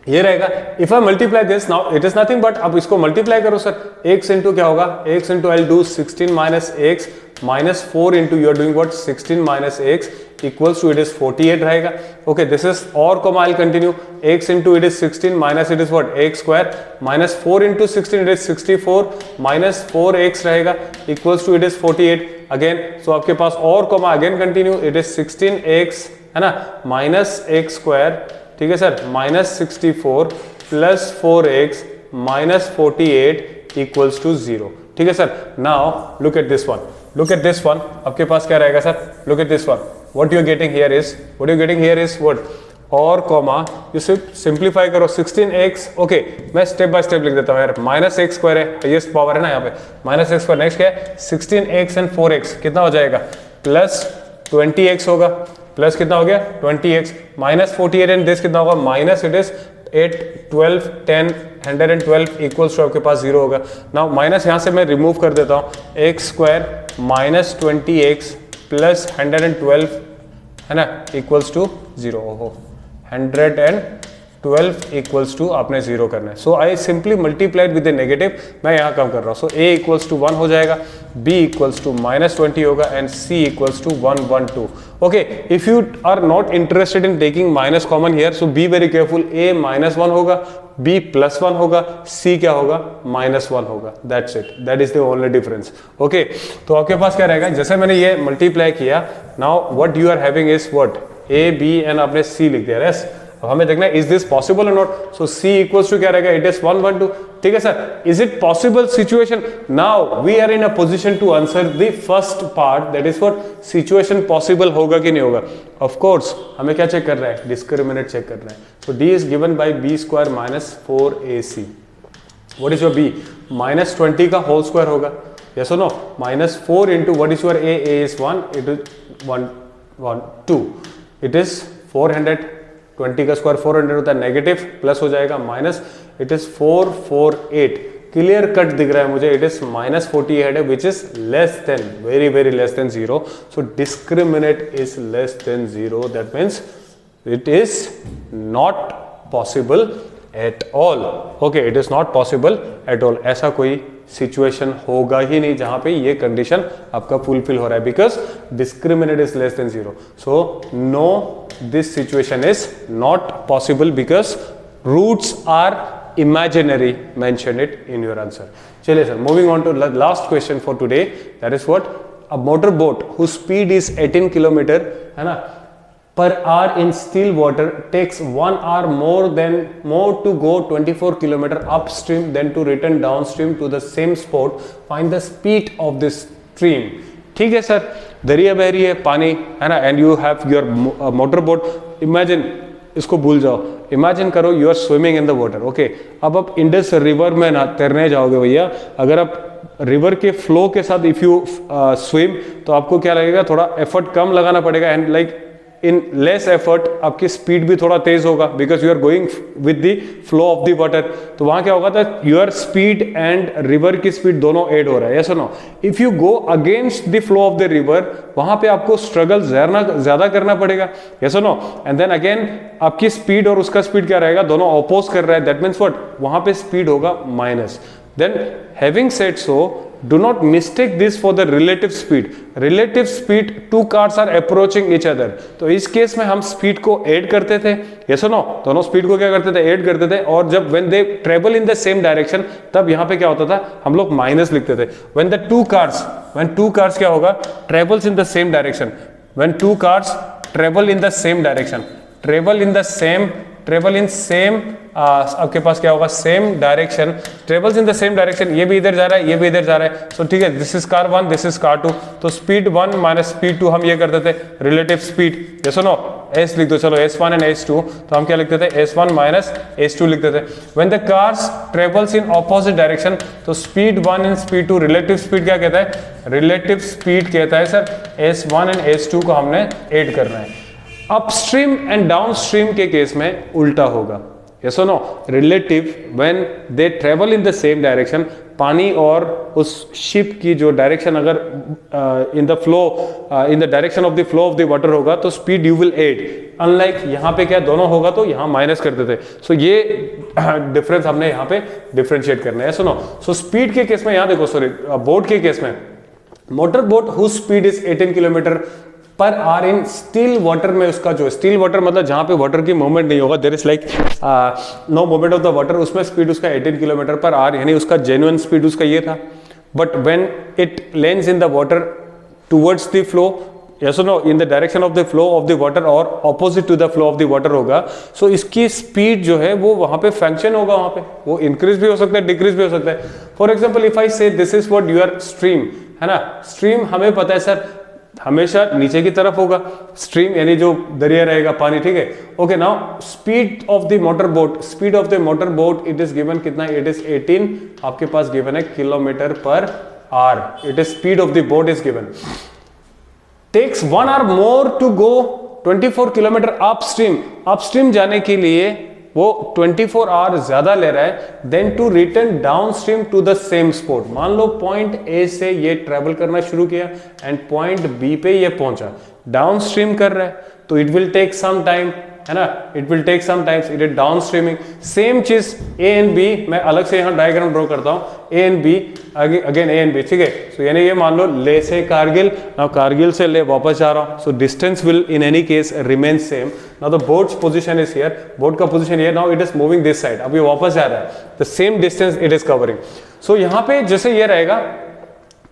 ये रहेगा. If I multiply this, now it is nothing but, अब इसको मल्टीप्लाई करो सर. x इंटू क्या होगा, x into I do 16 minus x minus 4 into you are doing what, 16 minus x equals to, it is 48 रहेगा. Okay, this is और comma I'll continue. x into it is 16 minus it is what, x square minus 4 into 16 it is 64 minus 4x रहेगा equals to it is 48 again. So आपके पास और comma again continue, it is 16x है ना minus x square. ठीक है sir, minus 64 plus 4x minus 48 equals to 0. ठीक है sir. Now look at this one. Look at this one. आपके पास क्या रहेगा sir, look at this one. What you are getting here is what और comma you simplify करो 16x, okay मैं step by step लिख देता हूँ यार, माइनस एक्स स्क्वायर है, हाइएस्ट पावर है ना यहाँ पे, माइनस एक्स स्क्वायर, नेक्स्ट क्या है 16x एंड 4x कितना हो जाएगा, प्लस 20x होगा, प्लस कितना हो गया 20x, माइनस 48 एंड दिस कितना होगा, minus it is 8 12 10 112 equals to आपके पास 0 होगा। नाउ माइनस यहाँ से मैं रिमूव कर देता हूँ, x square minus 20x plus 112 है ना इक्वल्स टू 0, ओहो 112 इक्वल्स टू आपने 0 करना है। So I simply multiplied with the negative, मैं यहाँ कम कर रहा हूँ। सो a इक्वल्स टू 1 हो जाएगा, b इक्वल्स टू -20 होगा and c equals to 112। Okay, if you are not interested in taking minus common here, so be very careful, a -1 होगा, b +1 होगा, c क्या होगा -1 होगा, that's it, that is the only difference. Okay, तो आपके पास क्या रहेगा, जैसे मैंने ये मल्टीप्लाई किया, now what you are having is what a b and आपने c लिख दिया, यस। अब हमें देखना है इज दिस पॉसिबल और not, so c equals to क्या रहेगा, इट इज 112, ठीक है sir. Is it possible situation, now we are in a position to answer the first part, that is for situation possible होगा कि नहीं होगा। Of course हमें क्या चेक कर रहा है, डिस्क्रिमिनेट चेक कर रहा है। So d is given by b square minus 4ac, what is your b, -20 का होल स्क्वायर होगा, यस और no, -4 into what is your a is 1, it is 1 2, it is 400, 20 का स्क्वायर 400 होता है, नेगेटिव प्लस हो जाएगा minus, it is 448, clear cut दिख रहा है मुझे, इट इज -48 है which is less then, very very less than 0, so discriminate is less than 0, that means it is not possible at all. Okay, it is not possible at all, ऐसा कोई situation होगा ही नहीं जहां पे ये condition आपका fulfil हो रहा है, because discriminate is less than 0, so no this situation is not possible because roots are imaginary, mention it in your answer. चलिए sir, moving on to last question for today, that is what, a motor boat whose speed is 18 kilometer है ना per hour in still water takes 1 hour more to go 24 kilometer upstream than to return downstream to the same spot, find the speed of this stream। ठीक है sir, दरिया बह रही है, पानी है ना, and you have your motor boat, imagine, इसको भूल जाओ, इमेजिन करो you are swimming in the water. Okay, अब आप इंडस रिवर में ना तैरने जाओगे भैया, अगर आप रिवर के फ्लो के साथ इफ यू स्विम, तो आपको क्या लगेगा, थोड़ा एफर्ट कम लगाना पड़ेगा, and like in less effort आपकी स्पीड भी थोड़ा तेज होगा, because you are going with the flow of the water. तो वहां क्या होगा, था योर स्पीड एंड रिवर की स्पीड दोनों ऐड हो रहा है, यस और no. If you go against the flow of the river, वहां पे आपको स्ट्रगल ज्यादा करना पड़ेगा, यस और नो, एंड देन अगेन आपकी स्पीड और उसका स्पीड क्या रहेगा, दोनों अपोज कर रहा है, दैट मीन्स व्हाट, वहां पे स्पीड होगा minus. Then having said so, do not mistake this for the relative speed, relative speed, two cars are approaching each other। तो इस केस में हम स्पीड को ऐड करते थे, yes or no, दोनों स्पीड को क्या करते थे, ऐड करते थे, और जब when they travel in the same direction, तब यहाँ पे क्या होता था, हम लोग माइनस लिखते थे। when two cars क्या होगा, travels in the same direction, when two cars travel in the same direction, travel in same आपके पास क्या होगा, same direction, travels in the same direction, ये भी इधर जा रहा है, ये भी इधर जा रहा है, सो ठीक है, this is car 1, this is car 2, तो स्पीड 1 माइनस स्पीड 2 हम ये करते थे रिलेटिव स्पीड, ये सुनो एस लिख दो, चलो S1 एंड S2, तो हम क्या लिखते थे, S1 माइनस S2 लिखते थे। When the cars travels in opposite direction, तो स्पीड 1 एंड स्पीड 2, रिलेटिव स्पीड क्या कहता है, रिलेटिव स्पीड कहता है सर, S1 एंड S2 को हमने ऐड करना है। अपस्ट्रीम एंड डाउनस्ट्रीम के केस में उल्टा होगा, yes or no, relative when they travel in the same direction, पानी और उस शिप की जो डायरेक्शन अगर in the flow in the direction of the flow of the water होगा, तो speed you will add, unlike यहाँ पे क्या दोनों होगा तो यहाँ माइनस करते थे, सो ये डिफरेंस हमने यहाँ पे डिफरेंशिएट करना है, सुनो। सो स्पीड के केस में यहाँ देखो, सॉरी बोट के केस में, motor boat whose speed is 18 kilometre per hour in still water में, उसका जो स्टिल वाटर मतलब जहां पे वाटर की मूवमेंट नहीं होगा, there is like no movement of the water, उसमें स्पीड उसका 18 किलोमीटर पर आर, यानी उसका जेन्युइन स्पीड उसका ये था। But when it lands in the water towards the flow, yes or no, in the direction of the flow of the water और opposite to the flow of the water होगा, so इसकी speed जो है वो वहां पे function होगा, वहां पे वो इंक्रीज भी हो सकता है, डिक्रीज भी हो सकता है। For example if I say this is what your stream है ना, स्ट्रीम हमें पता है सर हमेशा नीचे की तरफ होगा, स्ट्रीम यानी जो दरिया रहेगा पानी, ठीक है। Okay, now speed of the motor boat, speed of the motor boat it is given कितना, इट इज 18 आपके पास गिवन है kilometre per hour, it is speed of the boat is given. Takes 1 hour more to go 24 kilometre upstream, upstream जाने के लिए वो 24 our ज्यादा ले रहा है then to return downstream to the same spot. मान लो पॉइंट ए से ये ट्रेवल करना शुरू किया एंड पॉइंट बी पे ये पहुंचा, डाउनस्ट्रीम कर रहा है तो it will take some time, है ना, it will take some times, it is down streaming. Same चीज ए एंड बी, मैं अलग से यहाँ डायग्राम ड्रॉ करता हूँ, A and B, again A and B, ठीक है। सो यानी ये मान लो ले से कारगिल, नाउ कारगिल से ले वापस जा रहा हूँ, so distance will in any case remain same. Now the boats position is here, boat का पोजीशन ये, now it is moving this side, अब ये वापस जा रहा है, the same distance it is covering. So यहाँ पे जैसे ये रहेगा,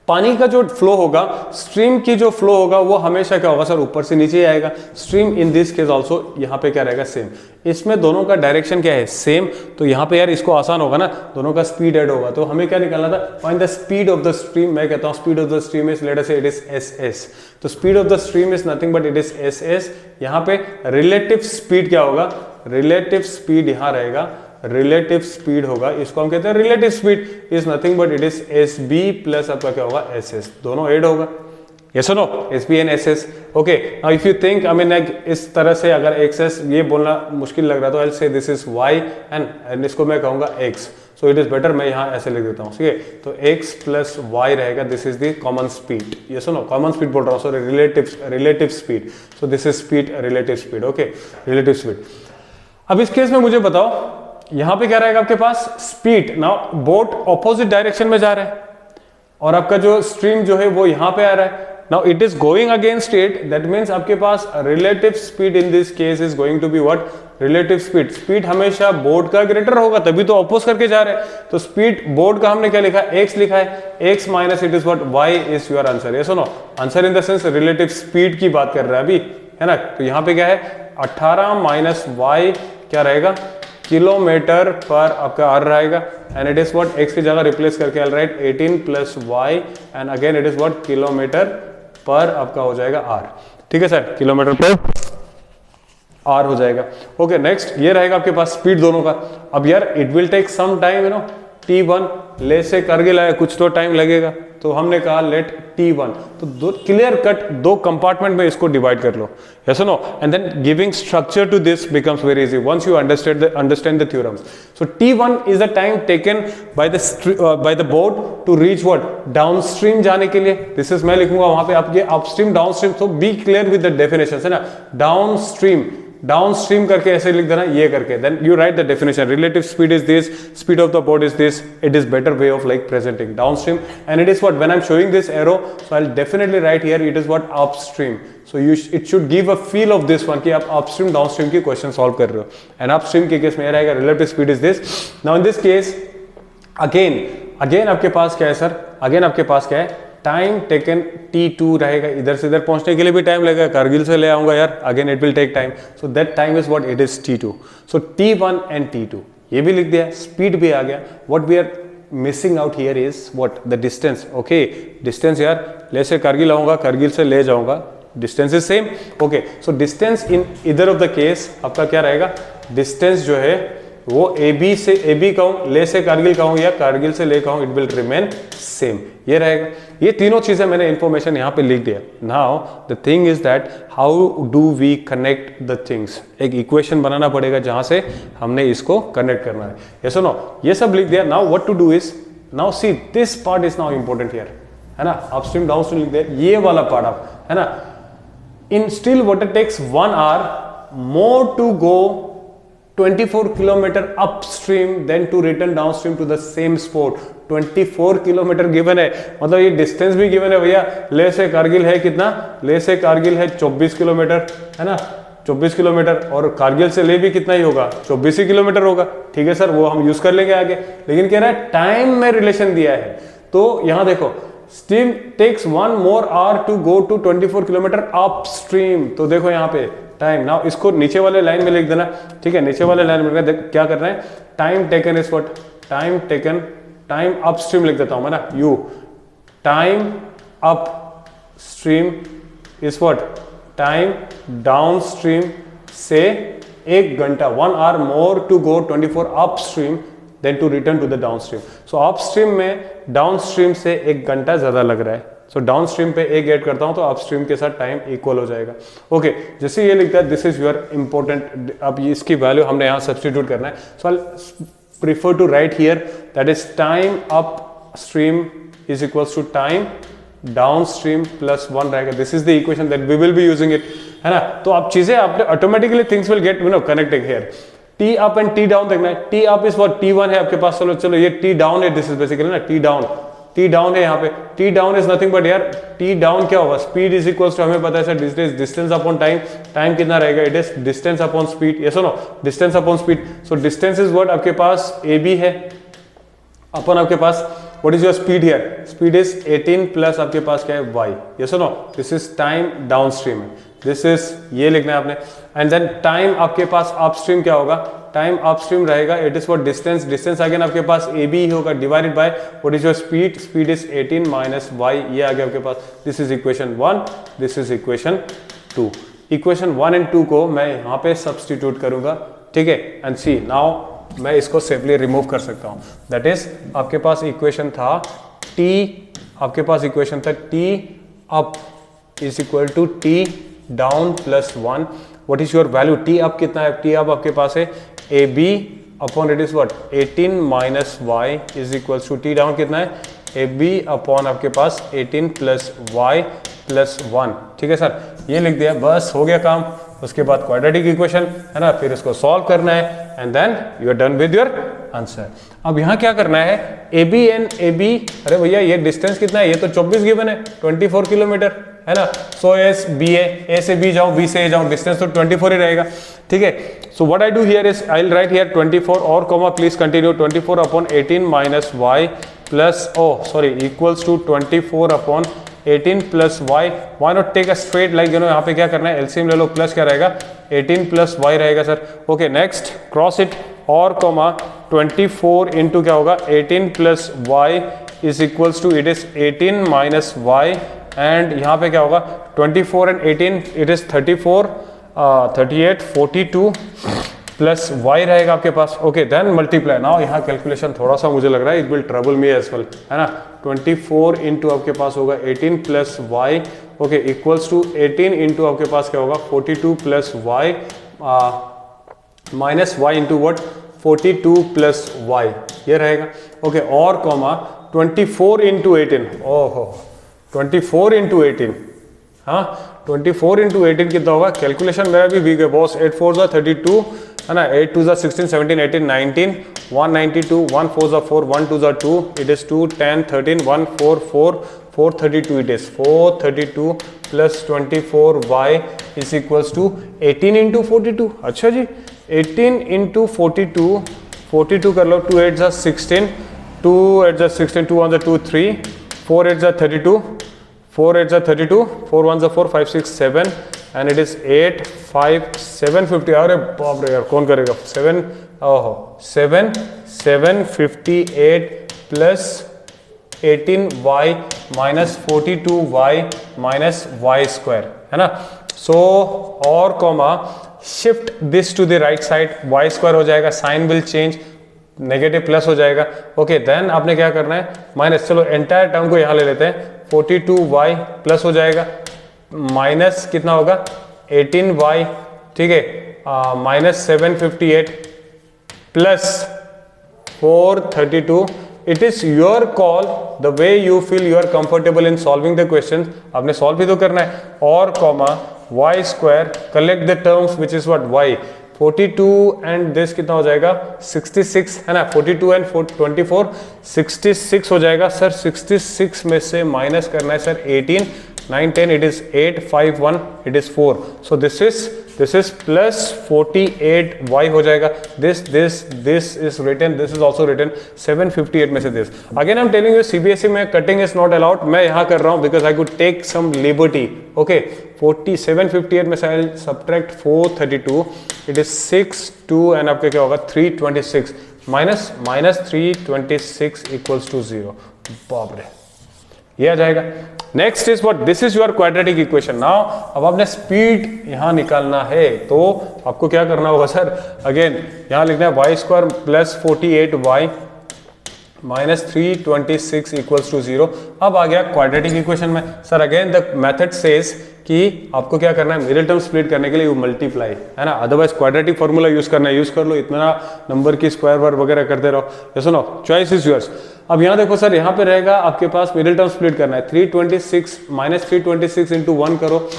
पानी का जो फ्लो होगा, स्ट्रीम की जो फ्लो होगा वो हमेशा क्या होगा सर, ऊपर से नीचे आएगा। Stream in this case also यहाँ पे क्या रहेगा, सेम। इसमें दोनों का डायरेक्शन क्या है, सेम। तो यहाँ पे यार इसको आसान होगा ना, दोनों का स्पीड ऐड होगा। तो हमें क्या निकालना था, find the speed of the stream. मैं कहता हूँ speed of the stream is, late us say it is S. तो speed of the stream is nothing but it is S. यहाँ पे रिलेटिव स्पीड क्या होगा, रिलेटिव स्पीड यहाँ रहेगा, रिलेटिव स्पीड होगा, इसको हम कहते हैं relative speed is nothing but it is S B plus आपका क्या होगा, एस एस, दोनों ऐड होगा, यस और no, S B and S S. Okay, now if you think, I mean इस तरह से अगर एक्स एस ये बोलना मुश्किल लग रहा है तो आई say this is why and इसको मैं कहूंगा x, so it is better मैं यहाँ ऐसे लिख देता हूँ, ठीक है। तो x प्लस वाई रहेगा, this is the common speed, yes और नो, कॉमन स्पीड बोल रहा हूँ, sorry relative speed, so this is speed, relative speed, okay, relative speed. अब इस केस में मुझे बताओ यहां पे क्या रहेगा आपके पास, speed. Now boat opposite direction में जा रहा है और आपका जो स्ट्रीम जो है वो यहां पे आ रहा है। Now it is going against it, that means आपके पास relative speed in this case is going to be what, relative speed. Speed हमेशा बोट का ग्रेटर होगा, तभी तो अपोज करके जा रहे हैं। तो स्पीड बोट का हमने क्या लिखा है, x लिखा है, x minus it is what, y is your answer, yes और no. Answer in the sense relative speed की बात कर रहा है अभी, है ना। तो यहां पे क्या है, 18 माइनस y क्या रहेगा, किलोमीटर पर आपका आर रहेगा and it is what, x की जगह रिप्लेस करके I write 18 plus y and again it is what, kilometre per आपका हो जाएगा आर, ठीक है सर, किलोमीटर पर आर हो जाएगा। ओके, नेक्स्ट ये रहेगा आपके पास स्पीड दोनों का। अब यार it will take some time, you know, T1 ले से करगिल आया, कुछ तो टाइम लगेगा, तो हमने कहा लेट T1, तो दो क्लियर कट दो कंपार्टमेंट में इसको डिवाइड कर लो, yes no, and then giving structure to this becomes very easy once you understand the theorems. So T1 is the time taken by the boat to reach what, downstream जाने के लिए। This is, मैं लिखूंगा वहां पे आपके upstream downstream, तो be clear with the definition, है ना। डाउनस्ट्रीम करके ऐसे लिख देना, ये करके, then you write the definition, relative speed is this, speed of the boat is this, it is better way of like presenting downstream, and it is what, when I'm showing this arrow, so I'll definitely write here it is what, upstream. So it should give a feel of this one कि आप upstream downstream की question solve कर रहे हो, and upstream के case में रहेगा relative speed is this. Now in this case again आपके पास क्या है सर, अगेन आपके पास क्या है, टाइम टेकन T2 रहेगा, इधर से इधर पहुंचने के लिए भी टाइम लगेगा, कारगिल से ले आऊंगा यार, again it will take time, so that time is what, it is T2. So T1 and T2 ये भी लिख दिया, स्पीड भी आ गया। What we are missing out here is what, the distance. Okay, distance यार, ले से कारगिल आऊंगा, कारगिल से ले जाऊंगा, distance is same. Okay, so distance in either of the case आपका क्या रहेगा, डिस्टेंस जो है वो AB से AB कहूं, ले से कारगिल कहूं या कारगिल से ले कहूं, इट विल रिमेन सेम, ये रहेगा। ये तीनों चीजें मैंने इंफॉर्मेशन यहाँ पे लिख दिया। Now the thing is that how do we connect the things, एक इक्वेशन बनाना पड़ेगा जहां से हमने इसको कनेक्ट करना है, यस और नो, ये सब लिख दिया। Now what to do is, now see this part is now important here, है ना, अपस्ट्रीम डाउनस्ट्रीम लिख दिया, ये वाला पार्ट आप, है ना, in still water takes 1 hour more to go 24 kilometre upstream then to return downstream to the same spot. 24 kilometre given है, मतलब ये डिस्टेंस भी गिवन है भैया। ले से कारगिल है कितना, ले से कारगिल है 24 किलोमीटर, है ना, 24 किलोमीटर, और कारगिल से ले भी कितना ही होगा, 24 ही किलोमीटर होगा, ठीक है सर, वो हम यूज कर लेंगे आगे। लेकिन कह रहा है टाइम में रिलेशन दिया है, तो यहां देखो, stream takes 1 more hour to go to 24 kilometre upstream, तो देखो यहाँ पे टाइम। नाउ इसको नीचे वाले लाइन में लिख देना, ठीक है, नीचे वाले लाइन में क्या कर रहे हैं, time taken is what, time taken, time upstream लिख देता हूं मैं ना, you time up stream is what time down stream से 1 घंटा 1 hour more to go 24 upstream then to return to the downstream. So upstream में downstream से 1 घंटा ज़्यादा लग रहा है, सो डाउन स्ट्रीम पे 1 ऐड करता हूँ तो अप स्ट्रीम के साथ टाइम इक्वल हो जाएगा। ओके जैसे ये लिखता है दिस इज योर इंपॉर्टेंट, अब इसकी वैल्यू हमने यहाँ सब्सटीट्यूट करना है। So I prefer to write here that is time up stream is equals to time down stream plus 1 रहेगा। This is the equation that we will be using it, है ना। तो आप चीजें आपने automatically things will get connecting here. T up and T down देखना है। T up is what T1 है आपके पास, चलो ये टी डाउन है, दिस इज बेसिकली ना टी डाउन है यहाँ पे। T down is nothing but यार टी डाउन क्या होगा, स्पीड इज इक्वल्स टू हमें पता है sir distance upon time. Time कितना रहेगा, it is distance upon speed, yes और no, distance upon speed. So distance is what आपके पास AB है अपन आपके पास what is your speed here, speed is 18 plus आपके पास क्या है y, यस और no, this is time down stream है, दिस इज ये लिखना है आपने। एंड देन टाइम आपके पास अपस्ट्रीम क्या होगा, टाइम अपस्ट्रीम रहेगा it is what distance again आपके पास AB ही होगा divided by what is your speed is 18 minus y, ये आ गया आपके पास। This is equation 1, this is equation 2। Equation 1 and 2 को मैं यहाँ पे सब्सटीट्यूट करूंगा, ठीक है। एंड सी नाउ मैं इसको सेफली रिमूव कर सकता हूँ। दैट इज आपके पास इक्वेशन था आपके पास इक्वेशन था T up is equal to T down plus 1। What is your value, T up कितना है, T अप आपके पास है AB upon it is what 18 minus y is equal to T down कितना है AB अपॉन आपके पास 18 plus y plus 1, ठीक है सर, ये लिख दिया, बस हो गया काम। उसके बाद क्वाड्रेटिक इक्वेशन है ना, फिर इसको सॉल्व करना है and then you are done with your answer. अब यहाँ क्या करना है, AB एंड AB, अरे भैया ये डिस्टेंस कितना है, ये तो 24 गिवन है 24 किलोमीटर, है ना। सो एस बी ए से बी जाऊँ, बी से ए जाऊँ, डिस्टेंस तो 24 ही रहेगा, ठीक है। So what I do here is I will write here 24 और comma please continue 24 upon 18 minus y plus equals to 24 upon 18 plus y. Why not take a straight like यहाँ पे क्या करना है, एलसीएम ले लो, प्लस क्या रहेगा 18 प्लस वाई रहेगा sir. Okay next cross it और कॉमा 24 इंटू क्या होगा 18 plus y is equals to it is 18 minus y and यहाँ पे क्या होगा 24 एंड 18 इट इज 34 38 42 प्लस y रहेगा आपके पास। Okay then multiply. नाउ यहाँ कैलकुलेशन थोड़ा सा मुझे लग रहा है it will trouble me as well, है ना। 24 इंटू आपके पास होगा 18 plus y, okay equals to 18 into आपके पास क्या होगा 42 plus y minus y into what 42 plus y, ये रहेगा। ओके और कॉमा 24 इंटू 18, ओहो 24 इंटू 18, हाँ 24 इंटू 18 कितना होगा, कैलकुलेशन मेरा भी वीक है बॉस। 8 4 जा 32 है ना, 8 2 जा 16 17 18 19 192 1 4 जा 4 1 2 जा 2 it is 2 10 13 1 4 4 432 it is 432 plus 24 y is equals to 18 into 42। अच्छा जी 18 इंटू 42 कर लो, 2 8 जा 16 2 8 जा 16 2 1 जा 2 3 4 8 जा 32 4 8 जा 32 4 1 जा 4 5 6 7 एंड इट इज 8 5 750। अरे बाप रे यार कौन करेगा 7 ओहो 7 758 plus 18y minus 42y minus y square, है ना। सो और comma shift this to the right side, y square हो जाएगा, sign will change, negative plus हो जाएगा। ओके देन आपने क्या करना है माइनस, चलो एंटायर टर्म को यहाँ ले लेते हैं, 42y प्लस हो जाएगा माइनस कितना होगा 18y, ठीक है minus 758 plus 432। It is your call the way you feel you are comfortable in solving the question, आपने सॉल्व भी तो करना है। और comma y square collect the terms which is what y 42 and this कितना हो जाएगा 66, है ना। 42 एंड 24 66 हो जाएगा सर। 66 में से माइनस करना है sir 18 9 10 it is 8 5 1 it is 4, so this is plus 48y हो जाएगा। this is written, this is also written 758 में से this again I'm telling you CBSE में cutting is not allowed, मैं यहाँ कर रहा हूँ because I could take some liberty। okay 758 में से I'll subtract 432 it is 6 2 and आपका क्या होगा 326 minus 326 equals to 0। बाप रे ये आ जाएगा। Next is what, this is your quadratic equation. Now अब आपने स्पीड यहां निकालना है तो आपको क्या करना होगा सर, अगेन यहां लिखना है y square plus 48y minus 326 equals to 0। अब आ गया क्वाड्रेटिक इक्वेशन में। Sir again the method says कि आपको क्या करना है, मिडिल टर्म स्प्लिट करने के लिए यू मल्टीप्लाई, है ना, अदरवाइज क्वाड्रेटिक फॉर्मूला यूज करना है, यूज कर लो, इतना नंबर की स्क्वायर वर्ड वगैरह करते रहो। ये सुनो, चॉइस इज योर्स। अब यहाँ देखो सर, यहाँ पे रहेगा आपके पास मिडिल टर्म स्प्लिट करना है, 326 माइनस 326 इंटू 1 करो,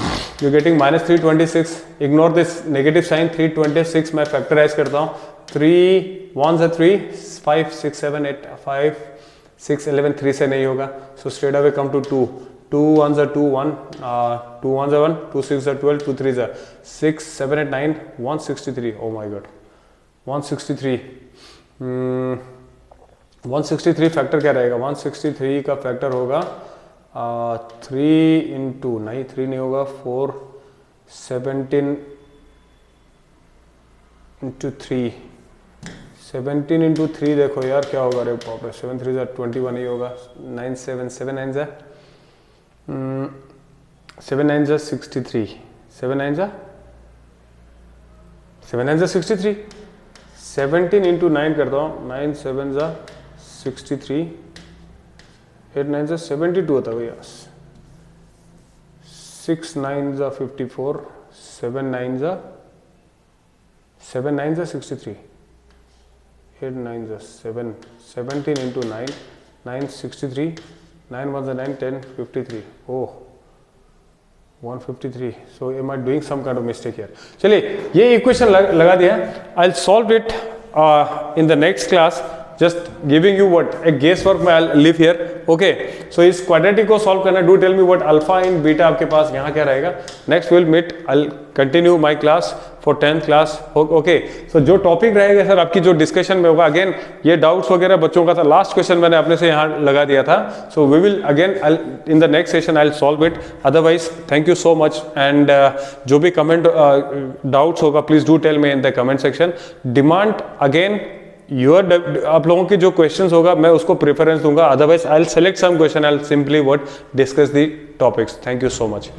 you getting minus 326। Ignore this negative sign, 326 मैं फैक्टराइज करता हूँ, 3 1 से 3 5 6 7 8 5 6 11 3 से नहीं होगा, so straight away come to 2 2 1 2 1 2 1 1 2 6 12 2 3 6 7 8 9 163। Oh my God 163। 163 factor क्या रहेगा, 163 का फैक्टर होगा 3 इंटू, नहीं 3 नहीं होगा, 4 17 इंटू 3 17 इंटू 3 देखो यार क्या होगा, अरे बाप रे 7 3 21 ही होगा, 9 7 7 9 7 9 63 7 9 63 17 इंटू 9 करता हूँ, 9 7 63 8 9 72 होता है भैया, 6 9 54 7 9 63 8 9 7 17 into 9 9 63 9 1 9 10 53। Oh 153। So am I doing some kind of mistake here. चलिए ये इक्वेशन लगा दिया, I will solve it in the next class, just giving you what a guess work मैं I live here. Okay, so इस quadratic को solve करना, do tell me what alpha in beta आपके पास यहाँ क्या रहेगा। Next will meet, I will continue my class for 10th class. Okay, so जो टॉपिक रहेगा सर आपकी जो डिस्कशन में होगा, अगेन ये डाउट्स वगैरह बच्चों का था, लास्ट क्वेश्चन मैंने अपने से यहाँ लगा दिया था, so we will again in the next session I will solve it. Otherwise thank you so much, and जो भी कमेंट डाउट्स होगा please do tell me in the comment section. Demand again आप लोगों के जो क्वेश्चंस होगा मैं उसको प्रेफरेंस दूंगा, otherwise I will select some question, I will simply what discuss the topics. Thank you so much.